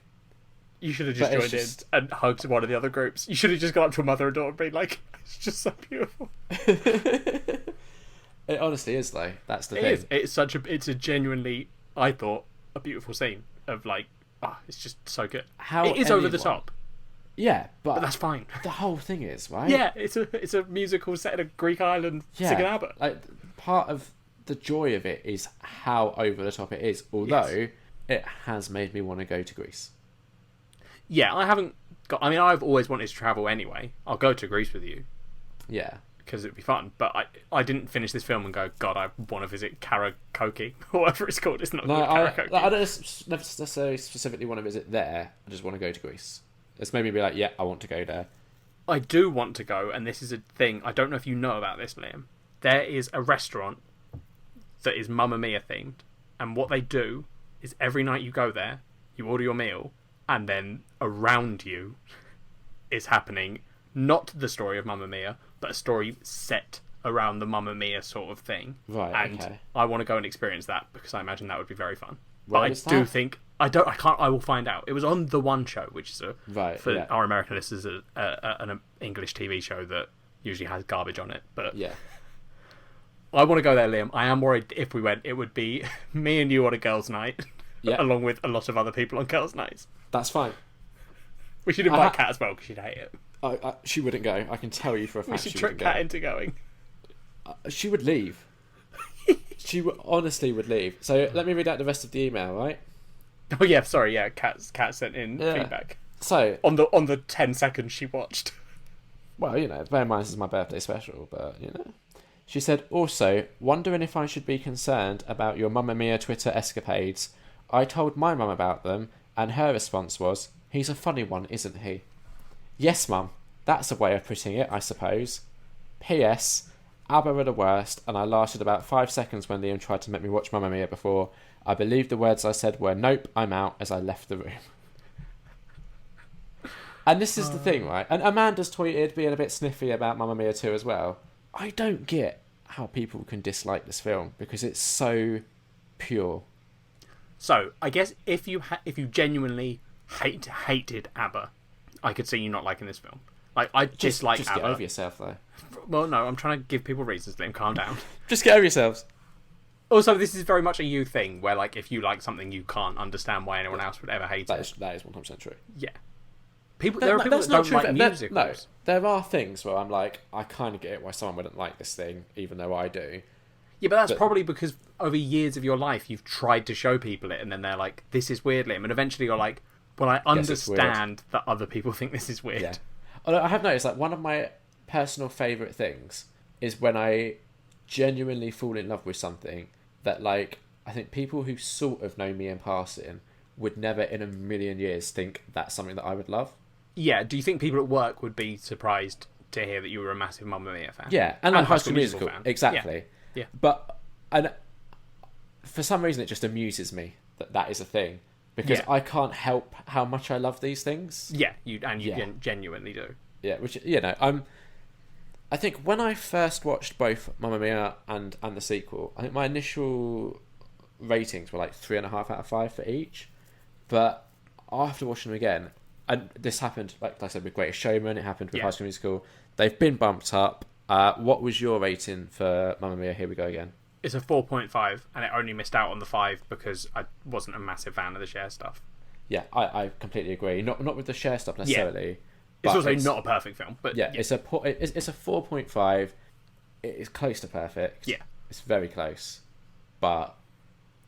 You should have just joined in and hugged one of the other groups. You should have just gone up to a mother and daughter and been like, it's just so beautiful. It honestly is though. That's the thing. It's a genuinely, I thought, a beautiful scene of like, it's just so good. It is over the top. Yeah, but that's fine. The whole thing is, right? Yeah, it's a musical set in a Greek island singing ABBA. Like, part of the joy of it is how over the top it is, although it has made me want to go to Greece. Yeah, I've always wanted to travel anyway. I'll go to Greece with you. Yeah. Because it'd be fun. But I didn't finish this film and go, God, I want to visit Karakoke, or whatever it's called. It's not called Karakoke. I don't necessarily specifically want to visit there. I just want to go to Greece. It's made me be like, yeah, I want to go there. I do want to go, and this is a thing. I don't know if you know about this, Liam. There is a restaurant that is Mamma Mia themed, and what they do is every night you go there, you order your meal, and then around you is happening not the story of Mamma Mia, but a story set around the Mamma Mia sort of thing. Right. And I want to go and experience that because I imagine that would be very fun. Where but I do think I will find out. It was on The One Show, which is our American listeners, an English TV show that usually has garbage on it. But yeah, I want to go there, Liam. I am worried if we went, it would be me and you on a girls' night, along with a lot of other people on girls' nights. That's fine. We should invite Kat as well because she'd hate it. She wouldn't go. I can tell you for a fact. We should trick Kat into going. She would leave. She honestly would leave. So let me read out the rest of the email, right? Oh yeah, sorry, yeah. Kat sent in feedback. So on the 10 seconds she watched. Well, bear in mind this is my birthday special, but She said, also, wondering if I should be concerned about your Mamma Mia Twitter escapades. I told my mum about them, and her response was, he's a funny one, isn't he? Yes, mum. That's a way of putting it, I suppose. P.S. ABBA are the worst, and I lasted about 5 seconds when Liam tried to make me watch Mamma Mia before. I believe the words I said were, nope, I'm out, as I left the room. And this is the thing, right? And Amanda's tweeted being a bit sniffy about Mamma Mia 2 as well. I don't get how people can dislike this film, because it's so pure. So, I guess if you genuinely hated ABBA, I could see you not liking this film. Like, I dislike ABBA. Just get over yourself, though. Well, no, I'm trying to give people reasons, Liam. Calm down. Just get over yourselves. Also, this is very much a you thing, where like if you like something, you can't understand why anyone else would ever hate it. That is 100% true. Yeah. There are people that don't like musicals. No, there are things where I'm like, I kind of get it why someone wouldn't like this thing, even though I do. Yeah, but that's probably because over years of your life, you've tried to show people it, and then they're like, this is weird, Liam. And eventually you're like, well, I understand that other people think this is weird. Yeah. Although I have noticed, like, one of my personal favourite things is when I genuinely fall in love with something that, like, I think people who sort of know me in passing would never in a million years think that's something that I would love. Yeah, do you think people at work would be surprised to hear that you were a massive Mamma Mia fan? Yeah, and High School Musical fan. Exactly. Yeah. But for some reason, it just amuses me that is a thing. Because I can't help how much I love these things. Yeah, you genuinely do. Yeah, which, I think when I first watched both Mamma Mia and the sequel, I think my initial ratings were like 3.5 out of 5 for each. But after watching them again, and this happened, like I said, with Greatest Showman, it happened with High School Musical, they've been bumped up. What was your rating for Mamma Mia? Here we go again. It's a 4.5, and it only missed out on the 5 because I wasn't a massive fan of the Cher stuff. Yeah, I completely agree. Not with the Cher stuff necessarily. It's also not a perfect film, but it's a 4.5. It is close to perfect. Yeah, it's very close. But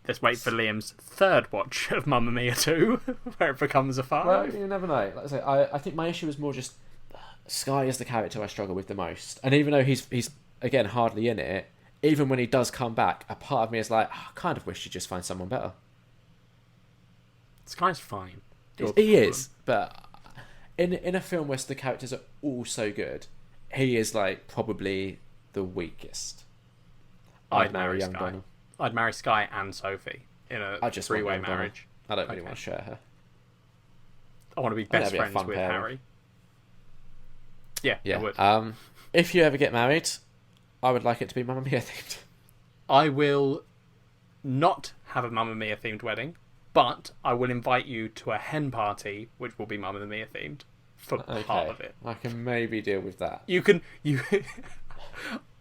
let's wait for Liam's third watch of Mamma Mia 2, where it becomes a 5. Well, you never know. Like I say, I think my issue is more just Sky is the character I struggle with the most, and even though he's again hardly in it. Even when he does come back, a part of me is like, I kind of wish you'd just find someone better. Sky's fine. He is, but in a film where the characters are all so good, he is like probably the weakest. I'd marry Sky. I'd marry Sky and Sophie in a three-way marriage. I don't really want to share her. I want to be best friends with Harry. Yeah, I would. If you ever get married, I would like it to be Mamma Mia themed. I will not have a Mamma Mia themed wedding, but I will invite you to a hen party, which will be Mamma Mia themed for part of it. I can maybe deal with that.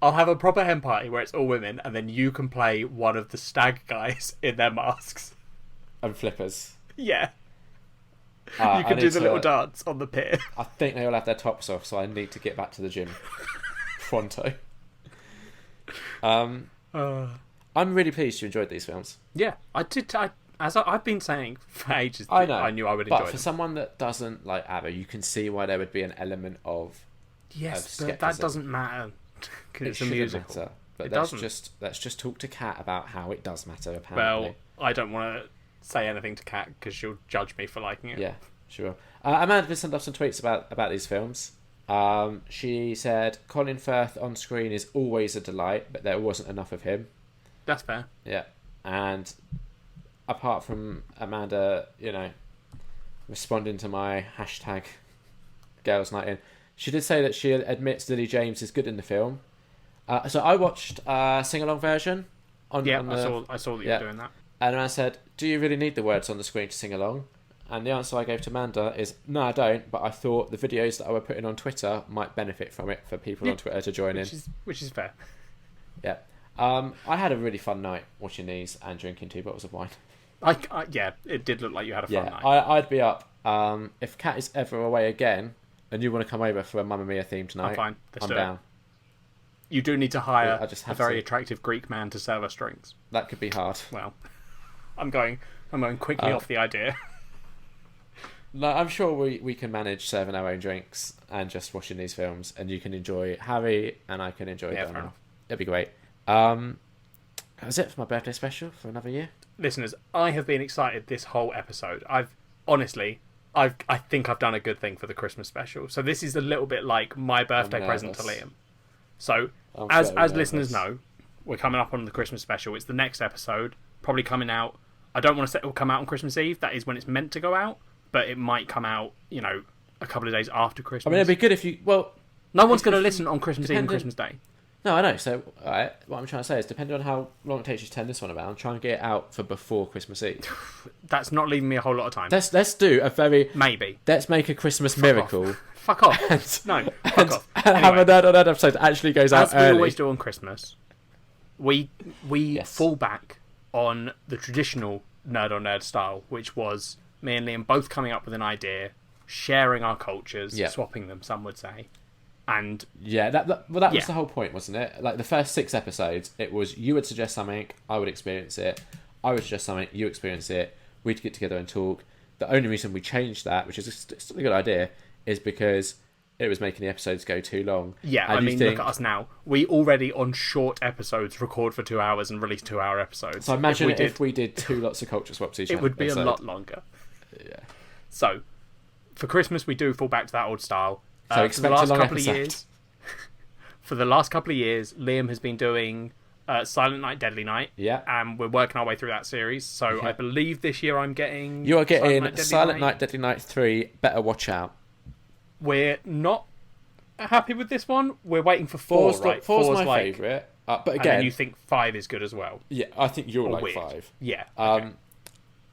I'll have a proper hen party where it's all women, and then you can play one of the stag guys in their masks and flippers. Yeah. You can do the little dance on the pier. I think they all have their tops off, so I need to get back to the gym pronto. I'm really pleased you enjoyed these films. Yeah, I did. As I've been saying for ages, I know. I knew I would enjoy them. But for someone that doesn't like ABBA, you can see why there would be an element of but that doesn't matter because it's a musical. Matter, but let's just talk to Kat about how it does matter. Apparently, well, I don't want to say anything to Kat because she'll judge me for liking it. Yeah, sure. Amanda sent us some tweets about these films. She said Colin Firth on screen is always a delight, but there wasn't enough of him. That's fair. Yeah, and apart from Amanda, responding to my hashtag Girls Night In, she did say that she admits Lily James is good in the film. So I watched sing along version. I saw that you were doing that. And I said, "Do you really need the words on the screen to sing along?" And the answer I gave to Amanda is, no, I don't, but I thought the videos that I were putting on Twitter might benefit from it for people on Twitter to join in. Which is fair. Yeah. I had a really fun night watching these and drinking 2 bottles of wine. It did look like you had a fun night. I'd be up. If Kat is ever away again and you want to come over for a Mamma Mia theme tonight, I'm fine. I'm down. You do need to hire a very attractive Greek man to serve us drinks. That could be hard. Well, I'm going quickly off the idea. No, I'm sure we can manage serving our own drinks and just watching these films, and you can enjoy Harry and I can enjoy Donna. It'd be great. That's it for my birthday special for another year. Listeners, I have been excited this whole episode. I think I've done a good thing for the Christmas special. So this is a little bit like my birthday present to Liam. So as listeners know, we're coming up on the Christmas special. It's the next episode, probably coming out. I don't want to say it will come out on Christmas Eve. That is when it's meant to go out. But it might come out, a couple of days after Christmas. I mean, it'd be good if you... Well, no one's going to listen on Christmas Eve and Christmas Day. No, I know. So, what I'm trying to say is, depending on how long it takes you to turn this one around, try and get it out for before Christmas Eve. That's not leaving me a whole lot of time. Let's do a very... Maybe. Let's make a Christmas miracle. Fuck off. Fuck off. And have a Nerd on Nerd episode that actually goes out early. As we always do on Christmas, We Yes. fall back on the traditional Nerd on Nerd style, which was me and Liam both coming up with an idea, sharing our cultures, swapping them, some would say. And that was the whole point, wasn't it? Like the first 6 episodes, it was you would suggest something, I would experience it. I would suggest something, you experience it. We'd get together and talk. The only reason we changed that, which is still a good idea, is because it was making the episodes go too long. Yeah, and look at us now. We already, on short episodes, record for 2 hours and release 2-hour episodes. So imagine if we did 2 lots of culture swaps each It would be a lot longer. Yeah. So, for Christmas, we do fall back to that old style. So expect a long episode. For the last couple of years, Liam has been doing Silent Night, Deadly Night. Yeah. And we're working our way through that series. So I believe this year I'm getting... You are getting Silent Night, Deadly Night 3, Better Watch Out. We're not happy with this one. We're waiting for 4, right? Four's my favourite. But again... And then you think 5 is good as well. Yeah, I think you'll like weird. 5. Yeah. Okay.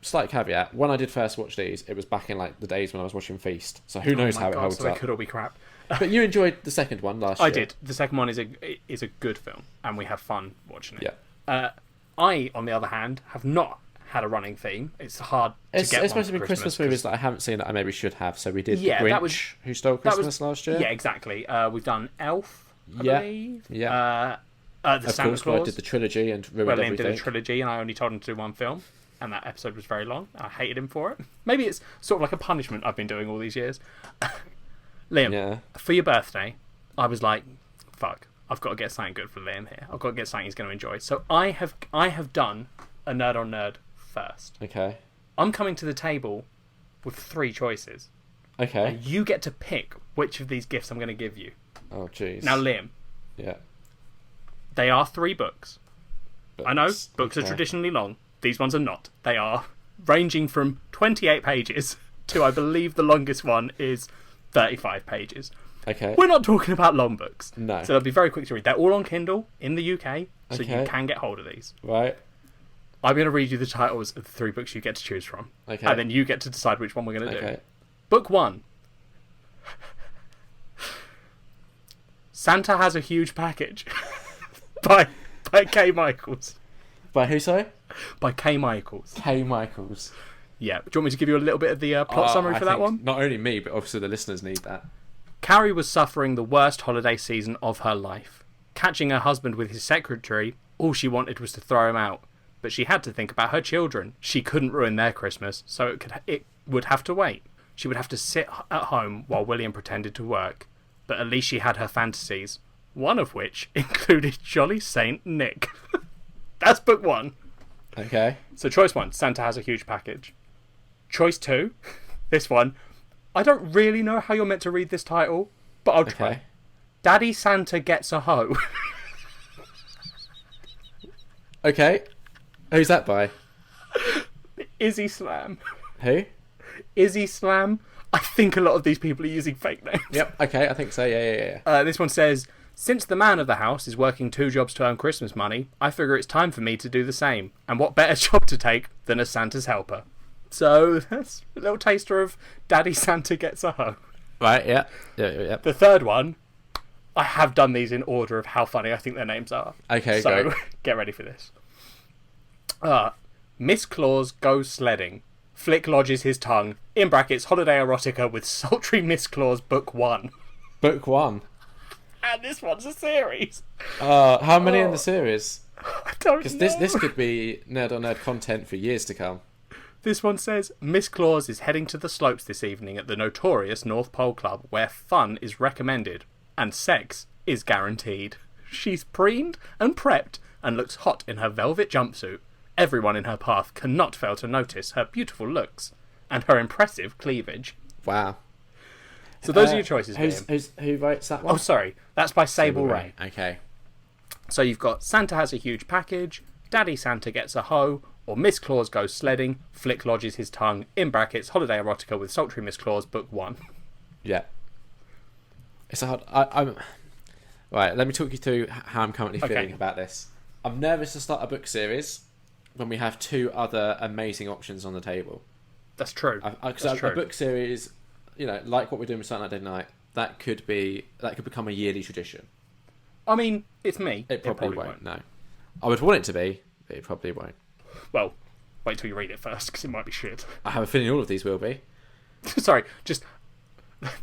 Slight caveat, when I did first watch these, it was back in like the days when I was watching Feast. So who knows how it holds up. It could all be crap. But you enjoyed the second one last year. I did. The second one is a good film, and we have fun watching it. Yeah. I, on the other hand, have not had a running theme. It's hard to get It's supposed to be Christmas movies that I haven't seen that I maybe should have. So we did The Grinch, Who Stole Christmas last year. Yeah, exactly. We've done Elf, I believe. Yeah. The Santa Claus. I did the trilogy and ruined everything. Liam did a trilogy, and I only told him to do one film. And that episode was very long. I hated him for it. Maybe it's sort of like a punishment I've been doing all these years. Liam, for your birthday, I was like, fuck, I've got to get something good for Liam here. I've got to get something he's going to enjoy. So I have done a Nerd on Nerd first. Okay. I'm coming to the table with 3 choices. Okay. And you get to pick which of these gifts I'm going to give you. Oh, jeez. Now, Liam. Yeah. They are 3 books. I know, books are traditionally long. These ones are not. They are ranging from 28 pages to, I believe, the longest one is 35 pages. Okay. We're not talking about long books. No. So they'll be very quick to read. They're all on Kindle in the UK, so you can get hold of these. Right. I'm going to read you the titles of the 3 books you get to choose from. Okay. And then you get to decide which one we're going to do. Okay. Book 1. Santa Has a Huge Package by Kay Michaels. By who, sorry? By Kay Michaels. Kay Michaels. Yeah. Do you want me to give you a little bit of the plot summary for that one? Not only me, but obviously the listeners need that. Carrie was suffering the worst holiday season of her life. Catching her husband with his secretary, all she wanted was to throw him out. But she had to think about her children. She couldn't ruin their Christmas, so it would have to wait. She would have to sit at home while William pretended to work. But at least she had her fantasies, one of which included Jolly Saint Nick. That's book 1. Okay. So choice 1, Santa Has a Huge Package. Choice 2, this one. I don't really know how you're meant to read this title, but I'll try. Okay. Daddy Santa Gets a Hoe. Okay. Who's that by? Izzy Slam. Who? Izzy Slam. I think a lot of these people are using fake names. Yep, okay, I think so, yeah. This one says, since the man of the house is working 2 jobs to earn Christmas money, I figure it's time for me to do the same. And what better job to take than as Santa's helper? So, that's a little taster of Daddy Santa Gets a Hoe. Right, yeah. The third one, I have done these in order of how funny I think their names are. Okay, so go. Get ready for this. Miss Claus Goes Sledding. Flick lodges his tongue. In brackets, holiday erotica with sultry Miss Claus, book 1. Book 1. And this one's a series. How many in the series? I don't know. Because this could be Nerd on Nerd content for years to come. This one says, Miss Claus is heading to the slopes this evening at the notorious North Pole Club, where fun is recommended and sex is guaranteed. She's preened and prepped and looks hot in her velvet jumpsuit. Everyone in her path cannot fail to notice her beautiful looks and her impressive cleavage. Wow. So those are your choices, Liam. Who writes that one? Oh, sorry. That's by Sable Ray. Okay. So you've got Santa Has a Huge Package, Daddy Santa Gets a Hoe, or Miss Claus Goes Sledding, Flick lodges his tongue, in brackets, holiday erotica with sultry Miss Claus, book 1. Yeah. It's a hard... I'm... Right, let me talk you through how I'm currently feeling about this. I'm nervous to start a book series when we have 2 other amazing options on the table. That's true. Because a book series, like what we're doing with Saturday Night, that could become a yearly tradition. I mean, it's me. It probably won't. No. I would want it to be, but it probably won't. Well, wait till you read it first, because it might be shit. I have a feeling all of these will be. Sorry, just...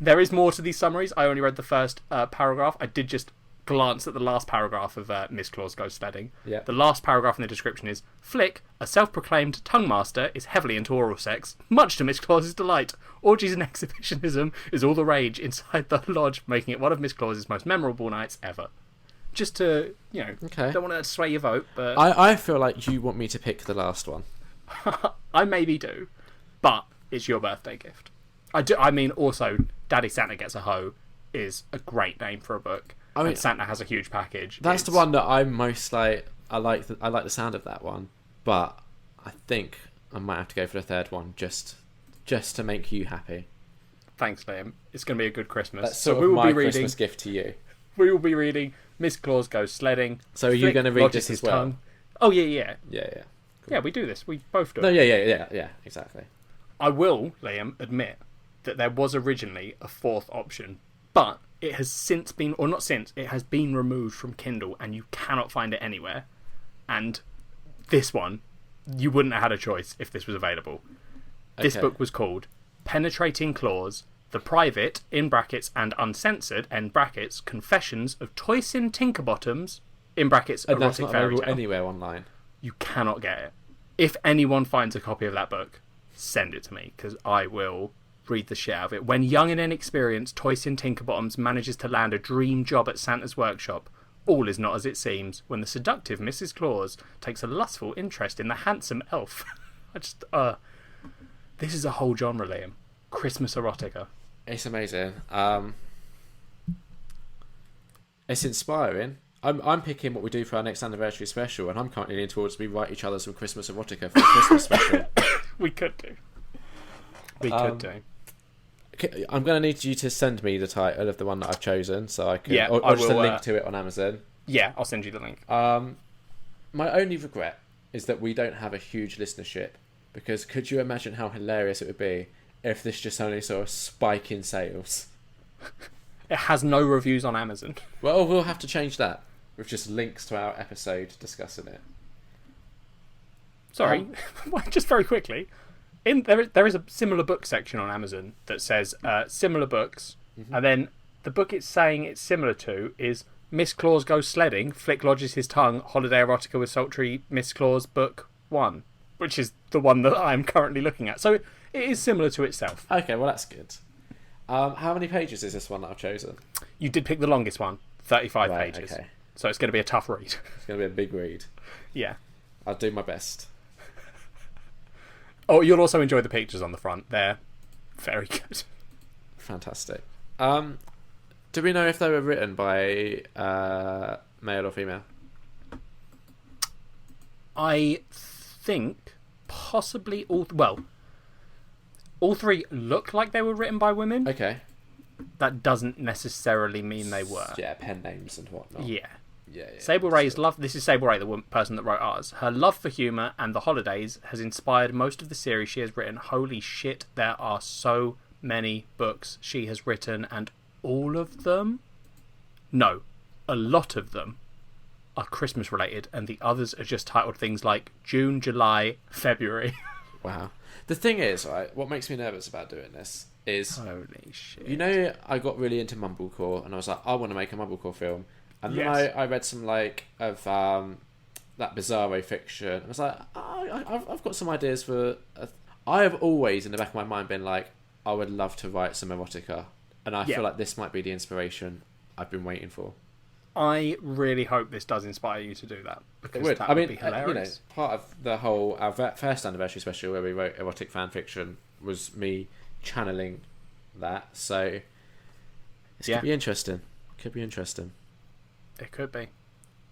There is more to these summaries. I only read the first paragraph. I did just glance at the last paragraph of Miss Claus Goes Sledding. Yeah. The last paragraph in the description is, Flick, a self-proclaimed tongue master, is heavily into oral sex, much to Miss Claus's delight. Orgies and exhibitionism is all the rage inside the lodge, making it one of Miss Claus's most memorable nights ever. Just to, okay. Don't want to sway your vote, but... I feel like you want me to pick the last one. I maybe do, but it's your birthday gift. I mean, also, Daddy Santa Gets a Hoe is a great name for a book. And Santa Has a Huge Package. That's the one that I'm most like. I like the sound of that one, but I think I might have to go for the third one just to make you happy. Thanks, Liam. It's going to be a good Christmas. That's sort of my Christmas gift to you. We will be reading Miss Claus Goes Sledding. So are you going to read this as well? Tongue. Oh, yeah. Yeah. Cool. Yeah, we do this. We both do. No, yeah, exactly. I will, Liam, admit that there was originally a fourth option, but it has since been, or not since, it has been removed from Kindle and you cannot find it anywhere. And this one, you wouldn't have had a choice if this was available. This book was called Penetrating Claws, The Private, in brackets, and Uncensored, end brackets, Confessions of Toysin Tinkerbottoms, in brackets, and erotic that's not fairy available tale. Anywhere online. You cannot get it. If anyone finds a copy of that book, send it to me, because I will read the shit out of it. When young and inexperienced, Toysin Tinkerbottoms manages to land a dream job at Santa's workshop, all is not as it seems when the seductive Mrs. Claus takes a lustful interest in the handsome elf. This is a whole genre, Liam. Christmas erotica. It's amazing. It's inspiring. I'm picking what we do for our next anniversary special, and I'm currently leaning towards we write each other some Christmas erotica for the Christmas special. We could do. I'm going to need you to send me the title of the one that I've chosen, so I can, or just a link to it on Amazon. Yeah, I'll send you the link. My only regret is that we don't have a huge listenership, because could you imagine how hilarious it would be if this just only saw a spike in sales? It has no reviews on Amazon. Well, we'll have to change that with just links to our episode discussing it. Sorry, just very quickly. There is a similar book section on Amazon that says similar books, and then the book it's saying it's similar to is Miss Claus Goes Sledding, Flick Lodges His Tongue, Holiday Erotica with Sultry Miss Claus, Book 1, which is the one that I'm currently looking at. So it is similar to itself. Okay, well that's good. How many pages is this one that I've chosen? You did pick the longest one, 35 pages. Okay. So it's going to be a tough read. It's going to be a big read. Yeah. I'll do my best. Oh, you'll also enjoy the pictures on the front. They're very good. Fantastic. Do we know if they were written by male or female? I think possibly all three look like they were written by women. Okay. That doesn't necessarily mean they were. Yeah, pen names and whatnot. Yeah. Yeah. Sable Ray's love. This is Sable Ray, the person that wrote ours. Her love for humour and the holidays has inspired most of the series she has written. Holy shit, there are so many books she has written, and all of them? No, a lot of them are Christmas related, and the others are just titled things like June, July, February. Wow. The thing is, right, what makes me nervous about doing this is... Holy shit. You know, I got really into mumblecore, and I was like, I want to make a mumblecore film. And then I read some, of that Bizarro fiction. I was like, I've got some ideas for... I have always, in the back of my mind, been like, I would love to write some erotica. And I feel like this might be the inspiration I've been waiting for. I really hope this does inspire you to do that. Because that would be hilarious. Part of our first anniversary special where we wrote erotic fan fiction was me channeling that. So it's going to be interesting. Could be interesting. It could be.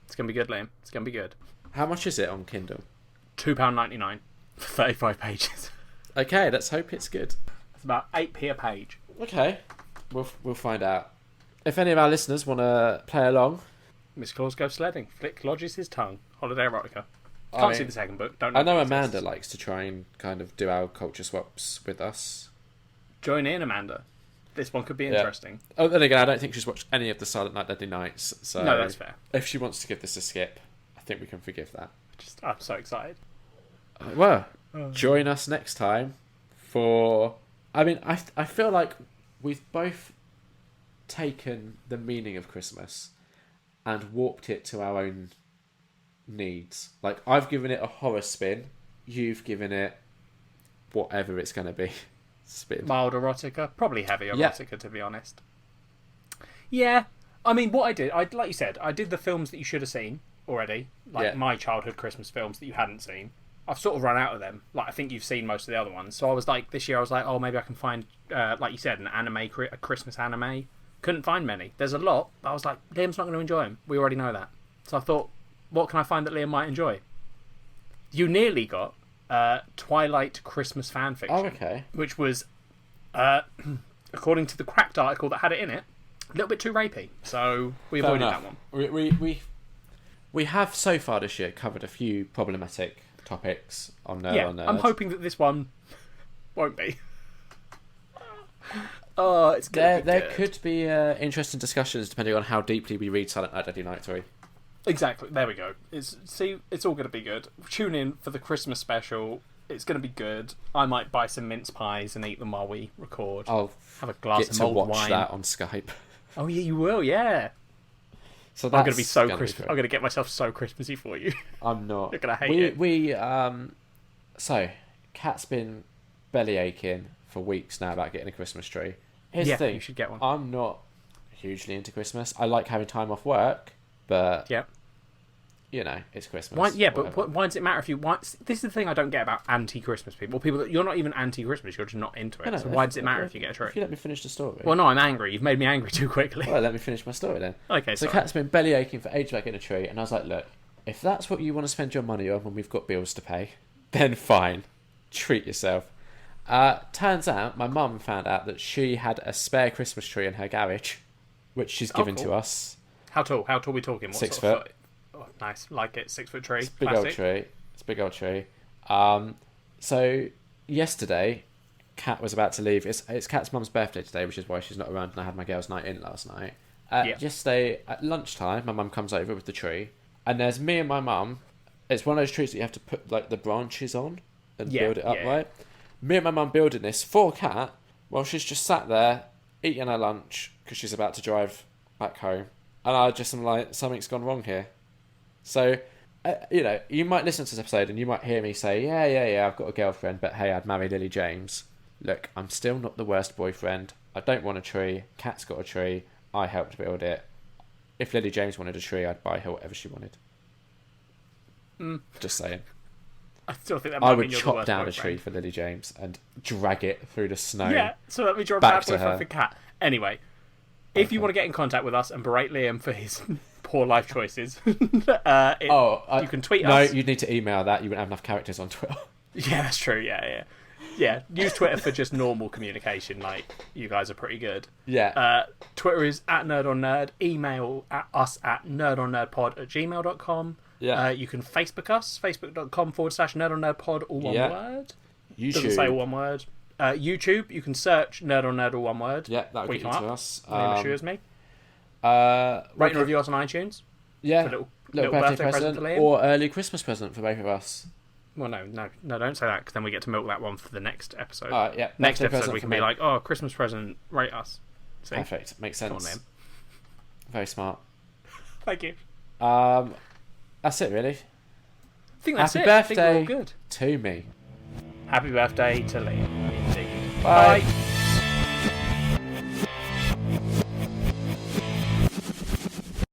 It's going to be good, Liam. It's going to be good. How much is it on Kindle? £2.99 for 35 pages. Okay, let's hope it's good. It's about 8p a page. Okay, we'll find out. If any of our listeners want to play along, Miss Claus Goes Sledding, Flick Lodges His Tongue, Holiday Erotica. Can't see the second book. Don't know. I know Amanda likes to try and kind of do our culture swaps with us. Join in, Amanda. This one could be interesting. Oh, then again, I don't think she's watched any of the Silent Night, Deadly Nights. So no, that's fair. If she wants to give this a skip, I think we can forgive that. I'm so excited. Well, join us next time for... I mean, I feel like we've both taken the meaning of Christmas and warped it to our own needs. Like, I've given it a horror spin. You've given it whatever it's going to be. Spin. Mild erotica. Probably heavy erotica, to be honest. Yeah. I mean, what I did, like you said, I did the films that you should have seen already. Like, my childhood Christmas films that you hadn't seen. I've sort of run out of them. Like, I think you've seen most of the other ones. So I was like, this year I was like, oh, maybe I can find, like you said, a Christmas anime. Couldn't find many. There's a lot, but I was like, Liam's not going to enjoy them. We already know that. So I thought, what can I find that Liam might enjoy? You nearly got Twilight Christmas fanfiction. Oh, okay. Which was, according to the Cracked article that had it in it, a little bit too rapey. So we avoided that one. We have so far this year covered a few problematic topics on Nerd on Nerd. I'm hoping that this one won't be. Oh, it's good. There could be interesting discussions depending on how deeply we read Silent Night, Deadly Night 3. Exactly. There we go. It's all going to be good. Tune in for the Christmas special. It's going to be good. I might buy some mince pies and eat them while we record. I'll have a glass of mulled wine. Get to watch that on Skype. Oh yeah, you will. Yeah. So I'm going to be so Christmas. I'm going to get myself so Christmassy for you. I'm not. You're going to hate it. So, Kat's been belly aching for weeks now about getting a Christmas tree. Here's the thing. You should get one. I'm not hugely into Christmas. I like having time off work, but you know, it's Christmas. But why does it matter if you? This is the thing I don't get about anti-Christmas people. People that you're not even anti-Christmas. You're just not into it. So why does it matter if you get a tree? If you let me finish the story. Well, no, I'm angry. You've made me angry too quickly. Well, let me finish my story then. Okay. So Kat's been belly aching for ages about getting a tree, and I was like, look, if that's what you want to spend your money on when we've got bills to pay, then fine, treat yourself. Turns out my mum found out that she had a spare Christmas tree in her garage, which she's given to us. How tall? How tall are we talking? What 6 sort of foot. Oh, nice. Like it. 6 foot tree. It's a big old tree. It's a big old tree. So yesterday, Kat was about to leave. It's Kat's mum's birthday today, which is why she's not around, and I had my girls' night in last night. Yesterday at lunchtime, my mum comes over with the tree, and there's me and my mum. It's one of those trees that you have to put like the branches on and build it up, right? Me and my mum building this for Kat while she's just sat there eating her lunch because she's about to drive back home. And I just am like, something's gone wrong here. So, you know, you might listen to this episode and you might hear me say, yeah, I've got a girlfriend, but hey, I'd marry Lily James. Look, I'm still not the worst boyfriend. I don't want a tree. Kat's got a tree. I helped build it. If Lily James wanted a tree, I'd buy her whatever she wanted. Just saying. I still think that might I would mean you're chop the worst down boyfriend. a tree for Lily James and drag it through the snow. Yeah, so that means you're a back bad boyfriend for Kat. Anyway, if you want to get in contact with us and berate Liam for his poor life choices, you can tweet us. No, you'd need to email that. You wouldn't have enough characters on Twitter. Yeah, that's true. Yeah. Use Twitter for just normal communication. Like, you guys are pretty good. Yeah. Twitter is @NerdOnNerd. Email us at nerdonnerdpod@gmail.com. Yeah. You can Facebook us, facebook.com/nerdonnerdpod, all one word. YouTube. Doesn't say all one word. YouTube, you can search Nerd on Nerd, all one word. Yeah, that'll get you to us. Liam assures me. Rate and review us on iTunes. Yeah. For little birthday present for Liam. or early Christmas present for both of us. Well, no, don't say that, because then we get to milk that one for the next episode. Yeah. Next episode we can be like, oh, Christmas present, rate us. See? Perfect. Makes sense. Come on, Liam. Very smart. Thank you. That's it, really. I think that's Happy it. birthday I think we're all good. to me. Happy birthday to Liam. Indeed. Bye. Bye.